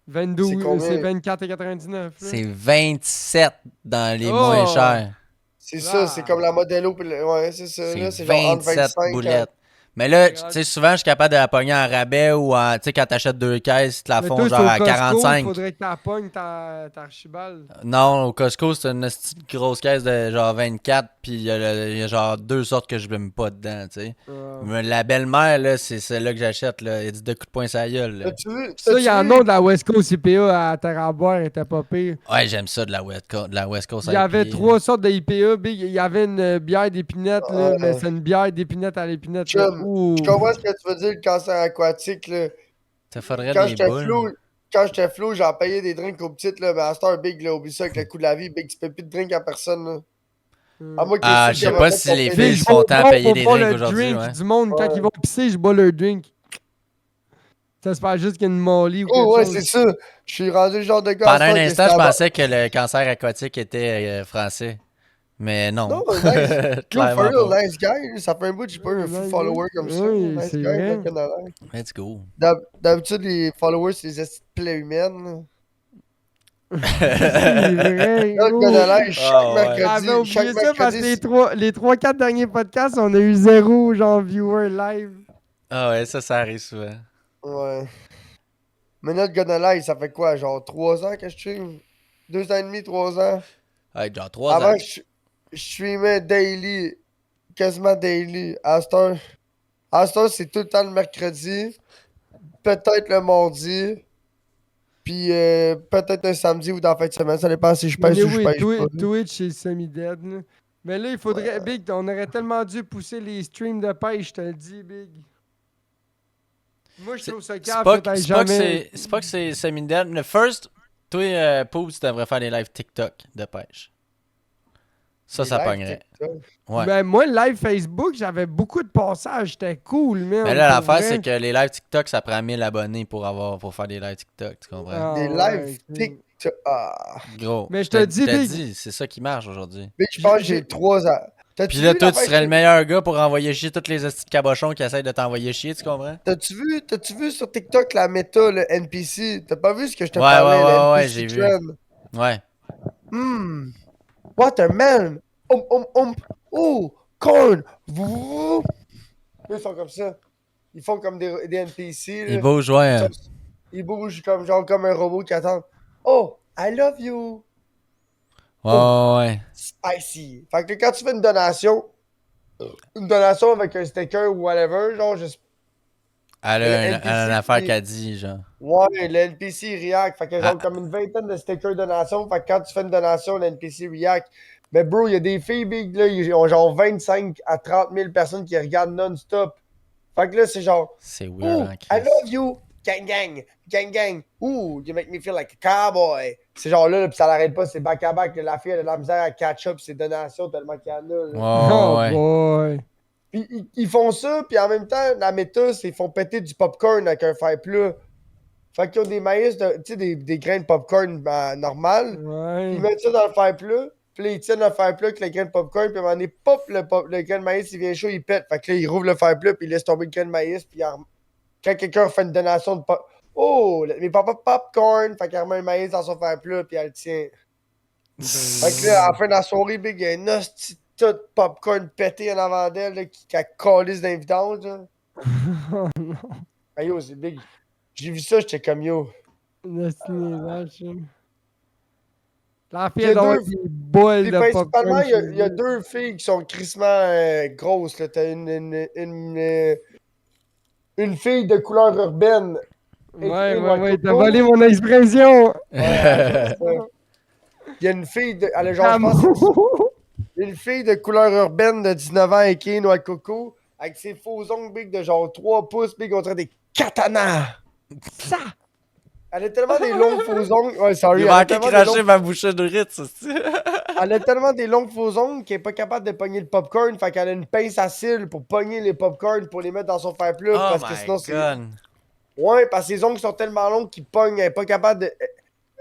22, combien? c'est 24,99. là. C'est 27 dans les Oh! moins chers. ça, c'est comme la Modelo. Ouais, c'est ça. Là, C'est c'est genre entre 27 25 boulettes. Mais là, tu sais, souvent, je suis capable de la pogner en rabais ou en, tu sais, quand t'achètes 2 caisses, ils te la Mais font toi, genre c'est au à Costco, 45. faudrait que t'appognes ta archibald. Non, au Costco, c'est une petite grosse caisse de genre 24, puis il y a genre 2 sortes que je n'aime pas dedans, tu sais. Mais la belle-mère, là, c'est celle-là que j'achète, là. Elle dit 2 coups de poing sur la gueule, là. As-tu vu? Ça, il y As-tu en vu? a de la West Coast IPA à terre à boire, elle était pas pire. Ouais, j'aime ça de la West Coast Il y avait IPA. 3 sortes de IPA, big. Il y avait une bière d'épinette, là, Ouais. mais c'est une bière d'épinette à l'épinette. là. Chum, Ouh. je comprends ce que tu veux dire, le cancer aquatique. Là. Ça faudrait Quand des j'étais boules. flou, j'en payais des drinks aux petites, là, mais à cette heure, Big, là, oublie ça avec le coût de la vie, Big, tu payes plus de drink à personne, là. À moins que Ah, t'aies je su sais que pas ma si tête les pour filles payer. se font tant payer des boire drinks le aujourd'hui, drink ouais. du monde, quand Ouais. ils vont pisser, je bois leur drink. T'espères juste qu'il y a une molly ou quelque Oh, ouais, chose. c'est ça. Je suis rendu le genre de gars. à Pendant un cette heure que instant, je c'est à- pensais que le cancer aquatique était français. Mais non. Non, nice. Yo, for Clairement real, pas. nice guy. là. Ça fait un bout que j'ai pas eu un Nice follower guy. comme ça. Oui, Nice c'est guy, vrai. le Canada. Let's go. D'habitude, les followers, c'est les esti de plaies humaines. là. C'est vrai, Là, le gros. Canada, chaque Ah, ouais. mercredi. J'avais oublié chaque ça parce que mercredi, les 3-4 derniers podcasts, on a eu 0 genre viewer live. Ah ouais, ça arrive souvent. Ouais. Mais notre Gunna ça fait quoi? Genre 3 ans que je stream? 2 ans et demi, 3 ans? Ouais, genre 3 Avant, ans. je streamais daily. Quasiment daily. À cette heure, c'est tout le temps le mercredi. Peut-être le mardi. Puis peut-être un samedi ou dans la fin de semaine. Ça dépend si je pèse ou je Anyway, pèse pas. Twitch est semi-dead. là. Mais là, il faudrait, Big, on aurait tellement dû pousser les streams de pêche, je te le dis, Big. Moi, je trouve ça C'est cave pas, que t'ailles c'est pas que jamais. c'est pas que c'est semi-dead. Le first, toi, Poop, tu devrais faire des lives TikTok de pêche. Ça Les lives pognerait. TikTok. Ouais. Ben, moi, live Facebook, j'avais beaucoup de passages. C'était cool, man. Mais là, pour l'affaire, vrai. c'est que les lives TikTok, ça prend 1000 abonnés pour faire des lives TikTok, tu comprends? Ah, Des ouais, lives ok. TikTok. Ah. Gros. Mais je te dis, Big. dis, c'est ça qui marche aujourd'hui. Mais je pense que J'ai- j'ai 3 ans. Puis là, toi, tu serais le meilleur gars pour envoyer chier tous les hosties de cabochons qui essayent de t'envoyer chier, tu comprends? T'as-tu vu sur TikTok la méta, le NPC? T'as pas vu ce que je te Ouais, parlais, le ouais, NPC j'ai vu. trend? Ouais. Watermelon! Oh! Corn! Vouh! Ils sont comme ça. Ils font comme des NPC. Il Là. beau jouer. Ils bougent comme, genre, comme un robot qui attend. Oh! I love you! Ouais. Spicy! Fait que quand tu fais une donation avec un sticker ou whatever, genre, juste. Elle Le a NPC, une affaire il- qu'elle dit, genre. Ouais, le NPC react. Fait qu'il y a genre Ah. comme une vingtaine de stickers donation. Fait que quand tu fais une donation, le NPC react. Mais bro, il y a des filles big là, ils ont genre 25 à 30 000 personnes qui regardent non-stop. Fait que là, c'est genre, C'est weird, ooh, hein, I Chris. love you, gang gang, gang gang. Ooh, you make me feel like a cowboy. C'est genre là, pis ça l'arrête pas, c'est back à back. La fille elle a de la misère à catch up ses donations tellement qu'il y en a. Là. Oh, Ouais. boy. Puis ils font ça, puis en même temps, la méta, c'est qu'ils font péter du popcorn avec un fer plat. Fait qu'ils ont des maïs, tu sais, des grains de popcorn normales. Ouais. Ils mettent ça dans le fer plat. Puis là, ils tiennent le fer plat avec le grain de popcorn. Puis à un moment donné, pop, le grain de maïs, il vient chaud, il pète. Fait que là, ils rouvrent le fer plat, puis ils laissent tomber le grain de maïs. Puis quand quelqu'un fait une donation de pop. Oh, mes papas popcorn. Fait qu'elle remet le maïs dans son fer plat, puis elle le tient. Fait que là, à la fin de la soirée, big, il y a une hostie de tas de popcorn pété en avant d'elle, là, qui a calisse dans les vidanges, là. Oh non. Ah yo, c'est big. J'ai vu ça, j'étais comme yo. Destiné, vache. La Il y fille a doit deux- avoir des boules Puis de principalement, popcorn. il y a deux filles qui sont crissement grosses. Là. T'as une fille de couleur urbaine. Ouais, t'as volé mon expression. Ouais, il y a une fille de. Elle a genre, je pense, Amour. une fille de couleur urbaine de 19 ans avec noix de coco, avec ses faux ongles big de genre 3 pouces, big, on dirait des katanas. Ça. Elle a tellement des longs faux ongles. Ouais, sorry. Il Elle va a manquer tellement des cracher longs- ma bouchée de Ritz, aussi. elle a tellement des longs faux ongles qu'elle est pas capable de pogner le popcorn. Fait qu'elle a une pince à cils pour pogner les popcorn pour les mettre dans son fer plat. Oh parce que my sinon, c'est. god. Ouais, parce que ses ongles sont tellement longs qu'ils pognent. Elle est pas capable de.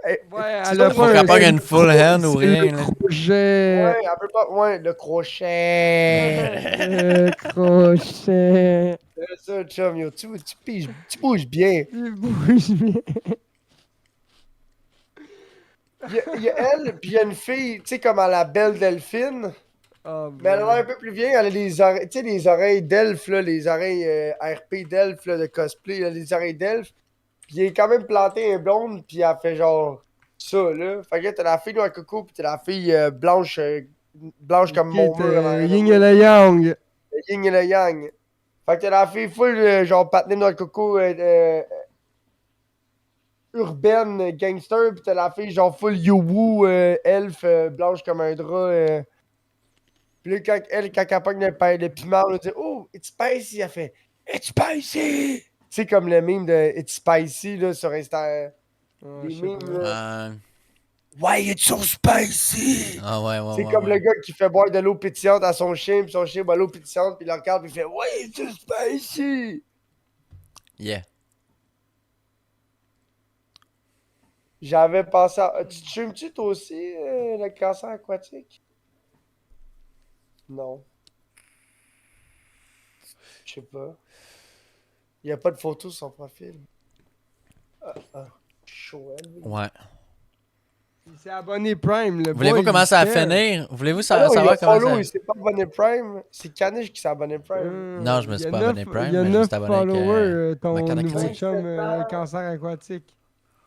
Ouais, Ses elle a ongles Faut sont qu'elle un- pogne une full hand ou C'est rien, le là. crochet. Ouais, elle peut pas. Ouais, le crochet. Le crochet. C'est ça, chum, yo. Tu bouges bien. Il bouge bien. Il y a elle, puis il y a une fille, tu sais, comme à la belle Delphine. Oh, Mais elle a l'air un boy. peu plus vieille. Elle a les oreilles, tu sais, les oreilles d'elfe, là, les oreilles RP d'elfe, là, de cosplay, là, les oreilles d'elfe. Puis il est quand même planté un blonde, puis elle fait genre ça, là. Fait que t'as la fille noire coco, puis t'as la fille blanche, blanche comme mon Ok, mur. t'es Yin et le Yang. Le yin et le yang. Fait que t'as la fille full, genre, patinée noix de coco, urbaine, gangster, pis t'as la fille, genre, full you-woo, elfe, blanche comme un drap. Pis là, quand elle pogne le piment, elle dit Oh, it's spicy. Elle fait It's spicy. Tu sais, comme le meme de It's spicy, là, sur Insta. Oh, Les je sais memes, pas. là. Euh, Why it's so spicy? Ah ouais, C'est comme le gars qui fait boire de l'eau pétillante à son chien, pis son chien boit l'eau pétillante, pis il le regarde, pis il fait Why it's so spicy? Yeah. J'avais pensé à. Tu te fumes-tu toi aussi, le cancer aquatique? Non. Je sais pas. Il n'y a pas de photo sur son profil. Chaud, elle. Ouais. Il s'est abonné Prime, le Voulez-vous boy, commencer à il fait. finir? Voulez-vous Ah non, il savoir a comment follow, ça... il s'est pas abonné Prime. C'est Caniche qui s'est abonné Prime. Non, je me suis Il y a pas abonné neuf- Prime, Il y a mais je me 9 suis abonné avec, followers, ton ma carte nouveau critique. chum cancer aquatique.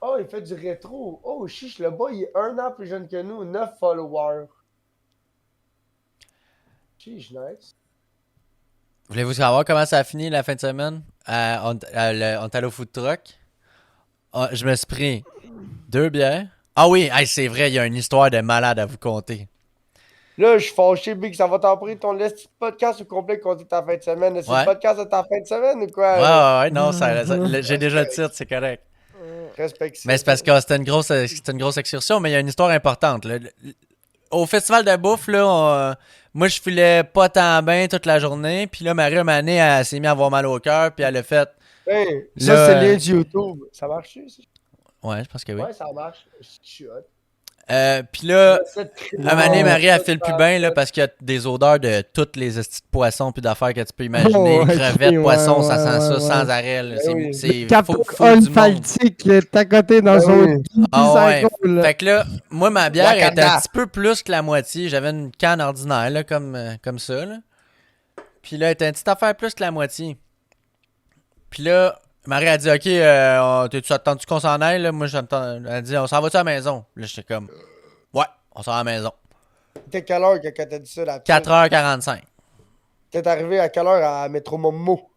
Oh, il fait du rétro. Oh, chiche, le boy, il est 1 an plus jeune que nous, 9 followers. Chiche, nice. Voulez-vous savoir comment ça a fini la fin de semaine? On est allé au food truck. Je me suis pris 2 bières. Ah oui, hey, c'est vrai, il y a une histoire de malade à vous conter. Là, je suis fâché, Big. Ça va t'en prendre ton petit podcast au complet qu'on dit ta fin de semaine. C'est Ouais. le podcast de ta fin de semaine ou quoi? Ouais, non, j'ai déjà le titre, c'est correct. Respecte ça. Mais c'est parce que c'était une grosse excursion, mais il y a une histoire importante. Là. Au festival de bouffe, là, moi, je filais pas tant bien toute la journée. Puis là, Marie, une année, elle s'est mise à avoir mal au cœur. Puis elle a fait. Ben, Là, ça, c'est le lien de YouTube. Ça marche, ça? Ouais, je pense que oui. Ouais, ça marche. Je suis hot. Puis là, Cette à un moment donné, Marie, elle file plus bien là, parce qu'il y a des odeurs de toutes les estis de poissons puis d'affaires que tu peux imaginer. Oh, ok, Crevettes, poissons, ça ouais, sent ça ouais. sans arrêt. Là. Ben oui. C'est Capot faut du monde. olfactique qui est à côté dans Ben son oui. Ah ouais. psycho, là. Fait que là, moi, ma bière était Wakanda. un petit peu plus que la moitié. J'avais une canne ordinaire, là, comme ça. Là. Puis là, elle était une petite affaire plus que la moitié. Puis là, Marie a dit, OK, t'es-tu attendu qu'on s'en aille? Là? Moi, j'entends. Elle a dit, on s'en va-tu à la maison? Là, j'étais comme, ouais, on s'en va à la maison. T'es quelle heure que t'as dit ça là? 4h45. T'es arrivé à quelle heure à Métro Momo?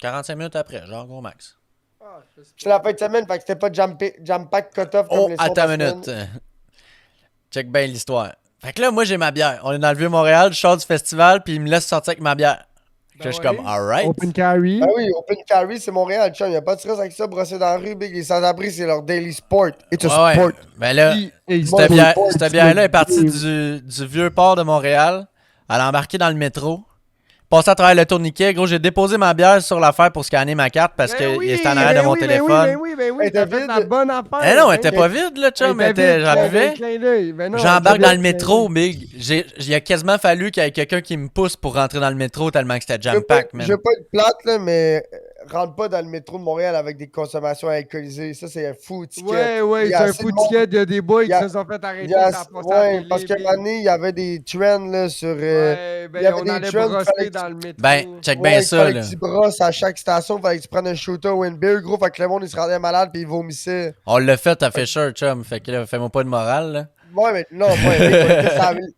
45 minutes après, genre, gros max. C'est la fin de semaine, fait que c'était pas jam pack cut-off comme Oh, les soirs attends de une la minute. semaine. Check bien l'histoire. Fait que là, moi, j'ai ma bière. On est dans le Vieux-Montréal, je sors du festival, puis il me laisse sortir avec ma bière. Ben Que je suis ouais. comme, alright. Open carry. Ben oui, Open Carry, c'est Montréal, chum. Y'a pas de stress avec ça, brosser dans la rue, Big. Les sans-abri, c'est leur daily sport. It's a Ouais, sport. ouais. Ben là, Et Bon, cette bière-là est partie du vieux port de Montréal. Elle a embarqué dans le métro. Passé à travers le tourniquet. Gros, j'ai déposé ma bière sur l'affaire pour scanner ma carte parce Ben qu'il était en arrière de mon téléphone. Ben oui, Elle t'as était fait la vide. bonne affaire. Eh non, elle était Ben, pas vide, là, chum. elle était vide, J'en ben, buvais. clin d'œil. Ben non, J'embarque elle dans le était métro, clin d'œil. big. Il a quasiment fallu qu'il y ait quelqu'un qui me pousse pour rentrer dans le métro tellement que c'était Je veux pas, jam-pack, man. je veux pas être plate, là, mais rentre pas dans le métro de Montréal avec des consommations alcoolisées. Ça, c'est un fou ticket. Ouais, Il y c'est a un assez fou de monde- ticket. Il y a des boys il qui y a- se sont fait il arrêter. y a- Ça a passé à la Ouais, télé, parce qu'à un big. moment donné, il y avait des trends là, sur. Ouais, il y ben avait on des allait trends, brosser fallait que dans tu- le métro. Ben, check bien Ouais, il ça, fallait là. que tu brosses à chaque station, fallait que tu prennes un shooter ou une beer, gros, fait que le monde il se rendait malade puis il vomissait. On l'a fait à Fisher, chum. Fait que là, fais-moi pas de morale, là. Ouais, mais non, ouais,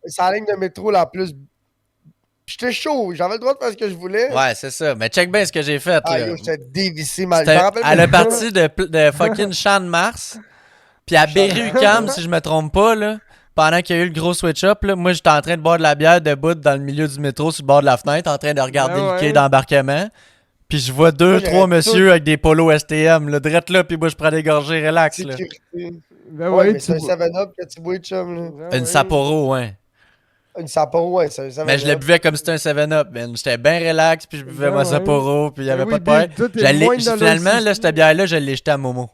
c'est la ligne de métro la plus. J'étais chaud, j'avais le droit de faire ce que je voulais. Ouais, c'est ça. Mais check bien ce que j'ai fait, Ah là. yo, j'étais dévissé mal. Je C'était me rappelle à la même pas. partie de fucking Champ de Mars. Puis à Berry-UQAM, si je me trompe pas, là. Pendant qu'il y a eu le gros switch-up, là, moi j'étais en train de boire de la bière debout dans le milieu du métro sur le bord de la fenêtre, en train de regarder Ben le ouais. quai d'embarquement. Puis je vois Moi, 2-3 j'aurais messieurs avec des polos STM, là, drette là, puis moi je prends des gorgées relax, là. Sécurité. Ben Ouais, mais tu c'est un vois. 7-Up que tu bois, chum. Là. Ben Une ouais. Sapporo, ouais. Une Sapporo, ouais, c'est un 7-Up. Mais je le buvais comme si c'était un 7-Up, man. J'étais bien relax, puis je buvais Ben ma ouais. Sapporo, puis il y avait Ben pas oui, de peur. Big, tout est moins de Finalement, là, l'OCC. cette bière-là, je l'ai jetée à Momo.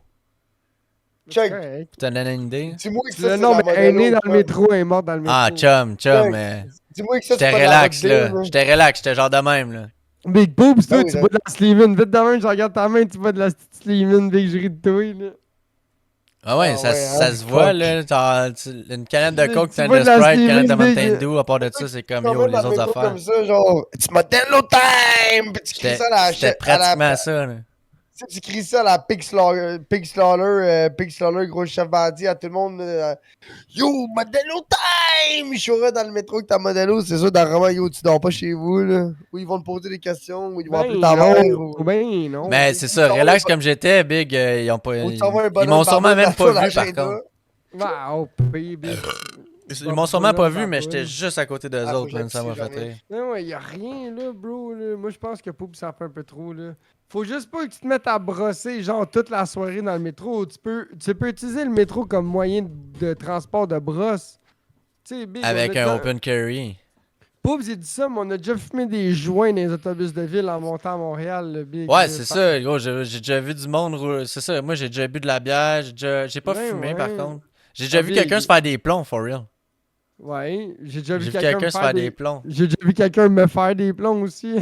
Check. Correct. Tu t'en donnes une idée? Dis-moi que ça, c'est Non, la mais elle est née Modelo, dans le chum. métro, elle est morte dans le métro. Ah, chum, Ouais. mais... Dis-moi que ça, J'étais c'est pas de la relax, Modelo, là. J'étais relax, j'étais genre de même, là. Big Boobs, toi, Ah oui, tu là. bois de la Slimin. Vite de même, je regarde ta main, tu bois de la Slimin, Big, je ris de toi, là. Ah ouais, Ah ça, ouais, ça hein, se voit, fuck. là. Une canette de Tu Coke, une vois de de la Sprite, une canette de Steven Mountain Big. Dew. À part de ça, c'est comme, Quand yo, même les dans le autres métro affaires. comme ça, genre, it's Modelo time! Puis tu cries ça à la C'était pratiquement ça, là. Tu sais, tu cries ça à la Pig Slaughter, gros chef bandit, à tout le monde. Yo, Modelo time! Je suis dans le métro avec ta Modelo, c'est ça, dans vraiment, yo, tu dors pas chez vous, là. Ou ils vont te poser des questions, ou ils vont appeler ta mère, ou. Ben non. Mais c'est ça, t'envoies relax pas- comme j'étais, Big, ils ont pas... Ou tu t'envoies un Ils bonhomme m'ont sûrement par même dans pas ton vu, par agenda. contre. Wow, baby. Ils m'ont sûrement pas vu, Bonhomme mais par j'étais bonhomme. juste à côté d'eux Ah, autres, faut man, ça m'a que fait j'arrive. rire. Non, ouais, y'a rien, là, bro. Là. Moi, je pense que Poup, ça fait un peu trop, là. Faut juste pas que tu te mettes à brosser, genre, toute la soirée dans le métro. Tu peux utiliser le métro comme moyen de transport de brosse. Tu sais, Big, Avec on a un déjà- open curry. Poup, j'ai dit ça, mais on a déjà fumé des joints dans les autobus de ville en montant à Montréal, le Big. Ouais, là. c'est ça, gros, j'ai déjà vu du monde, c'est ça, moi j'ai déjà bu de la bière, j'ai pas Ouais, fumé ouais. par contre. J'ai déjà Ah, vu Big. quelqu'un se faire des plombs, for real. Ouais, j'ai déjà J'ai vu vu quelqu'un quelqu'un me se faire des plombs. J'ai déjà vu quelqu'un me faire des plombs aussi.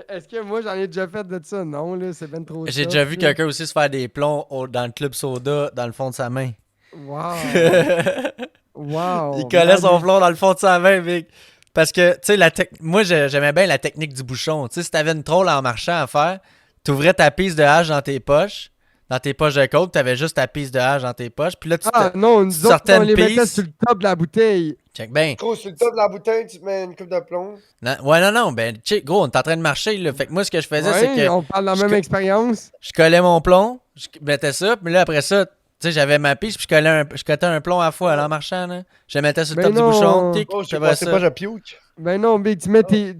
Est-ce que moi j'en ai déjà fait de ça? Non, là, c'est ben trop J'ai tough, déjà vu là. quelqu'un aussi se faire des plombs dans le club soda, dans le fond de sa main. Wow. Wow. Il collait son Man, plomb dans le fond de sa main, mec. Parce que, tu sais, moi, j'aimais bien la technique du bouchon. Tu sais, si t'avais une troll en marchant à faire, t'ouvrais ta piste de hache dans tes poches de coke, t'avais juste ta piste de hache dans tes poches, puis là, Ah non, nous autres, sortais on une les mettait piste. sur le top de la bouteille. Check ben. Gros, sur le top de la bouteille, tu te mets une coupe de plomb. Non, ben, check, gros, on est en train de marcher, là. Fait que moi, ce que je faisais, c'est Ouais, que on parle de la je même co- expérience. je collais mon plomb, je mettais ça, puis là, après ça, sais, j'avais ma piste, puis je cotais un plomb à la fois là, en marchant. Là. Je le mettais sur le Ben top du non. bouchon, tic, Oh, je j'avais pensais ça. pas, je puke. Ben non, Big, tu mets tes.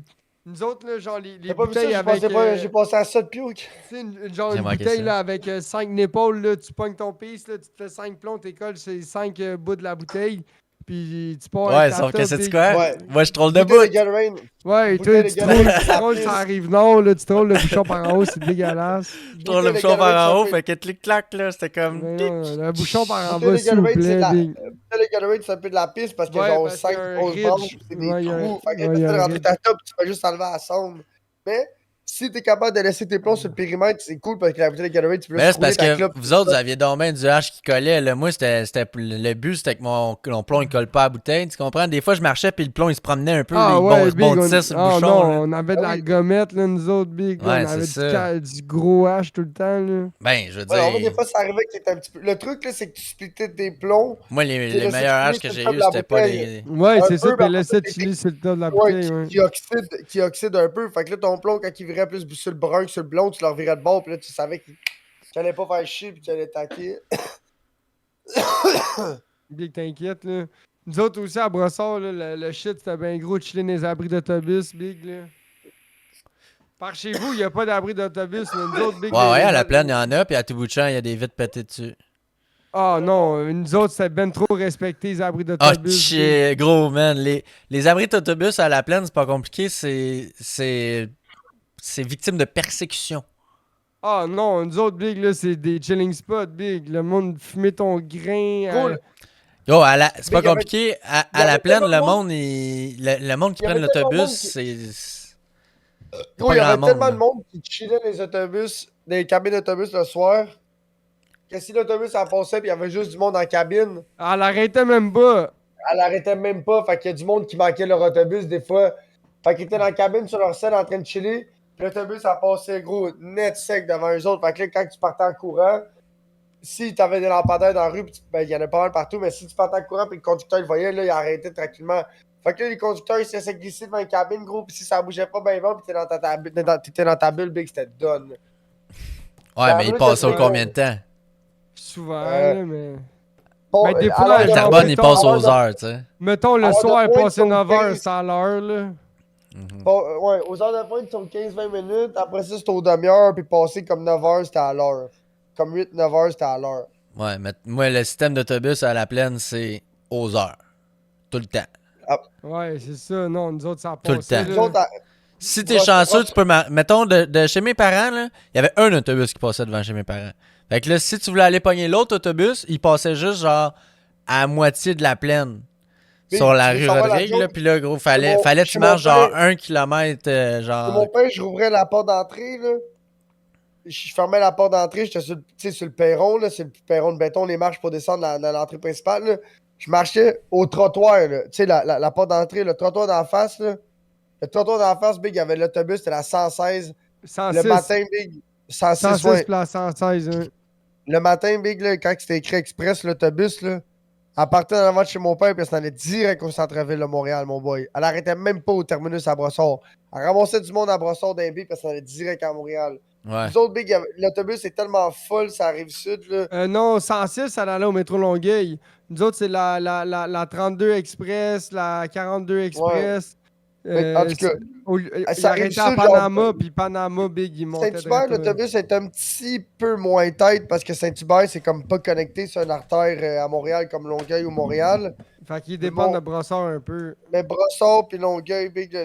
Nous autres, là, genre, les T'as pas vu ça? bouteilles Je avec. pensais pas, j'ai passé à ça de puke. Tu sais, genre J'ai une manqué bouteille ça. là, avec 5 épaules, là, tu pognes ton pisse, là, tu te fais 5 plombs, t'écolles ces 5 bouts de la bouteille, puis tu pars Ouais, avec ta sauf que top, c'est Big. quoi? Ouais. Moi, je troll de Bouteille de bout. Gatorade. Ouais, et toi, Bouteille de tu Gatorade, trolles, ça ça pisse. arrive nord, là, tu trolles le bouchon par en haut, c'est dégueulasse. Je troll le Bouteille de bouchon par Gatorade, en haut, ça peut- fait que clic-clac, là, c'était comme. Mais tic. non, le bouchon par en Bouteille bas, de s'il vous Gatorade, c'est de plaît, la. Big. Bouteille de Gatorade, c'est un peu de la piste parce qu'il y a Ouais, genre parce qu'il y 5 a un grosses ridge. branches, c'est des Ouais, il y a un- trous. Fait que là, ouais, il y a t'essaies de un rentrer ridge. ta top, tu fais juste enlever la sonde. Mais si t'es capable de laisser tes plombs sur le périmètre, c'est cool parce que la bouteille de Gatorade, tu peux Mais là, juste c'est parce rouler ta que clope. vous autres, vous aviez donc ben du hache qui collait. Là. Moi, le but, c'était que mon plomb, il colle pas à la bouteille. Tu comprends? Des fois, je marchais, puis le plomb, il se promenait un peu. Là, Ah il ouais, Big, rebondissait sur le ah bouchon. non, Là. on avait de Ah la oui. gommette, là, nous autres, Big, là, Ouais, on avait c'est ça. du gros hache tout le temps, là. Ben, je veux Ouais, en fait, des dire, fois, ça arrivait que t'étais un petit peu. Le truc, là, c'est que tu splittais tes plombs. moi, Tu les laissais meilleurs couler haches que sur le j'ai top de eu, la c'était pas bouteille. des. Ouais, Un c'est ça, peu, puis mais laissé après, chiller sur le top de la Ouais, bouteille, ouais. qui oxyde un peu. Fait que là, ton plomb, quand il virait plus sur le brun que sur le blond, tu le revirais de bord, puis là, tu savais qu'il allait pas faire chier, puis qu'il allait taquer. Big, t'inquiète, là. Nous autres aussi, à Brossard, là, le shit, c'était bien gros de chiller dans les abris d'autobus, Big, là. Par chez vous, il n'y a pas d'abri d'autobus, mais nous autres, Big, Ouais, à la plaine, il y en a, puis à tout bout de champ, il y a des vitres pétées dessus. Ah non, nous autres, c'était ben trop respecté, les abris Ah, d'autobus. Big. shit, gros, man. Les abris d'autobus à la plaine, c'est pas compliqué, c'est victime de persécution. Ah non, nous autres, Big, là, c'est des chilling spots, Big. Le monde fumait ton grain. Cool. Yo, c'est Mais pas il y avait- compliqué. il y À la avait plaine, tellement le de monde, le monde qui Il y prenne avait tellement de l'autobus, monde qui- c'est. Gros, pas il y avait grand tellement monde, de monde qui chillait dans les autobus, dans les cabines d'autobus le soir, que si l'autobus en passait, puis il y avait juste du monde en cabine, Elle arrêtait même pas. elle arrêtait même pas. Fait qu'il y a du monde qui manquait leur autobus des fois. Fait qu'ils étaient dans la cabine sur leur selle en train de chiller. Puis l'autobus a passé gros net sec devant eux autres. Fait que là, quand tu partais en courant, si t'avais des lampadaires dans la rue, ben, il y en a pas mal partout, mais si tu partais en courant puis le conducteur le voyait, là, il arrêtait tranquillement. Fait que là, les conducteurs, ils se laissaient glisser devant une cabine, gros, puis si ça bougeait pas ben bon, puis t'étais dans ta bulle, big, c'était done. Ouais, mais il passe au combien de temps? Souvent, Euh, là, mais. Bon, Mais des à fois, l'heure Le de genre, Terrebonne, il pointe, passe à l'heure aux de- heures, tu sais. Mettons, le Alors, de soir, pointe, passer ils sont 9 heures, 15. c'est à l'heure, là. Bon, ouais, aux heures de pointe, ils sont 15-20 minutes. Après ça, c'était aux demi-heures, puis passer comme 9 heures, c'était à l'heure. Comme 8-9 heures, c'était à l'heure. Ouais, mais moi, le système d'autobus à la plaine, c'est aux heures. Tout le temps. Ouais, c'est ça. Non, nous autres, ça Tout le passait, temps. Nous là. autres, Si t'es Brosse- chanceux, brosse- tu peux. Mettons, de chez mes parents, là, il y avait un autobus qui passait devant chez mes parents. Fait que là, si tu voulais aller pogner l'autre autobus, il passait juste genre à moitié de la plaine. Mais Sur la tu veux rue savoir la Rodrigue, là. joke? Puis là, gros, fallait que chez tu mon marches genre père- 1 kilomètre, Chez genre. mon père, je rouvrais la porte d'entrée, là. Je fermais la porte d'entrée, j'étais sur, tu sais, sur le perron, là. C'est le perron de béton, les marches pour descendre dans l'entrée principale, là. Je marchais au trottoir, là. Tu sais, la porte d'entrée, le trottoir d'en face, là. Le trottoir d'en face, big, il y avait l'autobus, c'était la 116. 106. Le matin, big, 106, 106 ouais. puis la 116, hein. Le matin, big, là, quand c'était écrit express, l'autobus, là, elle partait en avant de chez mon père, puis elle s'en allait direct au centre-ville de Montréal, mon boy. Elle arrêtait même pas au terminus à Brossard. Elle ramassait du monde à Brossard d'un big, puis elle s'en allait direct à Montréal. Ouais. Les autres, big, l'autobus est tellement full, ça arrive sud, là. Non, 106, ça allait au métro Longueuil. Nous autres, c'est la 32 Express, la 42 Express. Mais en tout cas, Il ça arrive arrêtait à sud, Panama, genre, puis Panama, Big, il montait Saint-Hubert, direct, l'autobus est un petit peu moins tête parce que Saint-Hubert, c'est comme pas connecté sur une artère à Montréal comme Longueuil ou Montréal. Fait qu'il dépend Bon. de Brossard un peu. Mais Brossard puis Longueuil, big,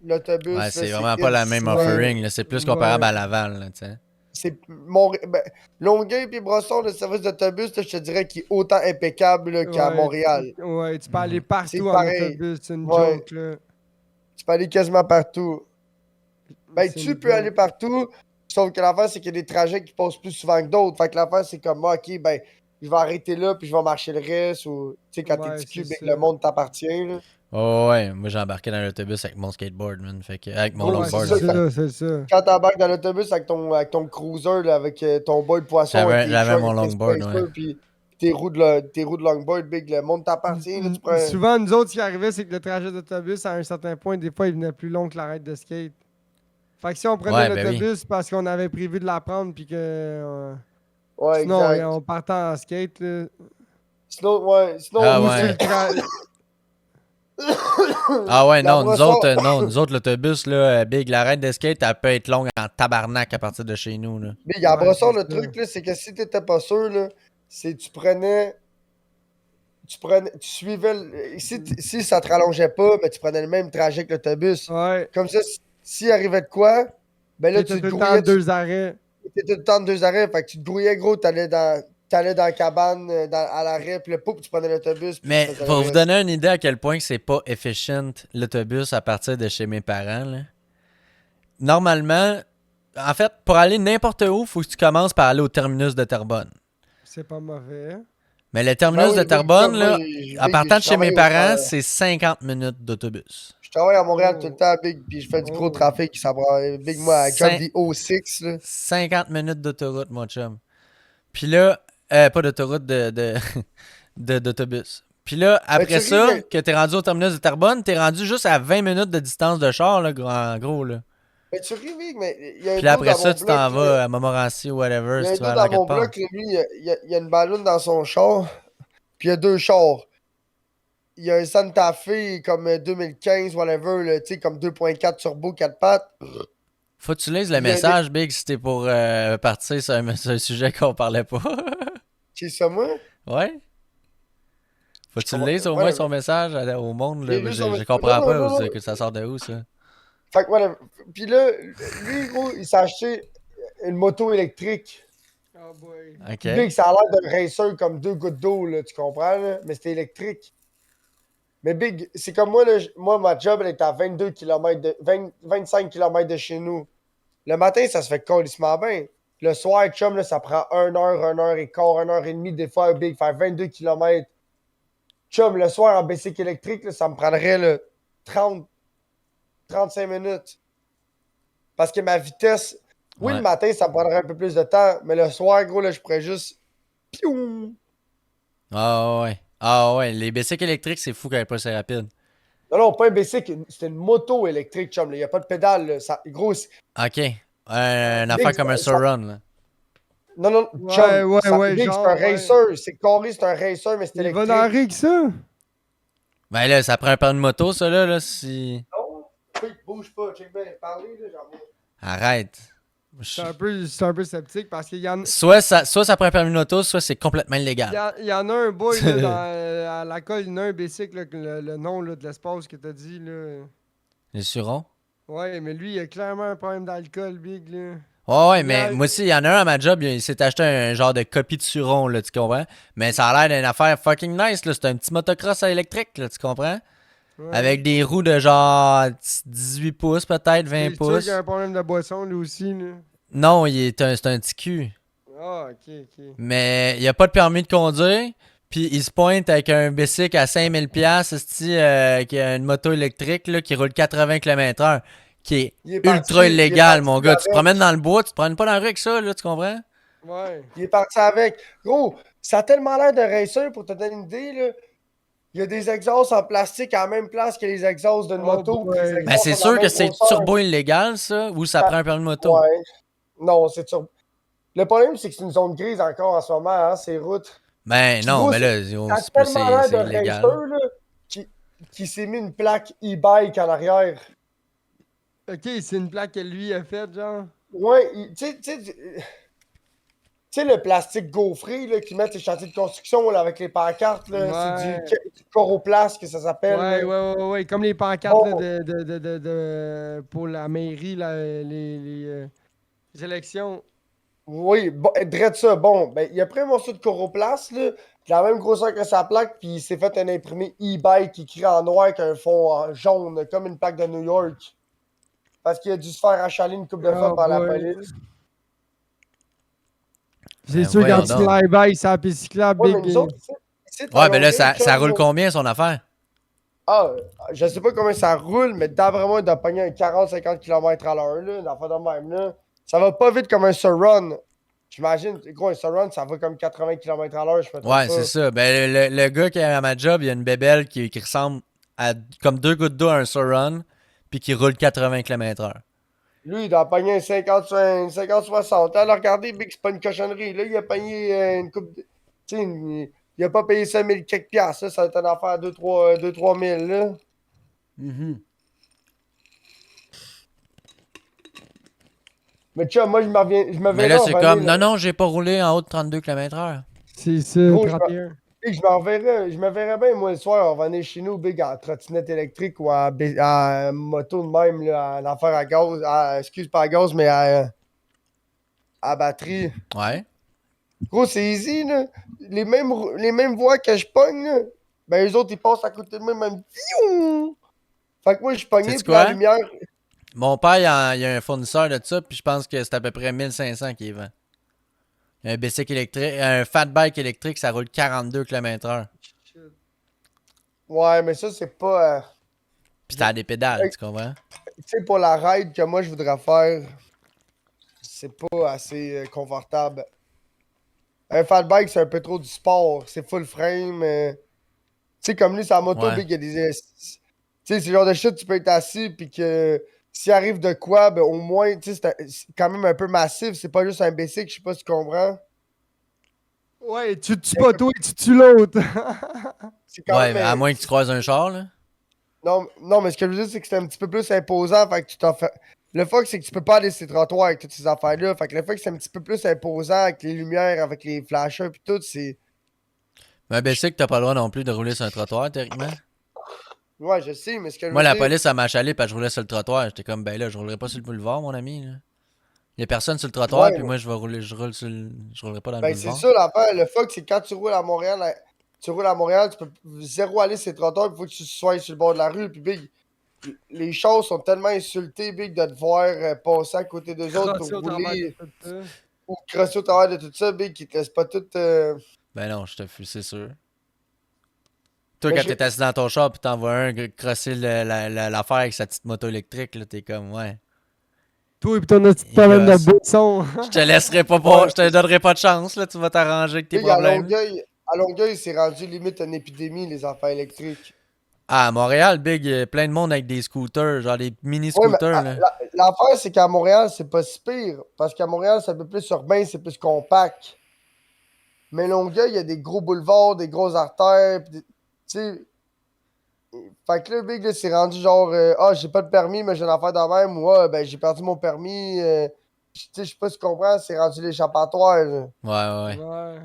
l'autobus. Ouais, là, c'est vraiment pas la même insane. offering, là. C'est plus comparable Ouais. à Laval, là, tu sais. C'est Longueuil puis Brossard, le service d'autobus, là, je te dirais qu'il est autant impeccable là, qu'à Ouais, Montréal. Ouais, tu peux aller C'est partout en pareil. autobus, c'est une Ouais. joke, là. Tu peux aller quasiment partout. Ben, C'est tu une peux joke. aller partout, sauf que l'affaire, c'est qu'il y a des trajets qui passent plus souvent que d'autres. Fait que l'affaire, c'est comme, ok, ben, je vais arrêter là, puis je vais marcher le reste, ou, tu sais, quand Ouais, t'es petit cube c'est et que ça. le monde t'appartient, là. Oh, ouais, moi j'ai embarqué dans l'autobus avec mon skateboard, man. Fait que, avec mon Ouais, longboard. c'est c'est en fait. ça, c'est ça. Quand t'embarques dans l'autobus avec ton cruiser, là, avec ton boy de poisson, avec tes J'avais trucks, mon tes longboard, spacers, ouais. puis tes roues de longboard, big, le monde t'appartient, là, tu prends... Souvent, nous autres, ce qui arrivait, c'est que le trajet d'autobus, à un certain point, des fois, il venait plus long que l'arrêt de skate. Fait que si on prenait Ouais, ben l'autobus parce qu'on avait prévu de la prendre, puis que Ouais, Sinon, exact. on partait en skate, là. Sinon, ouais. Sinon, Ah Ou ouais. sur le Ah ouais, La non, brossard- nous autres, l'autobus, là, Big, l'arrêt de skate, elle peut être longue en tabarnak à partir de chez nous, là. Big, à Ouais, brossard, c'est le ça. truc, là, c'est que si t'étais pas sûr, là, c'est tu suivais, si ça te rallongeait pas, ben, tu prenais le même trajet que l'autobus. Ouais. Comme ça, s'il arrivait de quoi, ben là, T'étais tu tout te le temps grouillais, deux arrêts. t'étais tout le temps de 2 arrêts, fait que tu te grouillais, gros, t'allais dans la cabane, à l'arrêt, puis là, pouf, tu prenais l'autobus, puis tu Mais faisais le pour vous reste. donner une idée à quel point que c'est pas efficient, l'autobus, à partir de chez mes parents, là. Normalement, en fait, pour aller n'importe où, faut que tu commences par aller au terminus de Terrebonne. C'est pas mauvais. Mais le Ben terminus oui, de Big, Terrebonne, comme moi, là, en partant de je chez mes travaille, parents, c'est 50 minutes d'autobus. je travaille à Montréal tout le Oh. temps, Big, puis je fais du gros Oh. trafic, ça prend, Big, moi, à job Cin- des O6, là. 50 minutes d'autoroute, mon chum. Puis là, pas d'autoroute, d'autobus. Puis là, Ben, tu après ris, ça, mais, que t'es rendu au terminus de Terrebonne, t'es rendu juste à 20 minutes de distance de char, là, en gros, là. mais tu ris, Big, mais il y a un Puis là, dos après dans ça, mon tu bloc, t'en là. vas à Montmorency ou Il whatever, y a si un tu vas dos aller à dans quelque mon part. bloc, là, lui, il y a une balloune dans son char, puis il y a 2 chars. Il y a un Santa Fe comme 2015, whatever, là, tu sais, comme 2.4 turbo, 4 pattes. Faut que tu lises le Puis il y a un message, Big, si t'es pour partir sur sur un sujet qu'on parlait pas. C'est ça, moi? Ouais? Faut que Je tu le comprends. lises au moins Ouais, son message au monde, là. j'ai lu son Je message. comprends Non, pas non, non, non. que ça sort de où, ça. Fait que voilà. Puis là, lui, gros, il s'est acheté une moto électrique. Oh boy. OK. Puis Big, ça a l'air d'un racer comme 2 gouttes d'eau, là, tu comprends, là? Mais c'était électrique. Mais Big, c'est comme moi, là, moi, ma job, elle est à 22 km 25 km de chez nous. Le matin, ça se fait colissement bien. Le soir, chum, là, ça prend 1 heure et quart, 1 heure et demie, des fois, Big, faire 22 km. Chum, le soir, en bicycle électrique, là, ça me prendrait là, 35 minutes. Parce que ma vitesse, oui, Ouais. le matin, ça me prendrait un peu plus de temps, mais le soir, gros, là, je pourrais juste. Piou! Ah ouais. Ah ouais, les bicycles électriques, c'est fou qu'elle est pas si rapide. Non, non, pas un bicycle, c'était une moto électrique, chum. Il n'y a pas de pédale. Là. Ça, gros, OK. Une Big, affaire comme un surrun, là. non, non, Ouais, chum. ouais, ouais, Big, c'est genre, un ouais. racer. C'est carré, c'est un racer, mais c'est Il va électrique. dans la rue que ça? Ben là, ça prend un permis de moto, ça, là, si... Non, Big, bouge pas. Check bien. Parlez, là, j'en vois. Arrête. C'est un peu sceptique parce qu'il y en, Soit ça prend un permis de moto, soit c'est complètement il illégal. y en a un boy là, à la colle, il y en a un bicycle, là, que le nom là, de l'espace que t'as dit. Là. Les surons? Ouais, mais lui, il a clairement un problème d'alcool, Big. Là. Ouais, Il mais a- moi aussi, il y en a un à ma job, il s'est acheté un genre de copie de Suron, là, tu comprends? Mais ça a l'air d'une affaire fucking nice, là. C'est un petit motocross électrique, là, tu comprends? Ouais. Avec des roues de genre 18 pouces, peut-être, 20 C'est sûr pouces. qu'il a un problème de boisson, lui aussi. Là. Non, c'est un petit cul. Ah, ok. Mais il a pas de permis de conduire. Puis il se pointe avec un bicycle à 5000 pièces qui a une moto électrique là, qui roule 80 km/h, qui est Il est parti, ultra il est illégal, parti mon gars. Tu te avec. promènes dans le bois, tu te promènes pas dans la rue avec ça, là, tu comprends? Ouais. Il est parti avec. Gros, ça a tellement l'air d'un racer, pour te donner une idée, là. Il y a des exhausts en plastique à la même place que les exhausts d'une Oh moto. boy. Puis les Ben exhausts c'est ont la sûr que même c'est grosseur. turbo illégal, ça, ou ça Ah, prend un permis de moto. Ouais. Non, c'est turbo. Le problème, c'est que c'est une zone grise encore en ce moment, hein, ces routes. Ben Puis non, gros, mais là, ça a tellement l'air c'est d'un illégal. racer, là, qui s'est mis une plaque e-bike en arrière. Ok, c'est une plaque que lui a faite, genre. Ouais, tu sais, le plastique gaufré là, qu'ils mettent les chantiers de construction là, avec les pancartes, là, c'est Ouais. du coroplast que ça s'appelle. Ouais, là. ouais. Comme les pancartes là, Bon, pour la mairie, là, les élections. oui, bon, drette ça. Bon, ben, il a pris un morceau de coroplast, là, de la même grosseur que sa plaque, puis il s'est fait un imprimé e-bike écrit en noir avec un fond en jaune, comme une plaque de New York. Parce qu'il a dû se faire achaler une couple de fois Oh par la boy. police. C'est Ben sûr voyons quand tu donc. fly-by, c'est la piste cyclable, Ouais, mais Big. nous autres, ici, à Ouais, ben là, Longueuil, ça chum, roule combien son affaire? Ah, je sais pas combien ça roule, mais d'après moi, il doit pogner un 40-50 km à l'heure, là, dans de même, là. Ça va pas vite comme un surrun. J'imagine, gros, un surrun, ça va comme 80 km à l'heure, je me trompe Ouais, pas. c'est ça. Ben le gars qui est à ma job, il a une bébelle qui ressemble à comme 2 gouttes d'eau à un surrun, puis qui roule 80 km/h. Lui, il doit pogner un 50-60. Là, regardez, Big, c'est pas une cochonnerie. Là, il a payé une coupe de... Tu sais, il a pas payé 5000 quelques piastres. Là, ça va être une affaire 2-3 000, là. Mhm. Mais tu vois, moi, je me Mais là, verrais en c'est venir, comme, là. non, non, j'ai pas roulé en haut de 32 km/h. C'est ça, Gros, 31. je me verrais bien, moi, le soir, en venir chez nous, Big, en trottinette électrique ou en moto de même, là, en affaire à gaz. Excuse, pas à gaz, mais à batterie. Ouais. Gros, c'est easy, là. Les mêmes voies que je pogne, là, ben, eux autres, ils passent à côté de moi, même. Fiou! Fait que moi, je suis pogné, Sais-tu puis la quoi? lumière. Mon père, il a un fournisseur de ça, puis je pense que c'est à peu près 1500 qu'il vend. Un bicycle électrique, un fat bike électrique, ça roule 42 km/h. Ouais, mais ça, c'est pas. Puis t'as des pédales, tu comprends? Tu sais, pour la ride que moi, je voudrais faire, c'est pas assez confortable. Un fat bike, c'est un peu trop du sport. C'est full frame. Tu sais, comme lui, sa moto, Ouais. big, il y a des. Tu sais, c'est le genre de shit, tu peux être assis, puis que s'il arrive de quoi, ben au moins, tu sais, c'est quand même un peu massif. C'est pas juste un basic, je sais pas si tu comprends. Ouais, tu tues pas toi, tu tues l'autre. C'est quand Ouais, même. à moins que tu croises un char, là. Non, non, mais ce que je veux dire, c'est que c'est un petit peu plus imposant. Fait que tu t'en fais. Le fuck, c'est que tu peux pas aller sur les trottoirs avec toutes ces affaires-là. Fait que le fait que c'est un petit peu plus imposant avec les lumières, avec les flashers, puis tout, c'est. Mais un bicycle, t'as pas le droit non plus de rouler sur un trottoir, théoriquement. Ouais, je sais, mais ce que je Moi, veux la dire. police, elle m'a achalé parce que je roulais sur le trottoir. J'étais comme, ben là, je roulerai pas sur le boulevard, mon ami, là. Il y a personne sur le trottoir, Ouais, puis moi, je vais rouler, je roulerai pas dans le ben c'est boulevard. ça l'affaire. Le fuck, c'est quand tu roules à Montréal, tu roules à Montréal, tu peux zéro aller sur les trottoirs, il faut que tu sois sur le bord de la rue. Puis big, les choses sont tellement insultées, big, de te voir passer à côté d'eux autres pour Crosser au travers de rouler tout ça. ou crosser au travers de tout ça, big, qui te laissent pas tout. Ben non, je te fus, c'est sûr. Toi, Mais quand je- t'es assis dans ton char, puis t'en vois un crosser l'affaire avec sa petite moto électrique, là, t'es comme, ouais. Toi et ton petit Il problème de gosse. boisson. Je te laisserai pas, Ouais, je te donnerai pas de chance, là, tu vas t'arranger avec tes big, problèmes. À Longueuil, c'est rendu limite une épidémie, les affaires électriques. Ah, à Montréal, Big, plein de monde avec des scooters, genre des Oui, mais mini-scooters, là. l'affaire, c'est qu'à Montréal, c'est pas si pire. Parce qu'à Montréal, c'est un peu plus urbain, c'est plus compact. Mais Longueuil, il y a des gros boulevards, des grosses artères. Tu sais, fait que là, Big, là, c'est rendu genre, ah, j'ai pas de permis, mais j'ai une affaire de même. Ou, ah, ben, j'ai perdu mon permis. Tu sais, je sais pas si tu comprends, c'est rendu l'échappatoire, là. Ouais, ouais, ouais. Ouais.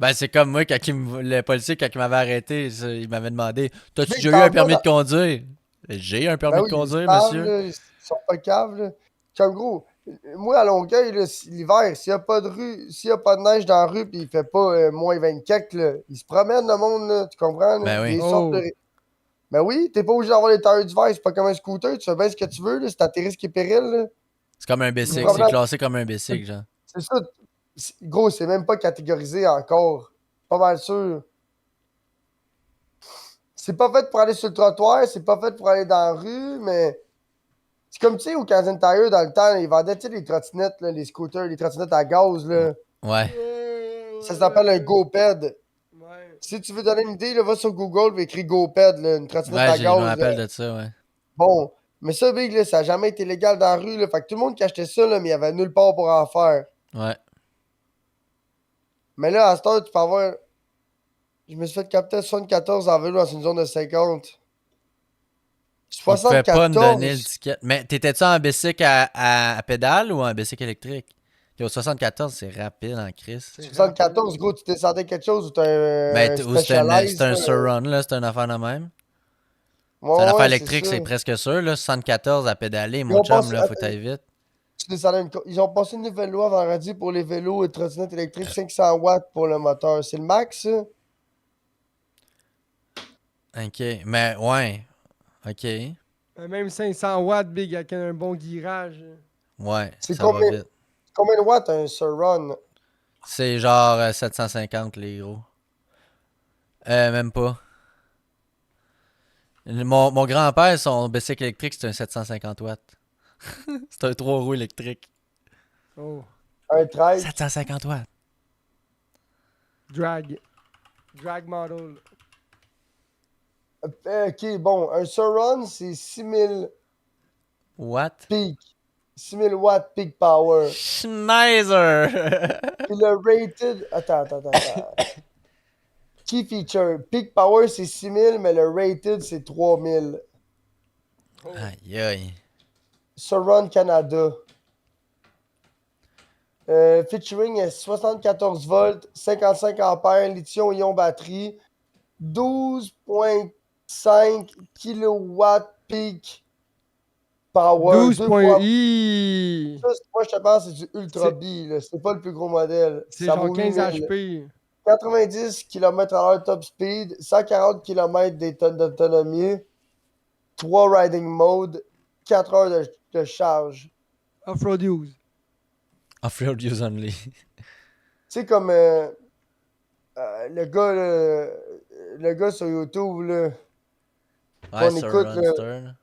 Ben, c'est comme moi, le policier, quand il m'avait arrêté, il m'avait demandé, t'as-tu Big, déjà eu un t'en vas permis dans. de conduire? J'ai un Ben permis de oui, ils conduire, savent, monsieur. là, ils sont pas caves, là. Comme gros, moi, à Longueuil, là, l'hiver, s'il y a pas de rue, s'il y a pas de neige dans la rue, pis il fait pas moins 24, là, ils se promènent, le monde, là, tu comprends, là? Ben oui. Ils sortent Oh. Ben oui, t'es pas obligé d'avoir les tailleurs d'hiver, c'est pas comme un scooter, tu fais bien ce que tu veux, là, c'est à tes risques et périls, là. C'est comme un Ils se bicycle, c'est promènent. classé comme un bicycle, genre. C'est ça. Gros, c'est même pas catégorisé encore. Pas mal sûr. C'est pas fait pour aller sur le trottoir, c'est pas fait pour aller dans la rue, mais c'est comme, tu sais, au Canadian Tire, dans le temps, ils vendaient, tu sais, les trottinettes, là, les scooters, les trottinettes à gaz, là. Ouais. Ça s'appelle un GoPed. Ouais. Si tu veux donner une idée, là, va sur Google et écris GoPed, là, une trottinette Ouais, à je me gaz. rappelle de ça, ouais. Bon. Mais ça, Big, là, ça a jamais été légal dans la rue, là. Fait que tout le monde qui achetait ça, là, mais il y avait nulle part pour en faire. Ouais. Mais là, à cette heure, tu peux avoir. Je me suis fait capter à 74 en vélo dans une zone de 50. Il pouvait pas me donner le 74? ticket. Mais t'étais-tu en bicycle à pédale ou en bicycle électrique? Yo, 74, c'est rapide en crise. 74, gros, tu descendais quelque chose ou t'as Ben, un ou c'était Specialized, un là? surrun, là, c'était une affaire de même. C'est une Ouais, affaire ouais, c'est électrique, ça. c'est presque sûr, là. 74 à pédaler, Ils mon ont chum, passé, là, faut que attends, t'ailles vite. ils ont passé une nouvelle loi vendredi pour les vélos et trottinettes électriques 500 watts pour le moteur. C'est le max, ça? Ok, mais ouais. Ok. Même 500 watts, big, avec un bon guirage. Ouais, C'est ça va vite. combien de watts un Surrun? C'est genre 750, les gros. Même pas. Mon grand-père, son bicycle électrique, c'est un 750 watts. C'est un 3 roues électrique. Oh. Un trike? 750 watts. Drag. Drag model. Ok, bon, un Surrun, c'est 6000 What? peak. 6000 watts peak power. Schneider! Puis le rated. Attends. Key feature. Peak power, c'est 6000, mais le rated, c'est 3000. Aïe aïe. Surround Canada. Featuring 74 volts, 55 ampères, lithium-ion batterie, 12,5 kW peak power. 12 Deux points. fois. Hi! Ça, moi, je te pense, c'est du Ultra C'est- B. là. C'est pas le plus gros modèle. C'est Ça genre vaut 15 8000. HP. 90 km/h top speed, 140 km d'autonomie, 3 riding mode, 4 heures de charge. Off-road use. Off-road use only. Tu sais, comme le gars sur YouTube, là, Ouais, qu'on sur écoute, là, Runster. Là.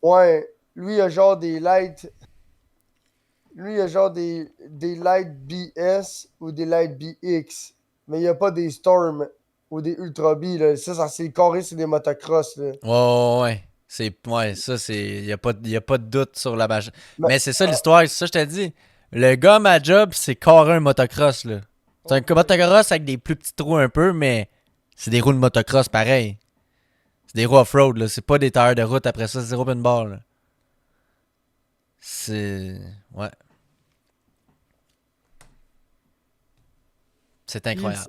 ouais, lui, il a genre des lights. Lui, il a genre des lights BS ou des lights BX. Mais il n'y a pas des Storm ou des Ultra B. Là. Ça c'est carré, c'est des motocross. Là. Ouais. Ouais, ça, c'est. Y a pas de doute sur la machine. Mais- Mais c'est ça l'histoire, c'est ça, je t'ai dit. Le gars, ma job, c'est carré un motocross, là. C'est un motocross avec des plus petits trous un peu, mais c'est des roues de motocross pareil. C'est des roues off-road, là. C'est pas des tailleurs de route après ça, c'est zéro open bar, là. C'est. Ouais. C'est incroyable.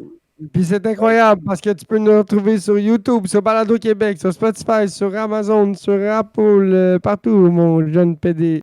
Puis c'est incroyable parce que tu peux nous retrouver sur YouTube, sur Balado Québec, sur Spotify, sur Amazon, sur Apple, partout, mon jeune PD.